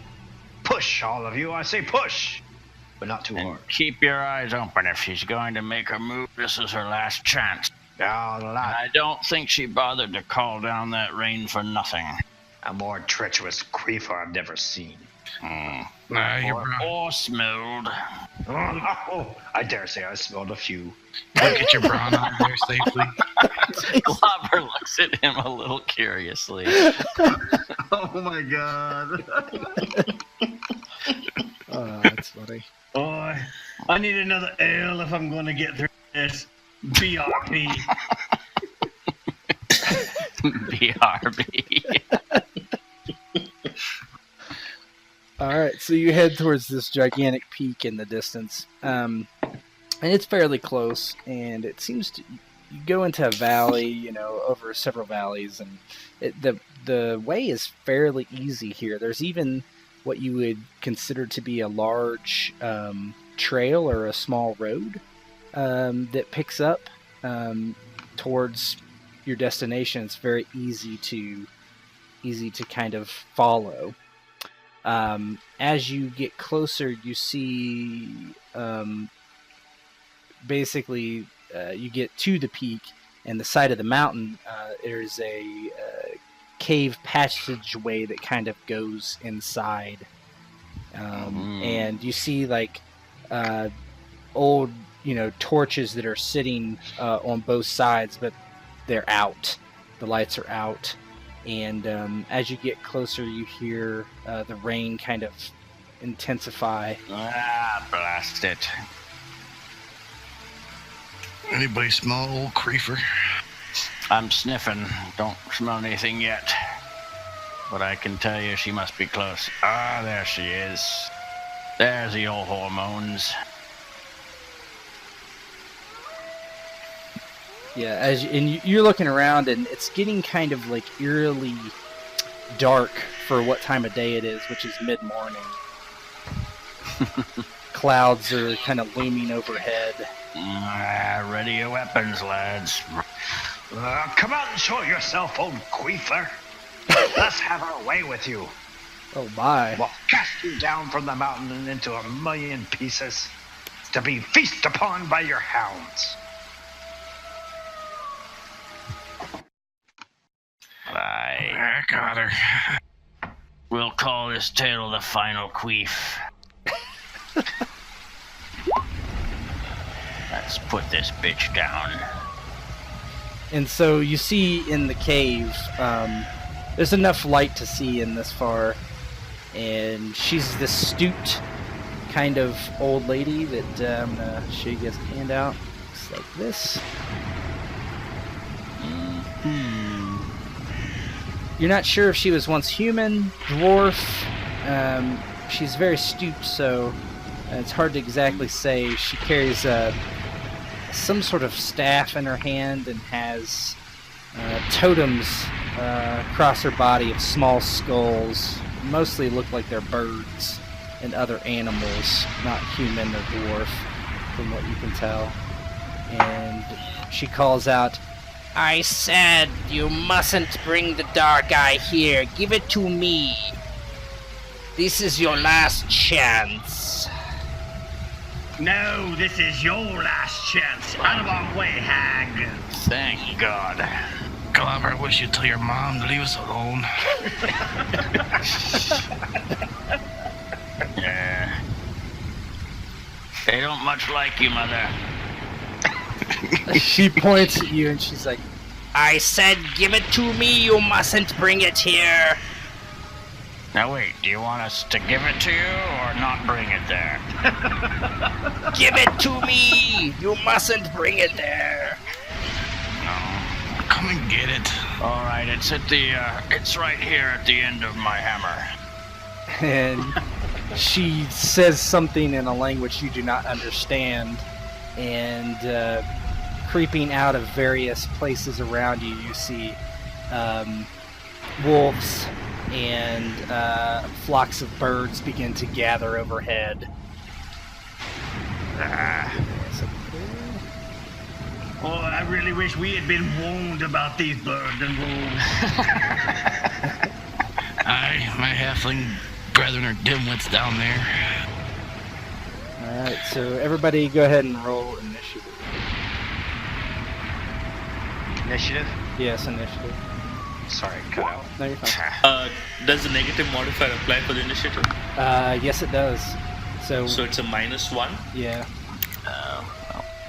Push, all of you! I say push, but not too And hard." keep your eyes open. If she's going to make her move, this is her last chance. I don't think she bothered to call down that rain for nothing. A more treacherous queefer I've never seen. Or smelled. Oh, I dare say I smelled a few. Get your brawn out of there safely. Clobber looks at him a little curiously. Oh my god. Oh, that's funny. Boy, I need another ale if I'm going to get through this. BRB. BRB. All right, so you head towards this gigantic peak in the distance, and it's fairly close. And it seems to you go into a valley, over several valleys, and the way is fairly easy here. There's even what you would consider to be a large trail or a small road that picks up towards your destination. It's very easy to kind of follow. As you get closer, you see basically you get to the peak, and the side of the mountain there's a cave passageway that kind of goes inside, and you see like old torches that are sitting on both sides, but they're out. The lights are out. And as you get closer, you hear the rain kind of intensify. Blast it. Anybody smell old creeper? I'm sniffing. Don't smell anything yet. But I can tell you she must be close. There she is. There's the old hormones. Yeah, and you're looking around, and it's getting kind of like eerily dark for what time of day it is, which is mid-morning. Clouds are kind of looming overhead. Ready your weapons, lads. Come out and show yourself, old queefer. Let's have our way with you. Oh my. We'll cast you down from the mountain and into a million pieces to be feasted upon by your hounds. I got her. We'll call this tale the final queef. Let's put this bitch down. And so you see in the cave, there's enough light to see in this far, and she's this stooped kind of old lady that I'm going to show you guys a handout. Looks like this. You're not sure if she was once human, dwarf. She's very stooped, so it's hard to exactly say. She carries some sort of staff in her hand and has totems across her body of small skulls. Mostly look like they're birds and other animals, not human or dwarf, from what you can tell. And she calls out, I said you mustn't bring the dark eye here. Give it to me. This is your last chance. No, this is your last chance. Out of our way, hag. Thank God. Clobber, I wish you'd tell your mom to leave us alone. Yeah. They don't much like you, Mother. She points at you and she's like, I said give it to me, you mustn't bring it here. Now wait, do you want us to give it to you or not bring it there? Give it to me, you mustn't bring it there. No. Come and get it. All right, it's at the it's right here at the end of my hammer. and she says something in a language you do not understand, and creeping out of various places around you, you see wolves and flocks of birds begin to gather overhead. Oh, I really wish we had been warned about these birds and wolves. My halfling brethren are dimwits down there. Alright, so everybody go ahead and roll initiative. Initiative? Yes, initiative. Sorry, cut out. No, you're fine. Does the negative modifier apply for the initiative? Yes, it does. So it's a -1? yeah.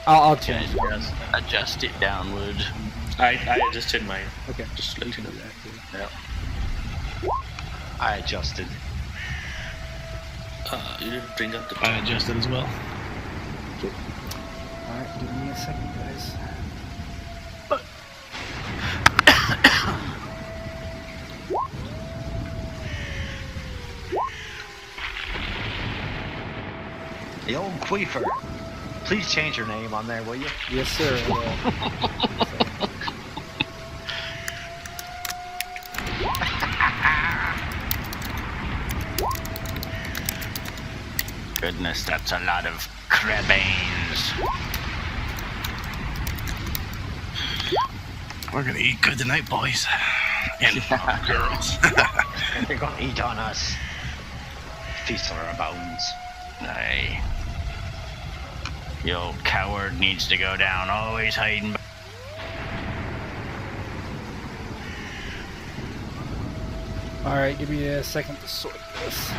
Oh, I'll change it. just adjust it downward. I adjusted mine. Okay. Just to let you know. Yeah. I adjusted. You didn't bring up the I adjusted as well. Alright, give me a second, guys. The old queefer. Please change your name on there, will you? Yes, sir. Goodness, that's a lot of crabanes. We're gonna eat good tonight, boys. And girls. They're gonna eat on us. Feast on our bones. Aye. The old coward needs to go down, always hiding. Alright, give me a second to sort this.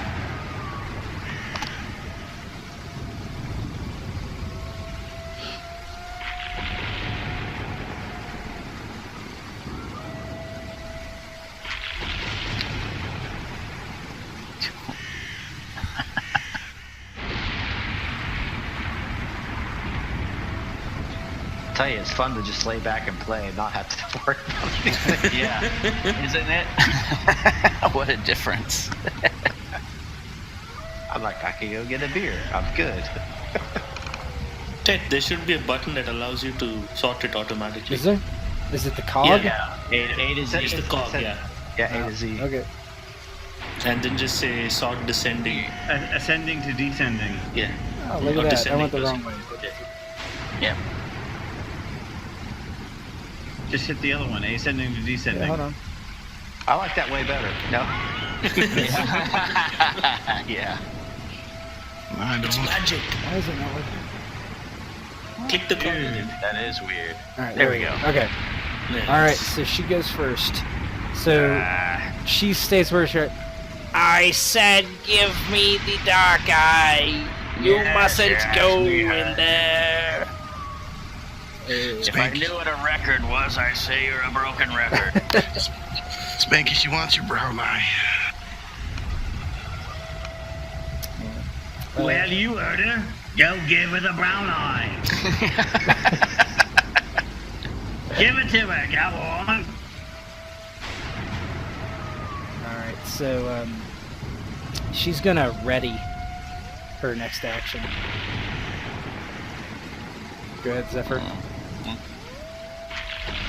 Tell you, it's fun to just lay back and play and not have to worry about anything. Yeah, isn't it? What a difference. I'm like, I can go get a beer. I'm good. Ted, there should be a button that allows you to sort it automatically. Is there? Is it the cog? Yeah. A to Z. It's the cog, yeah. Yeah, A to Z. Okay. And then just say sort descending. Ascending to descending. Yeah. Oh, look Or at that. I descending went the person. wrong way. Yep. Just hit the other one, ascending to descending. Yeah, hold on. I like that way better. No? Yeah. I It's don't. magic. Why is it not working? Click the button. That is weird. Alright, There we go. Okay. Yeah. Alright, so she goes first. So she stays where she. I said give me the dark eye. You Yes, mustn't yes, go we in are. there. If I knew what a record was, I'd say you're a broken record. Spanky, she wants your brown eye. Well, you heard her. Go give her the brown eye. Give it to her, go on. Alright, so she's gonna ready her next action. Go ahead, Zephyr.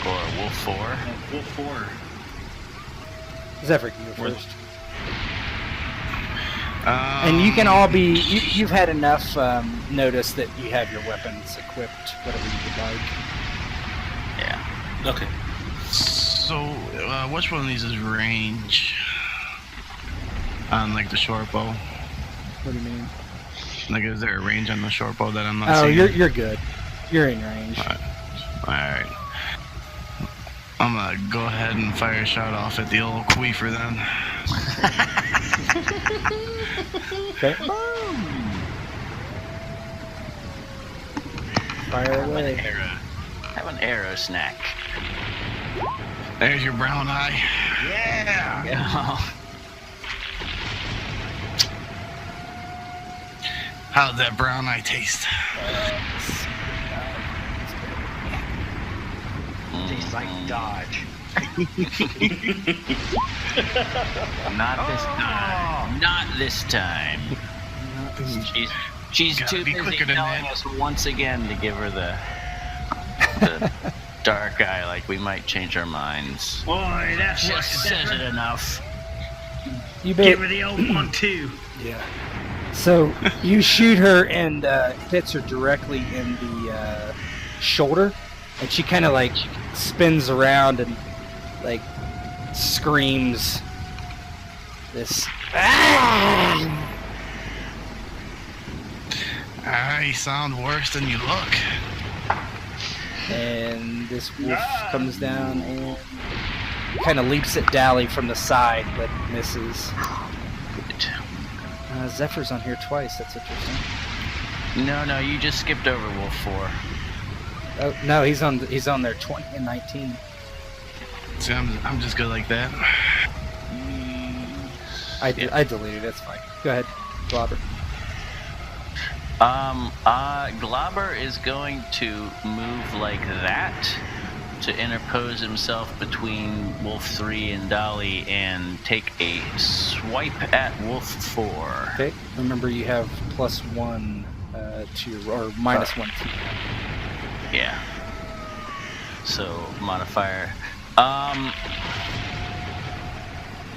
Or Wolf 4. Wolf 4. Zephyr, you go first. And And you can all be. You've had enough notice that you have your weapons equipped, whatever you would like. Yeah. Okay. So, which one of these is range? On like the short bow. What do you mean? Like, is there a range on the short bow that I'm not Oh, seeing? you're good. You're in range. Alright. I'm gonna go ahead and fire a shot off at the old queefer then. Okay. Fire away. Have an arrow snack. There's your brown eye. Yeah! How'd that brown eye taste? Tastes like Dodge. Not this time. Not this time. She's Gotta too be busy quicker than telling that. us once again to give her the dark eye, like we might change our minds. Boy, that's what Just says it enough. You Give bet. her the old one too. Yeah. So you shoot her and hits her directly in the shoulder, and she kind of like spins around and like screams this. You sound worse than you look. And this wolf comes down and kind of leaps at Dally from the side, but misses. Zephyr's on here twice. That's interesting. No, you just skipped over Wolf 4. Oh no, he's on there 20 and 19. See, I'm just good like that. I deleted it. It's fine. Go ahead, Globber. Globber is going to move like that to interpose himself between Wolf 3 and Dolly and take a swipe at Wolf 4. Okay. Remember, you have +1 to your, or -1 to your. Yeah. So, modifier.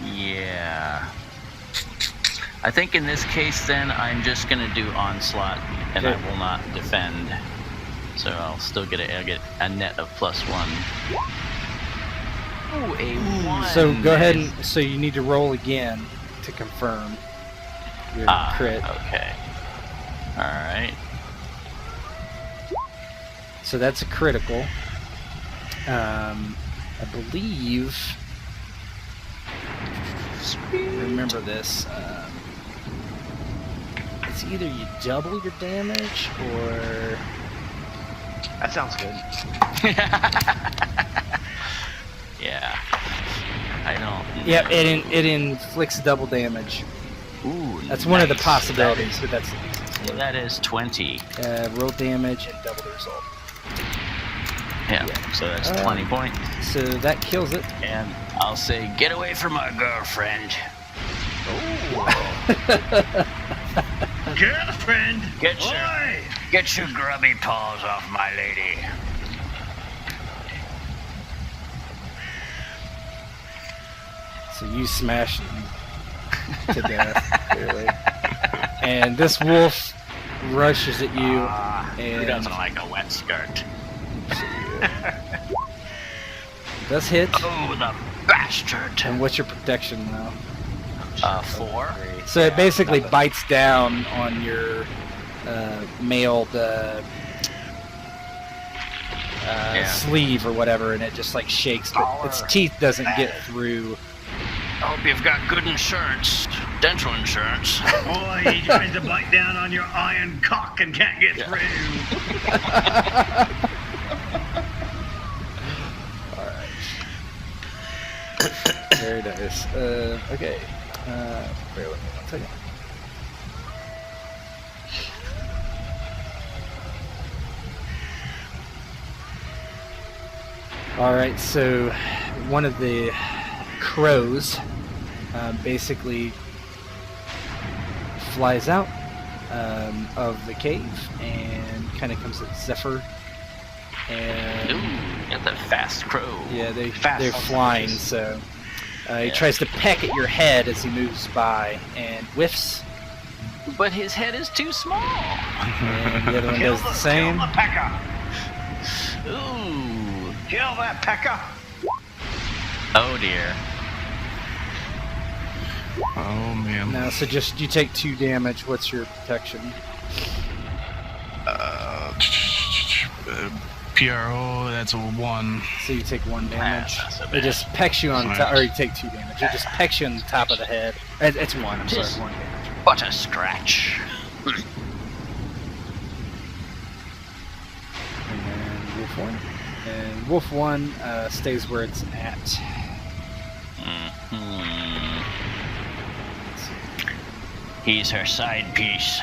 Yeah. I think in this case, then, I'm just going to do Onslaught, and Okay. I will not defend. So I'll still get I'll get a net of +1. Ooh, a 1. So go ahead and so you need to roll again to confirm your crit. Okay. All right. So that's a critical. I believe. Remember this. It's either you double your damage or. That sounds good. Yeah. I don't. Yeah, it inflicts double damage. Ooh. That's one of the nice. possibilities, but that's That is 20. roll damage and double the result. Yeah. So that's 20 points. So that kills it. And I'll say, get away from my girlfriend. Girlfriend! Get Oi! Get your grubby paws off my lady. So you smash him to death, clearly. And this wolf rushes at you. Who And doesn't like a wet skirt? does hit. Oh, the bastard. And what's your protection now? 4. So it basically bites down on your mailed sleeve or whatever, and it just like shakes, but its teeth doesn't get through. I hope you've got good insurance. Dental insurance. Boy, he tries to bite down on your iron cock and can't get through. Very nice. Okay. Bear with me 1 second. Alright, so one of the crows basically flies out of the cave and kind of comes at Zephyr. And Ooh, got that fast crow. yeah, they're Fast. flying, so he tries to peck at your head as he moves by and whiffs. But his head is too small. And the other one does the same. Kill the pecker! Ooh. Kill that pecker! Oh dear. Oh man. Now, so just you take 2 damage. What's your protection? PRO, that's a 1. So you take 1 damage. Not so It bad. just pecks you on Right. top, or you take 2 damage. It just pecks you on the top of the head. It's 1. I'm sorry, Just- 1 damage. What a scratch. Wolf 1 stays where it's at. Mm-hmm. He's her side piece.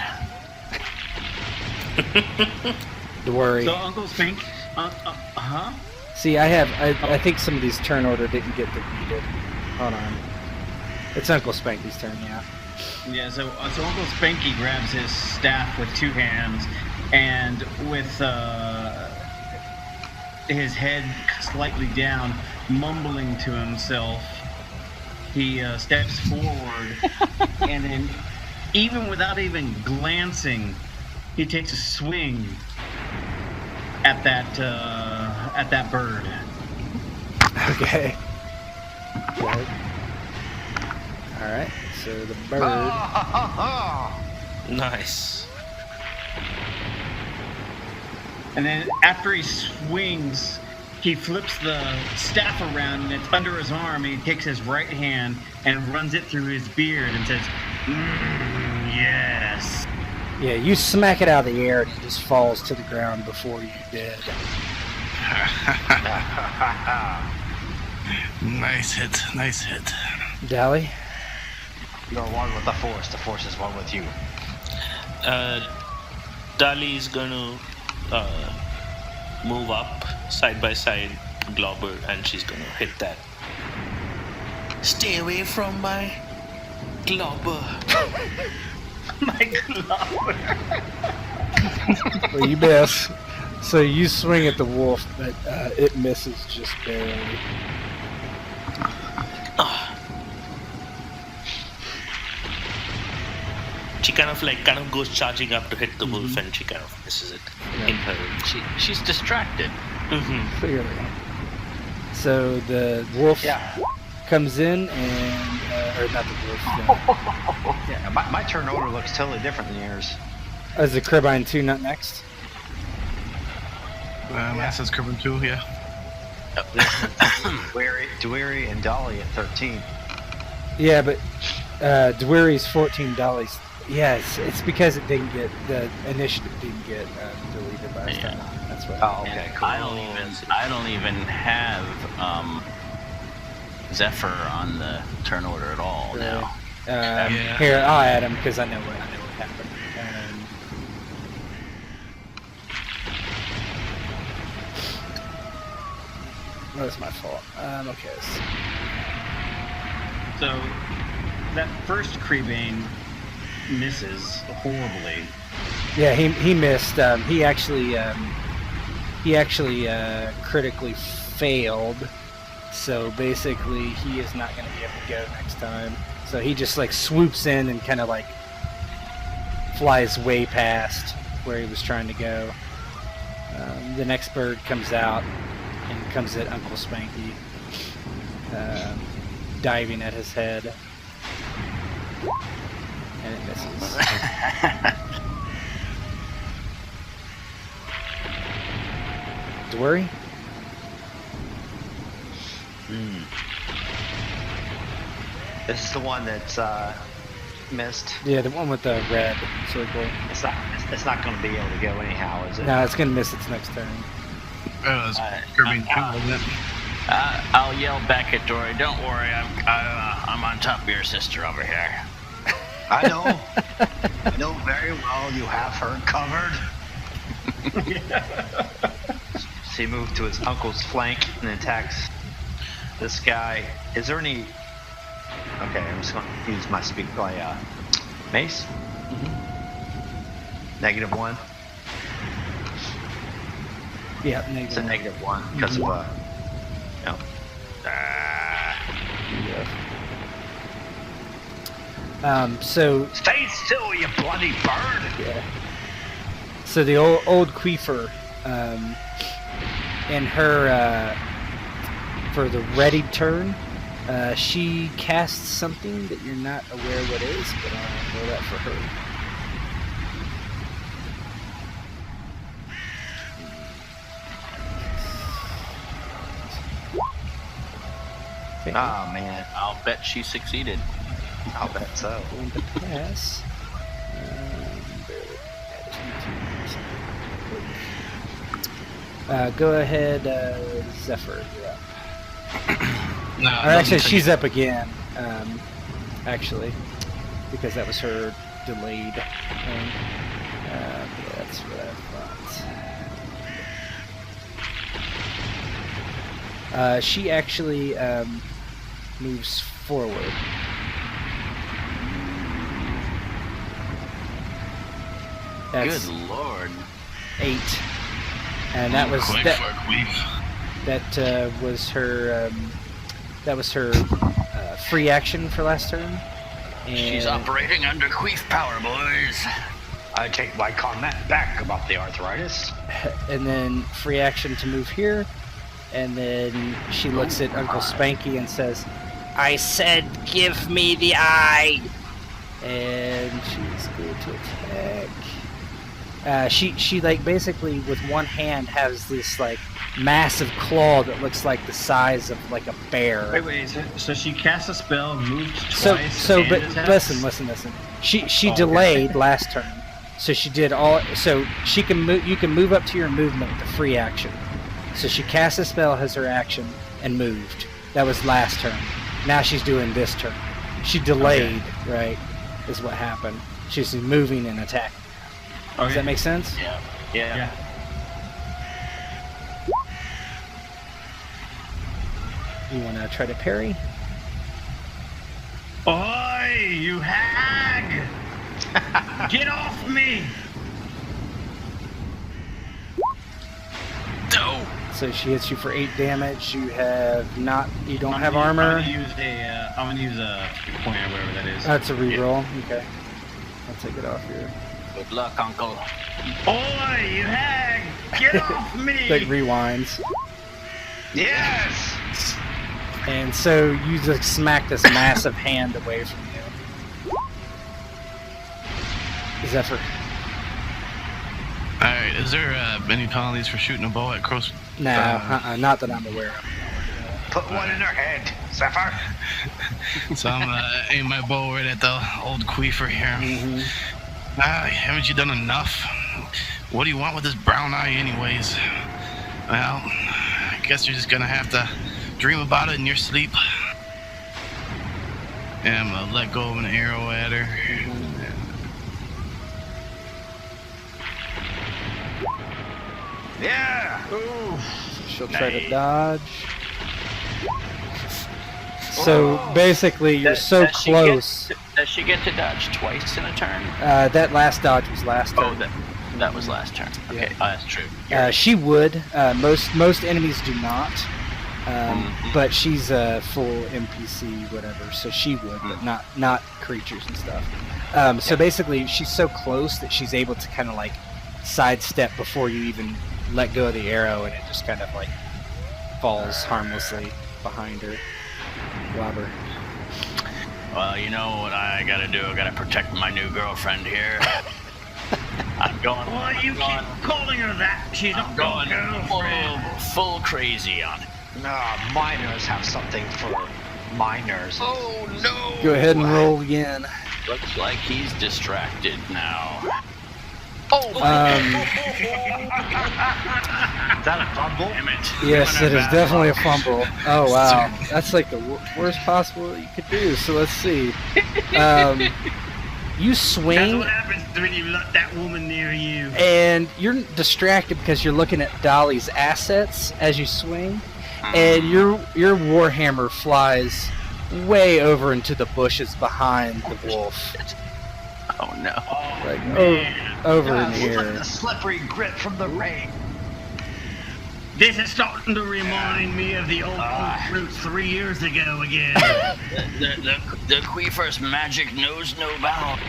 Don't worry. So Uncle Spank, See, I think some of these turn order didn't get deleted. Hold on. It's Uncle Spanky's turn, yeah. Yeah, so Uncle Spanky grabs his staff with 2 hands, and with his head slightly down, mumbling to himself, he steps forward, and then, even without even glancing, he takes a swing at that bird. Okay. Right. Alright, so the bird. Nice. And then after he swings, he flips the staff around and it's under his arm, and he takes his right hand and runs it through his beard and says, yes. Yeah, you smack it out of the air and it just falls to the ground before you did. Nice hit. Dally? You're one with the Force is one with you. Dali is gonna move up side by side Glauber, and she's gonna hit that. Stay away from my Glauber. My Glauber. Well, you miss. So you swing at the wolf, but it misses just barely. She kind of goes charging up to hit the wolf, and she kind of misses it in her. She's distracted. Mm-hmm. Clearly. So the wolf comes in and, or not the wolf. Yeah, my turn order looks totally different than yours. Is the Cribine 2 not next? That says Carbon 2, yeah. Dewey and Dolly at 13. Yeah, but Dwery's 14 Dolly's. Yeah, it's because it didn't get, the initiative didn't get deleted by time. That's what. Oh, okay, cool. I don't even have Zephyr on the turn order at all now. Here, I'll add him because I know what happened. Well, that's my fault. Okay. So that first Creebane misses horribly. Yeah, he missed. He actually critically failed. So basically, he is not going to be able to go next time. So he just like swoops in and kind of like flies way past where he was trying to go. The next bird comes out and comes at Uncle Spanky, diving at his head. And it misses. Dwery? This is the one that's missed. Yeah, the one with the red circle. It's not going to be able to go anyhow, is it? No, it's going to miss its next turn. It's Carbon 2, wasn't it? I'll yell back at Dory. Don't worry, I'm on top of your sister over here. I know. I know very well you have her covered. So he moved to his uncle's flank and attacks this guy. Is there any... Okay, I'm just going to use my mace. -1. Yeah, It's a -1 because of So stay still, you bloody bird! yeah. So the old Queefer, in her for the ready turn, she casts something that you're not aware what is, but I'll know that for her. Okay. Oh man, I'll bet she succeeded. I'll bet so. Going to pass. Go ahead, Zephyr. You're up. No, Or actually, she's up again. Actually, because that was her delayed thing. Yeah, that's what I thought. She actually moves forward. That's Good lord. 8, and that was Quick that. for a queef. That was her free action for last turn. And She's operating under queef power, boys. I take my comment back about the arthritis. And then free action to move here. And then she looks at Uncle Spanky and says, I said, give me the eye. and she's going to attack. She like basically with one hand has this like massive claw that looks like the size of like a bear. Wait. So she casts a spell, moved twice. But attacks? listen. She delayed last turn, so she did all. So she can move. You can move up to your movement with a free action. So she cast a spell as her action and moved. That was last turn. Now she's doing this turn. She delayed, right? Is what happened. She's moving and attacking. Okay. Does that make sense? Yeah. You want to try to parry? Oi, you hag! Get off me! No. So she hits you for 8 damage. You have not. You don't have armor. I'm gonna use a point or whatever that is. That's a reroll. Okay. I'll take it off here. Good luck, Uncle. Oi, you hag! Get off me! Like rewinds. Yes! And so you just smack this massive hand away from you. Zephyr. Alright, is there any penalties for shooting a bow at close? No, not that I'm aware of. Put one in her head, Zephyr. So I'm aiming my bow right at the old queefer here. Mm-hmm. Haven't you done enough? What do you want with this brown eye anyways? Well, I guess you're just gonna have to dream about it in your sleep. And I'm gonna let go of an arrow at her. Yeah! She'll try to dodge. So basically, you're so close. Does she get to dodge twice in a turn? That last dodge was last Oh, turn. that was last turn. Okay, that's true. She would. Most enemies do not. But she's a full NPC, whatever. So she would, but not creatures and stuff. So basically, she's so close that she's able to kind of like sidestep before you even let go of the arrow, and it just kind of like falls harmlessly behind her. Blobber. Well, you know what I gotta do? I gotta protect my new girlfriend here. I'm going. Why you keep calling her that? She's not going girlfriend. full crazy on it. Miners have something for miners. Oh no! Go ahead and roll again. Looks like he's distracted now. Is that a fumble? Damn it! Yes, it is definitely a fumble. Oh wow, that's like the worst possible you could do. So let's see. You That's swing, what happens when you let that woman near you. and you're distracted because you're looking at Dolly's assets as you swing, and your warhammer flies way over into the bushes behind the wolf, Oh no! like over in here. The slippery grit from the rain. This is starting to remind me of the old fruit 3 years ago again. The queefer's magic knows no bound.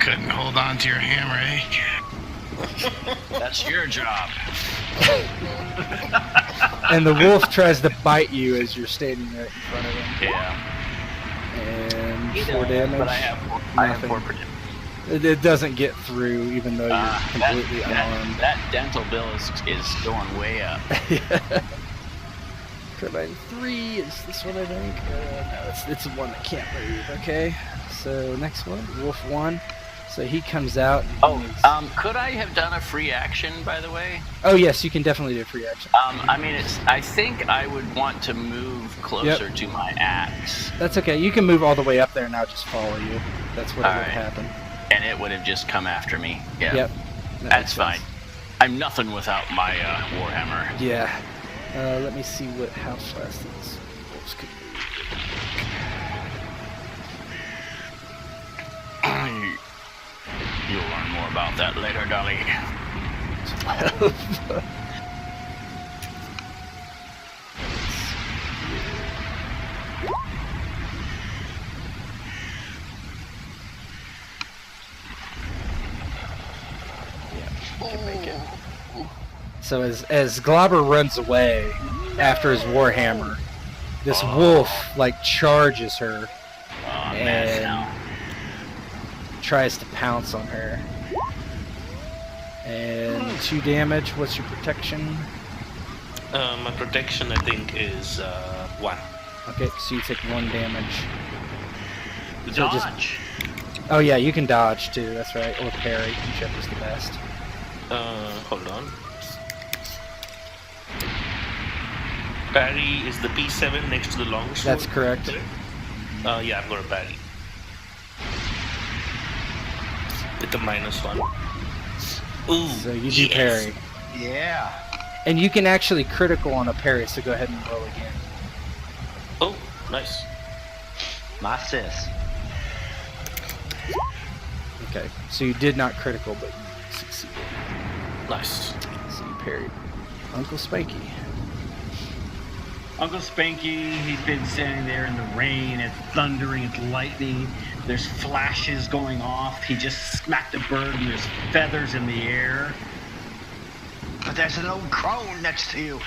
Couldn't hold on to your hammer, eh? That's your job. And the wolf tries to bite you as you're standing right in front of him. Yeah. And 4 damage. But I have Nothing. 4 protection. It doesn't get through, even though you're completely unarmed. That dental bill is going way up. Carbine 3 is this one, I think. No, it's the one that can't move. Okay, so next one, Wolf 1. So he comes out. And Could I have done a free action, by the way? Oh yes, you can definitely do a free action. I think I would want to move closer to my axe. That's okay. You can move all the way up there and I'll just follow you. That's what would happen. And it would have just come after me. Yeah. Yep. That's fine. I'm nothing without my Warhammer. Yeah. Let me see how fast these wolves could move. You'll learn more about that later, Dolly. 12. So as Globber runs away after his warhammer, this wolf charges her and tries to pounce on her. And 2 damage. What's your protection? My protection, I think, is 1. Okay, so you take 1 damage. So Dodge. Oh yeah, you can dodge too. That's right, or parry, whichever's the best. Hold on. Parry is the P7 next to the longsword. That's correct. Yeah, I'm gonna parry. With a -1. Ooh. So you do parry. Yeah. And you can actually critical on a parry, so go ahead and roll again. Oh, nice. My sis. Okay, so you did not critical, but you succeeded. Nice. So you parried. Uncle Spanky. Uncle Spanky, he's been standing there in the rain, it's thundering, it's lightning, there's flashes going off. He just smacked a bird and there's feathers in the air. But there's an old crone next to you.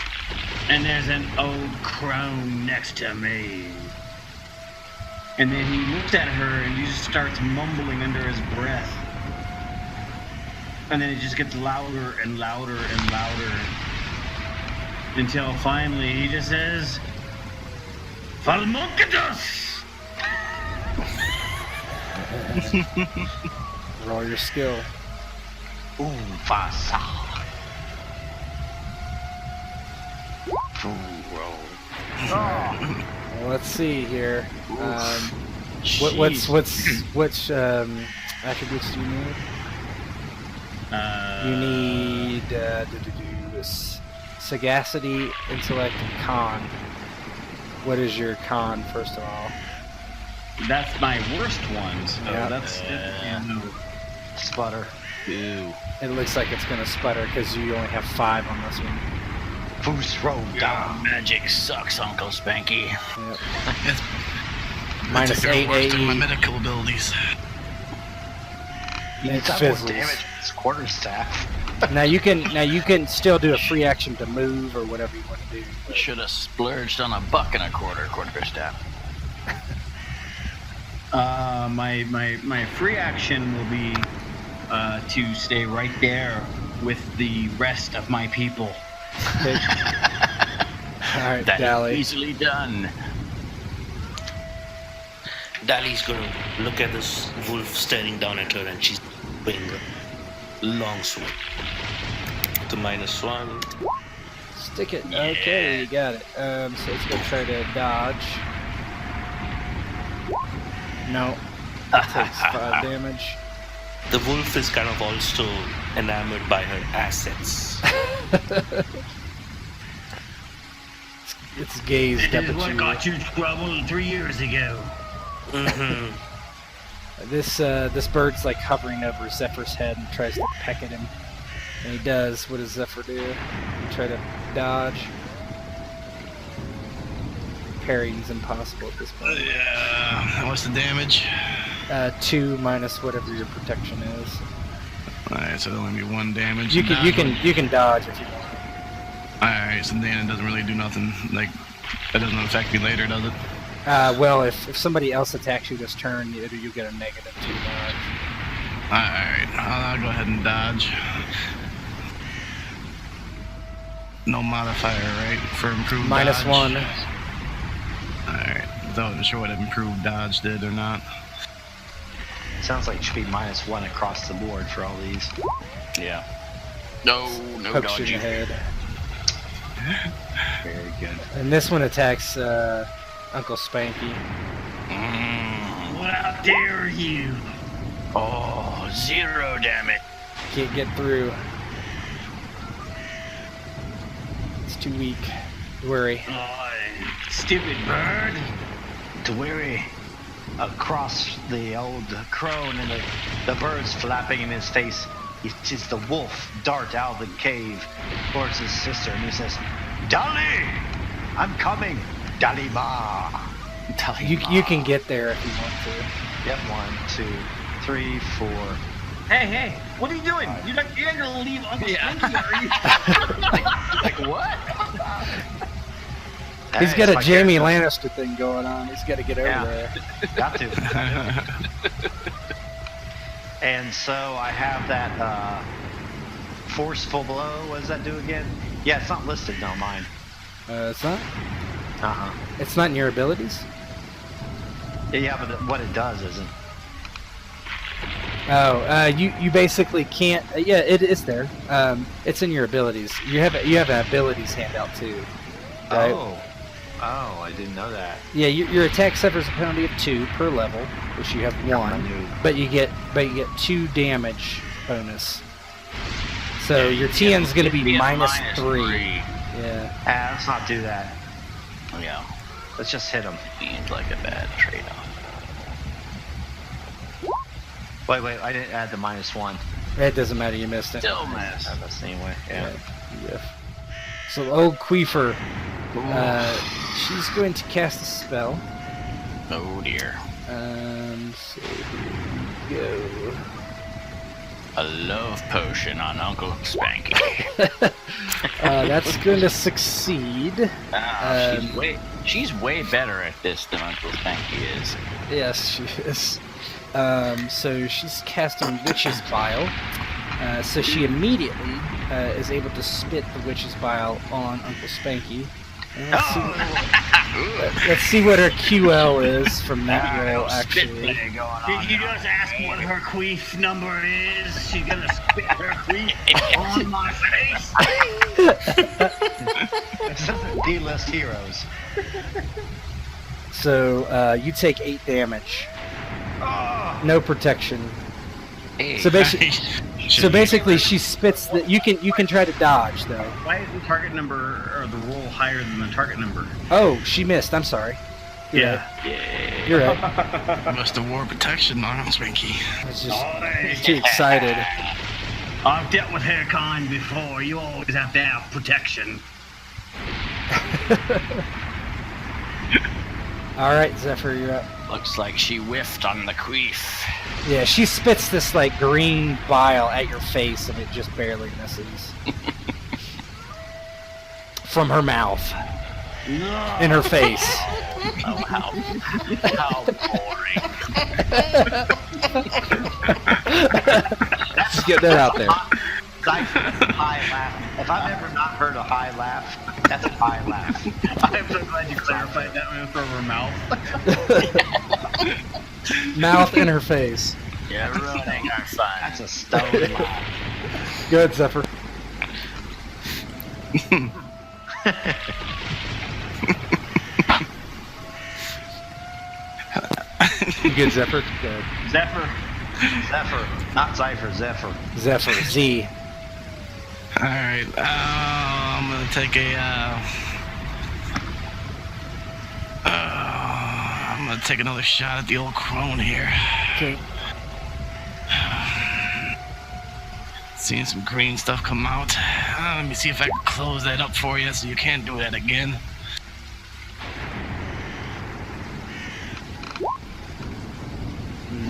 And there's an old crone next to me. And then he looks at her and he just starts mumbling under his breath. And then it just gets louder and louder and louder. Until finally he just says, Falmonkados! Roll your skill. Ufasa. Roll. Well, let's see here. Which attributes do you need? You need sagacity, intellect, and con. What is your con, first of all? That's my worst one, so Yeah. that's Sputter. Ooh. It looks like it's going to sputter because you only have 5 on this one. Your magic sucks, Uncle Spanky. Yep. It's Minus I took 8 it worse than my AE. medical abilities. It It's more fizzles. damage with this quarterstaff. Now you can still do a free action to move or whatever you want to do. but- Should have splurged on $1.25 quarterstaff. My free action will be to stay right there with the rest of my people. Okay. All right, That Dally. is easily done. Dali's gonna look at this wolf staring down at her and she's doing a long sword. The -1. Stick it. Okay, you got it. So it's gonna try to dodge. No. It takes 5 damage. The wolf is kind of also enamored by her assets. It's gazed up This is what at got you trouble 3 years ago. Mm-hmm. This bird's like hovering over Zephyr's head and tries to peck at him. And he does. What does Zephyr do? You try to dodge. Parrying's impossible at this point. Yeah. What's the damage? 2 minus whatever your protection is. Alright, so it'll only be 1 damage. You can dodge if you want. Alright, so then it doesn't really do nothing. Like, that doesn't affect me later, does it? Well, if somebody else attacks you this turn, you get a -2 dodge. Alright, I'll go ahead and dodge. No modifier, right? For improved dodge? -1. Alright, I wasn't sure what improved dodge did or not. Sounds like it should be -1 across the board for all these. Yeah. No Pokes you in the dodging. head. Very good. And this one attacks Uncle Spanky. How dare you? Oh, 0 damage. Can't get through. It's too weak. Worry. Oh, stupid bird. Dwery across the old crone and the birds flapping in his face. He sees the wolf dart out of the cave towards his sister, and he says, "Dolly, I'm coming, Dolly Ma." You can get there if you want to. Yep, 1, 2, 3, 4. Hey, what are you doing? You're not gonna leave Uncle Spanky, are you? Like what? He's Hey, got it's a my Jamie character. Lannister thing going on. He's got to get over Yeah. there. Got to. And so I have that forceful blow. What does that do again? Yeah, it's not listed on mine. It's not. Uh-huh. It's not in your abilities. Yeah, but what it does isn't. Oh, you basically can't. Yeah, it is there. It's in your abilities. You have an abilities handout too. Right? Oh, I didn't know that. Yeah, your attack suffers a penalty of 2 per level, which you have 1, but you get 2 damage bonus. So your TN's going to be -3. Yeah. Let's not do that. Yeah. Let's just hit him. Seems like a bad trade-off. Wait, I didn't add the -1. It doesn't matter. You missed it. Still miss. I missed anyway. Yeah. Yeah. So old Queefer, she's going to cast a spell. Oh dear. So here we go. A love potion on Uncle Spanky. That's going to succeed. She's way better at this than Uncle Spanky is. Yes, she is. So she's casting Witch's Bile. So she immediately is able to spit the Witch's Bile on Uncle Spanky. Let's see what her QL is from that roll, actually. Did you just ask what her queef number is? She's gonna spit her queef on my face? This isn't D-list heroes. So you take 8 damage. No protection. Hey. So basically, she spits the. You can try to dodge though. Why is the target number or the roll higher than the target number? Oh, she missed. I'm sorry. You're right. You're right. Must have wore protection on him, Spanky. I was just too excited. I've dealt with her kind before. You always have to have protection. All right, Zephyr, you're up. Looks like she whiffed on the queef. Yeah, she spits this like green bile at your face, and it just barely misses. From her mouth. In her face. Oh, how boring. Just get that out there. High laugh. If I've ever not heard a high laugh, that's a high laugh. I'm so glad you clarified that one from her mouth. Mouth in her face. You're ruining our fun. That's a stone laugh. Good, Zephyr. You good, Zephyr? Good. Zephyr. Not Cypher, Zephyr. Zephyr, Z. Alright, I'm gonna take I'm gonna take another shot at the old crone here. Okay. Seeing some green stuff come out. Let me see if I can close that up for you so you can't do that again.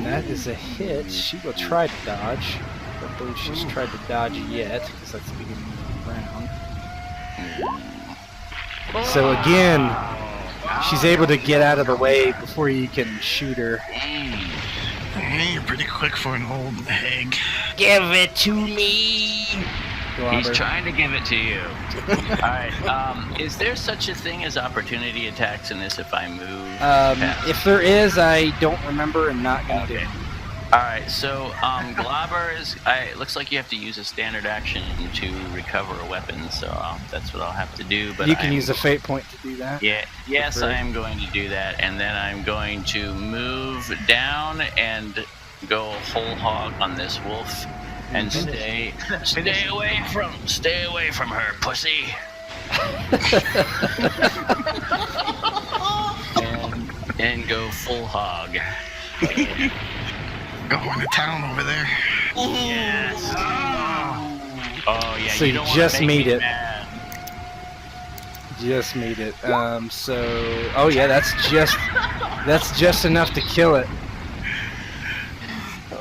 That is a hit. She will try to dodge. I don't believe she's tried to dodge yet, because that's the beginning of the round. So again, she's able to get out of the way before you can shoot her. You're pretty quick for an old hag. Give it to me! He's trying to give it to you. Alright, is there such a thing as opportunity attacks in this if I move? If there is, I don't remember and not gonna do it. Alright, so Globber is. It looks like you have to use a standard action to recover a weapon, so that's what I'll have to do. But you can use a fate point to do that. Yeah, yes, I am going to do that, and then I'm going to move down and go whole hog on this wolf, and stay away from her, pussy. and go full hog. Going to town over there. Yes. Oh yeah. So you just made it. Just made it. So. Oh yeah, that's just enough to kill it.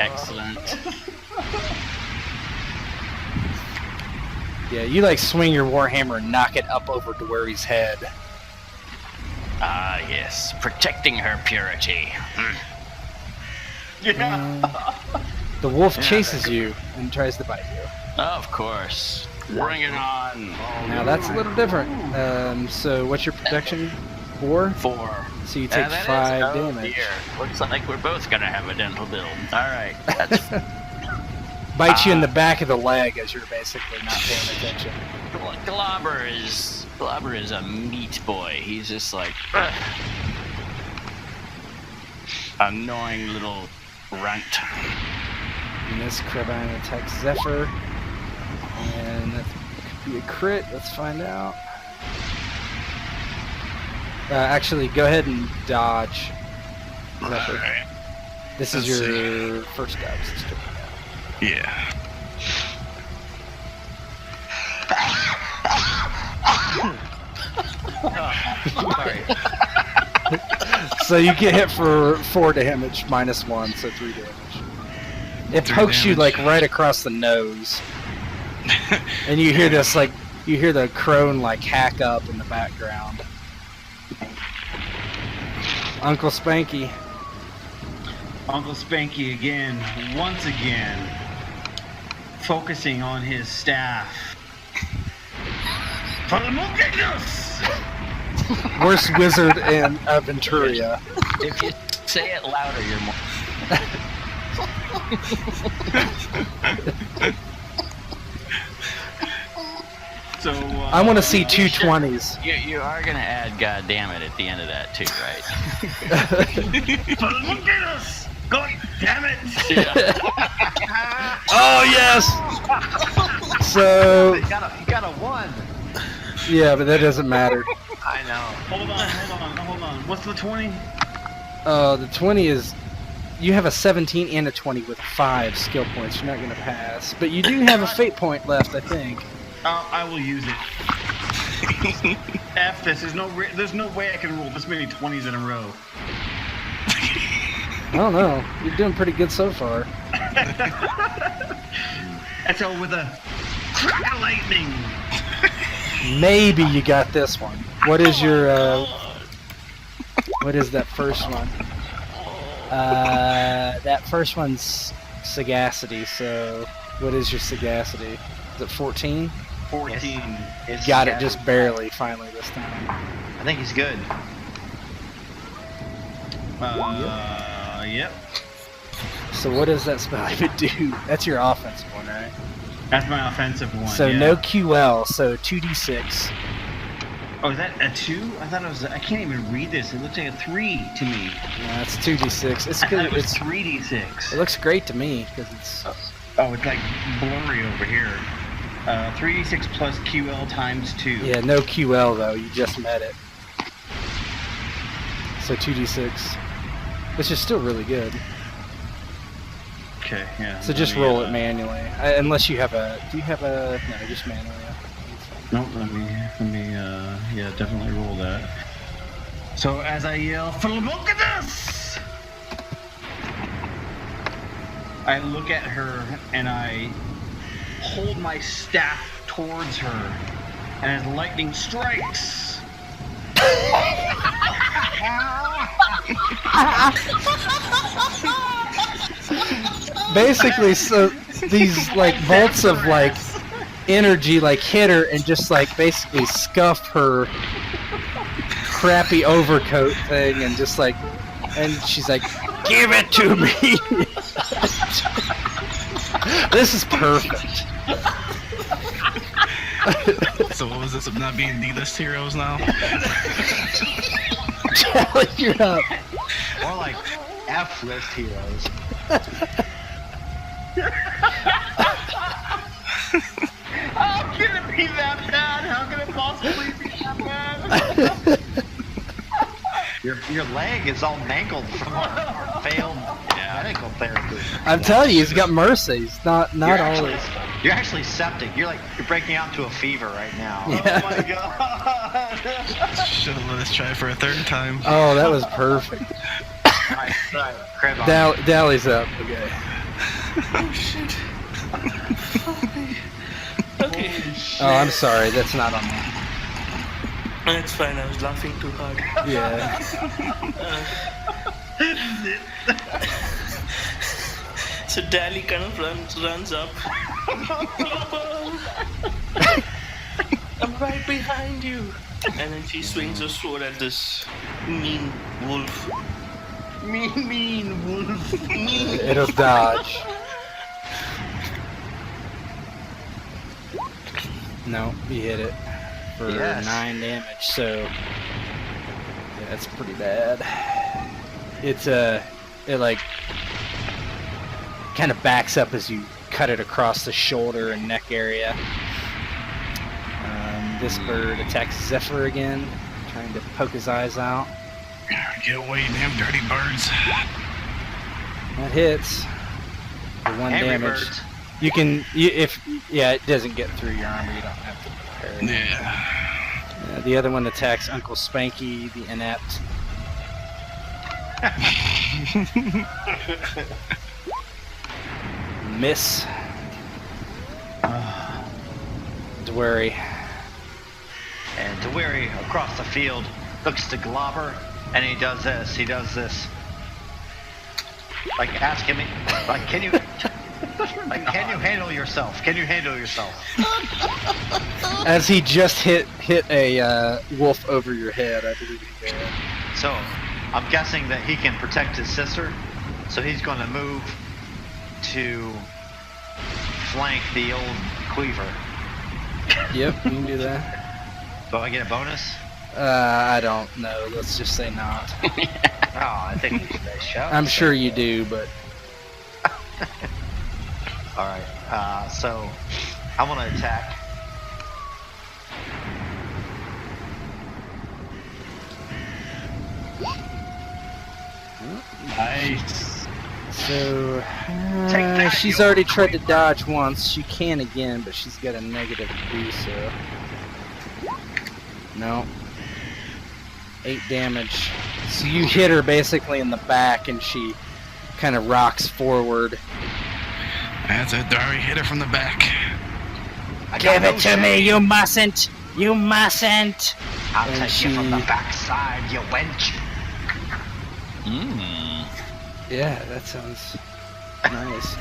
Excellent. Yeah, you like swing your warhammer and knock it up over Dwurry's head. Ah yes, protecting her purity. The wolf chases you and tries to bite you. Of course. Bring it on. Now that's a little different. So what's your protection? 4? 4. So you take 5 damage. Dear. Looks like we're both gonna have a dental build. Alright, that's Bites you in the back of the leg as you're basically not paying attention. Globber is a meat boy. He's just like annoying little runt. And this Carbine attacks Zephyr. And that could be a crit. Let's find out. Actually, go ahead and dodge. Zephyr. Right. This is your first dodge. Yeah. Sorry. So you get hit for 4 damage, -1, so 3 damage. It pokes you like right across the nose. And you hear this you hear the crone like hack up in the background. Uncle Spanky. Uncle Spanky again, once again, focusing on his staff. Worst wizard in Aventuria. If you say it louder, you're more. So I want to see 2 20s. You are gonna add "God damn it" at the end of that too, right? God damn it! Oh yes. So You got a 1. yeah, but that doesn't matter. I know. Hold on. What's the 20? The 20 is you have a 17 and a 20 with 5 skill points. You're not gonna pass, but you do have a fate point left, I think. I will use it. F this. There's no way I can roll this many 20s in a row. I don't know. You're doing pretty good so far. And so with a crack of lightning. Maybe you got this one. What is your what is that first one? That first one's sagacity, so what is your sagacity? Is it 14? 14. It's Got it just barely finally this time. I think he's good. Yep. So what does that spell even do? That's your offensive one, right? That's my offensive one. So yeah. no QL, so 2d6. Oh, is that a 2? I thought it was. I can't even read this. It looks like a 3 to me. No, it's 2d6. It's I thought good. it was It's 3d6. It looks great to me because it's. Oh, it's like blurry over here. 3d6 plus QL times 2. Yeah, no QL though. You just met it. So 2d6, which is still really good. Okay, yeah. So just roll it manually, unless you have a. Do you have a? No, just manually. Nope. Let me. Yeah, definitely roll that. So as I yell, "Look at this!" I look at her and I hold my staff towards her, and as lightning strikes. Basically, so these like bolts of like energy like hit her and just like basically scuff her crappy overcoat thing and just like, and she's like, Give it to me! This is perfect. So what was this of not being D-list heroes now? You're up. More like F-list heroes. How can it be that bad? How can it possibly be that bad? Your leg is all mangled from our failed medical therapy. I'm telling you, he's got mercy. He's not always. You're actually septic. You're breaking out into a fever right now. Yeah. Oh my god. Should have let us try for a third time. Oh, that was perfect. Right, crab on. Dally's up. Okay. Oh shit. Okay. Oh, I'm sorry. That's not on me. That's fine, I was laughing too hard. Yeah. So Dally kind of runs up. I'm right behind you. And then she swings her sword at this mean wolf. Mean wolf. It'll dodge. No, he hit it for 9 damage. So yeah, that's pretty bad. It like kind of backs up as you cut it across the shoulder and neck area. This bird attacks Zephyr again, trying to poke his eyes out. Get away, you damn dirty birds. That hits for 1 Angry damage. birds. You can, it doesn't get through your armor. You don't have to parry. Yeah. The other one attacks Uncle Spanky, the inept. Miss. Dwery. And Dewary across the field looks to Globber, and he does this. Like, ask him, like, can you handle yourself? Can you handle yourself? As he just hit a wolf over your head, I believe he did. So, I'm guessing that he can protect his sister, so he's going to move to flank the old Cleaver. Yep, you can do that. Do I get a bonus? I don't know. Let's just say not. Oh, I think it's a nice shot. I'm sure you do, but Alright, so I'm going to attack. Nice. so Take that, she's you already tried to dodge once. She can again, but she's got a negative to do so. No. 8 damage. So you hit her basically in the back, and she kind of rocks forward. That's it. Dari hit her from the back. Give it to me, you mustn't! You mustn't! I'll And take you from the she- backside, you wench. Yeah, that sounds nice.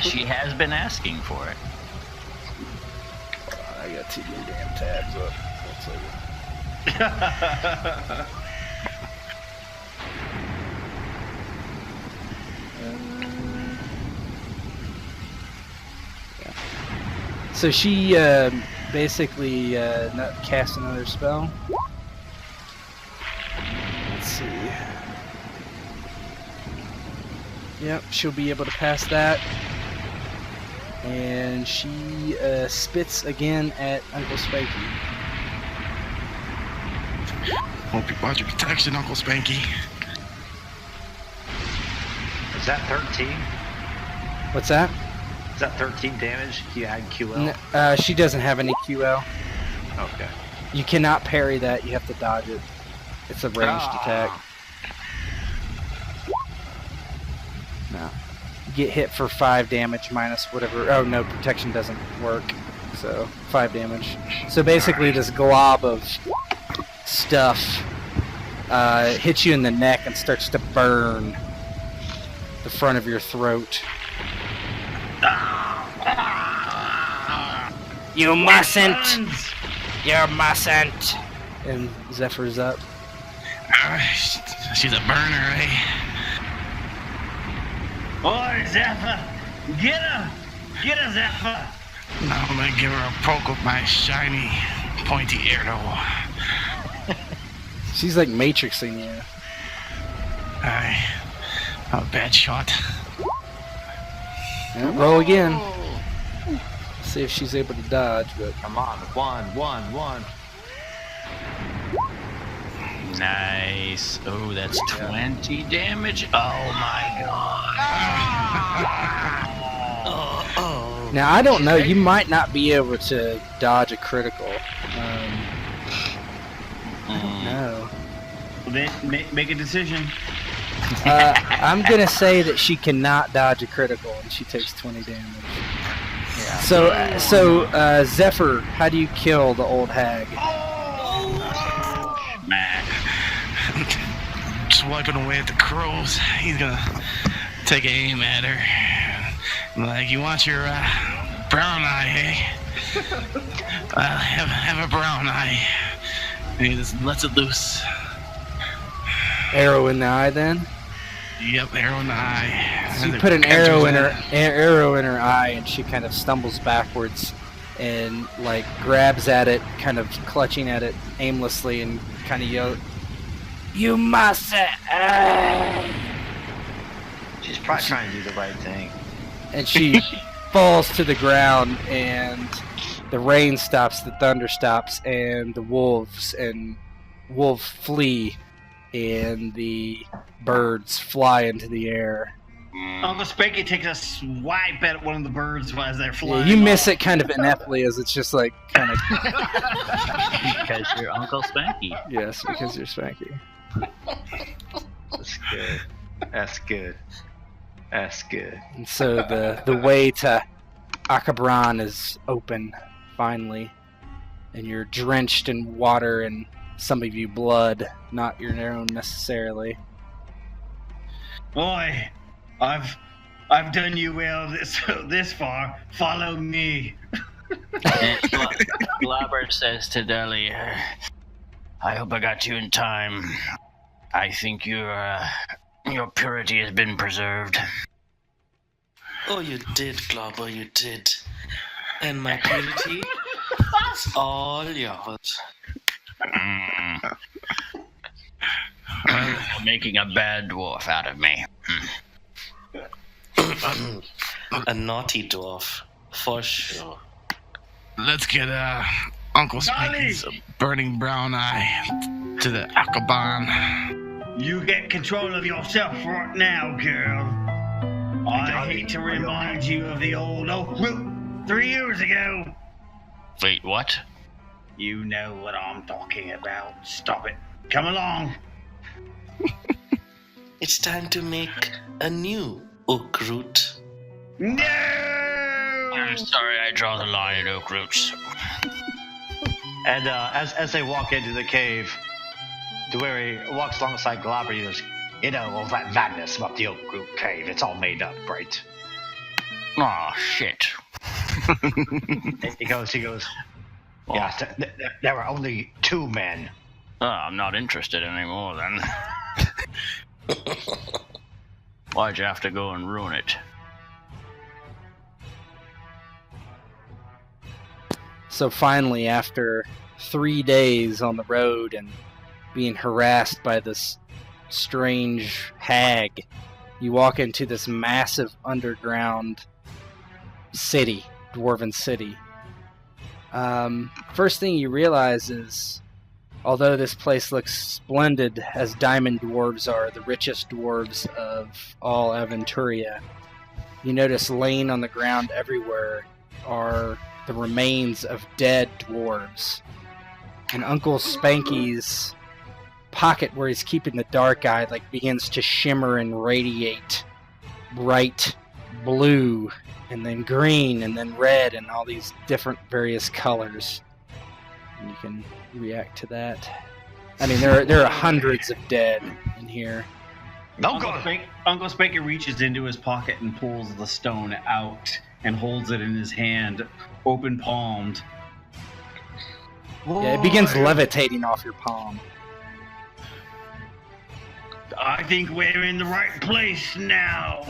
She has been asking for it. I got 2 damn tabs up. Let's see. So she basically cast another spell. Let's see. Yep, she'll be able to pass that. And she spits again at Uncle Spanky. Hope you bought your protection, Uncle Spanky. Is that 13? What's that? Is that 13 damage? You add QL? She doesn't have any QL. Okay. You cannot parry that. You have to dodge it. It's a ranged attack. No. You get hit for 5 damage minus whatever. Oh no, protection doesn't work. So 5 damage. So basically, this glob of stuff hits you in the neck and starts to burn the front of your throat. You mustn't! You mustn't! And Zephyr's up. She's a burner, eh? Oi, Zephyr! Get her! Get her, Zephyr! Now I'm gonna give her a poke with my shiny, pointy arrow. She's like matrixing you. Aye. A bad shot. Yeah, roll again. See if she's able to dodge, but Come on, one. Nice. Oh, that's 20 damage. Oh my god. now I don't know. You might not be able to dodge a critical. I don't know. Then make a decision. I'm gonna say that she cannot dodge a critical, and she takes 20 damage. Yeah. So Zephyr, how do you kill the old hag? Man. Just wiping away at the crows. He's gonna take aim at her. Like, you want your brown eye, eh? Have a brown eye. And he just lets it loose. Arrow in the eye, then. Yep, arrow in the eye. So you put an arrow in her eye, and she kind of stumbles backwards and like grabs at it, kind of clutching at it aimlessly, and kind of yells, "You mustn't!" She's probably trying to do the right thing. And she falls to the ground, and the rain stops, the thunder stops, and the wolves flee, and the birds fly into the air. Uncle Spanky takes a swipe at one of the birds as they're Yeah, flying. you miss it kind of ineptly, as it's just like kind of. Because you're Uncle Spanky. Yes, because you're Spanky. That's good. That's good. That's good. And so the way to Akabran is open, finally, and you're drenched in water and some of you blood, not your own necessarily. Boy, I've done you well this far. Follow me. Globber says to Deli, I hope I got you in time. I think your purity has been preserved. Oh, you did, Globber, you did. And my purity is all yours. You're making a bad dwarf out of me. A naughty dwarf, for sure. Let's get Uncle Spanky's burning brown eye to the Akabran. You get control of yourself right now, girl. I hate to remind you of the old oak root 3 years ago. Wait, what? You know what I'm talking about. Stop it. Come along. It's time to make a new oak root. No! I'm sorry, I draw the line at oak roots. And as they walk into the cave, Dweri walks alongside Globber. He goes, all that madness about the Oak Group cave, it's all made up, right? Aw, shit. He goes, yeah, there were only 2 men. Oh, I'm not interested anymore, then. Why'd you have to go and ruin it? So finally, after 3 days on the road and being harassed by this strange hag, you walk into this massive underground city, dwarven city. First thing you realize is, although this place looks splendid, as Diamond Dwarves are the richest dwarves of all Aventuria, you notice laying on the ground everywhere are the remains of dead dwarves. And Uncle Spanky's pocket where he's keeping the dark eye begins to shimmer and radiate bright blue, and then green, and then red, and all these different various colors. And you can react to that. I mean, there are hundreds of dead in here. Uncle Spanky reaches into his pocket and pulls the stone out and holds it in his hand, open palmed. Yeah, it begins levitating off your palm. I think we're in the right place now.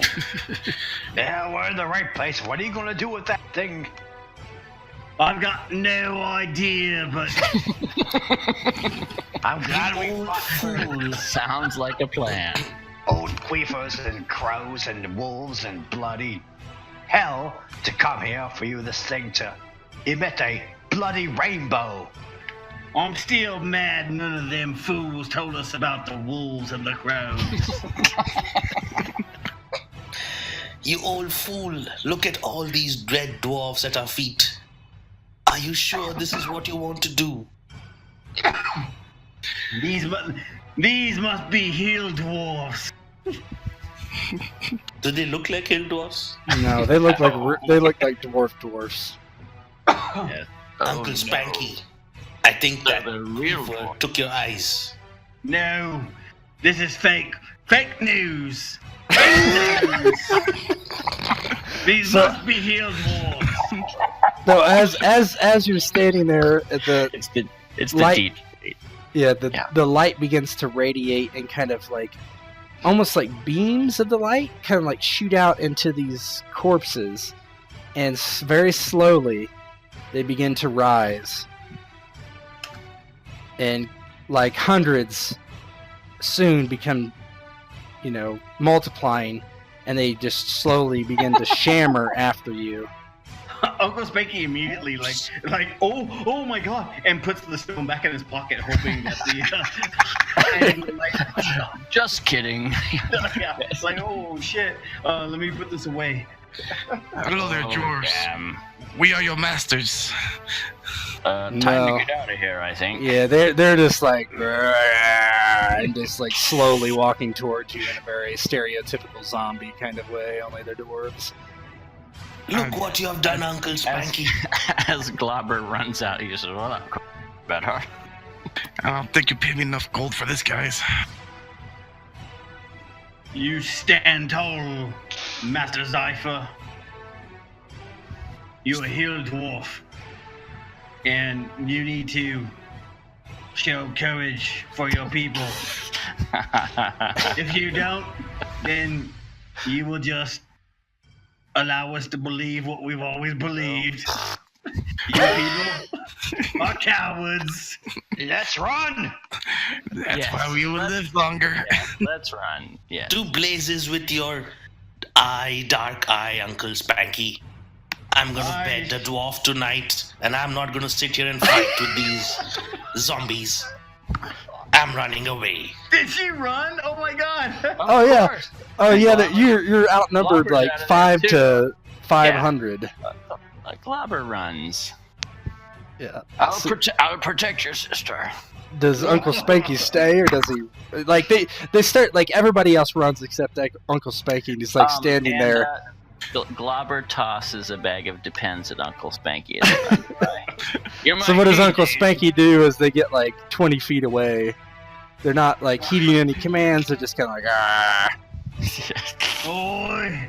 Yeah, we're in the right place. What are you gonna do with that thing? I've got no idea, but I'm glad we fought for Sounds like a plan. old queefers and crows and wolves and bloody hell to come here for you this thing to emit a bloody rainbow. I'm still mad none of them fools told us about the wolves and the crows. You old fool, look at all these dread dwarfs at our feet. Are you sure this is what you want to do? These must be Hill Dwarfs. Do they look like hill dwarfs? No, they look like dwarfs. Yes. Uncle no. Spanky, I think that The real Weaver dwarf. took your eyes. No, this is fake. Fake news. Fake news. These must be Hill Dwarfs. So as you're standing there at the It's the Light- deep. the light begins to radiate and kind of like almost like beams of the light kind of like shoot out into these corpses, and very slowly they begin to rise, and like hundreds soon become, multiplying, and they just slowly begin to shammer after you. Uncle Spanky immediately oh my god, and puts the stone back in his pocket, hoping that the Just kidding. yeah, it's like, oh shit, let me put this away. Hello there, dwarves. Damn. We are your masters. Time No. to get out of here, I think. Yeah, they're just like and just like slowly walking towards you in a very stereotypical zombie kind of way. Only they're dwarves. Look what you have done, Uncle Spanky. As Globber runs out, he just says, well, better. I don't think you paid me enough gold for this, guys. You stand tall, Master Zypher. You're a Hill Dwarf, and you need to show courage for your people. If you don't, then you will just allow us to believe what we've always believed. You people are cowards. Let's run! That's Yes. why we will live longer. Yeah, let's run. Yeah. To blazes with your dark eye, Uncle Spanky. I'm gonna bed the dwarf tonight, and I'm not gonna sit here and fight with these zombies. I'm running away. Did she run? Oh my god! Oh yeah, course. you're outnumbered Globber's like out of there, 5 too. to 500. Globber runs. Yeah. I'll, So I'll protect your sister. does Uncle Spanky stay, or does he like they start like everybody else runs except Uncle Spanky, and he's like standing and, there. Globber tosses a bag of Depends at Uncle Spanky as he runs by. You're my So what does king, Uncle dude. Spanky do as they get like 20 feet away? They're not like heeding any commands. They're just kind of like, ah. Boy!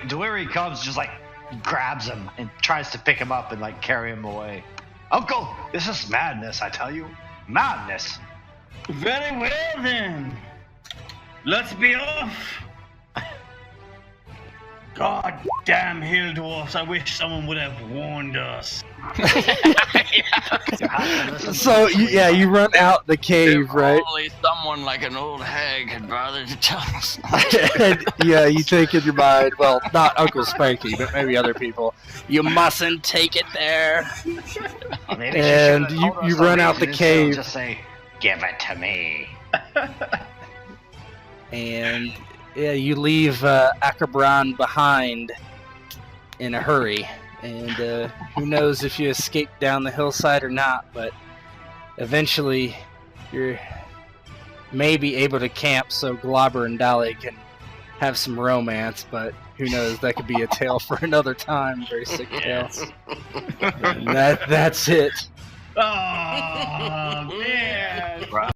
Dewey comes, just like grabs him and tries to pick him up and like carry him away. Uncle, this is madness, I tell you. Madness. Very well then. Let's be off. God damn Hill Dwarfs, I wish someone would have warned us. So you run out the cave, If right? only someone like an old hag had bothered to tell us. And, yeah, you think in your mind, well, not Uncle Spanky, but maybe other people. You mustn't take it there. Maybe And she should've told you us run the out the reason instead of cave. Just say, give it to me. And yeah, you leave Akka Bran behind in a hurry. And who knows if you escape down the hillside or not, but eventually you're maybe able to camp so Globber and Dolly can have some romance, but who knows, that could be a tale for another time, very sick tale. And that's it. Oh, man.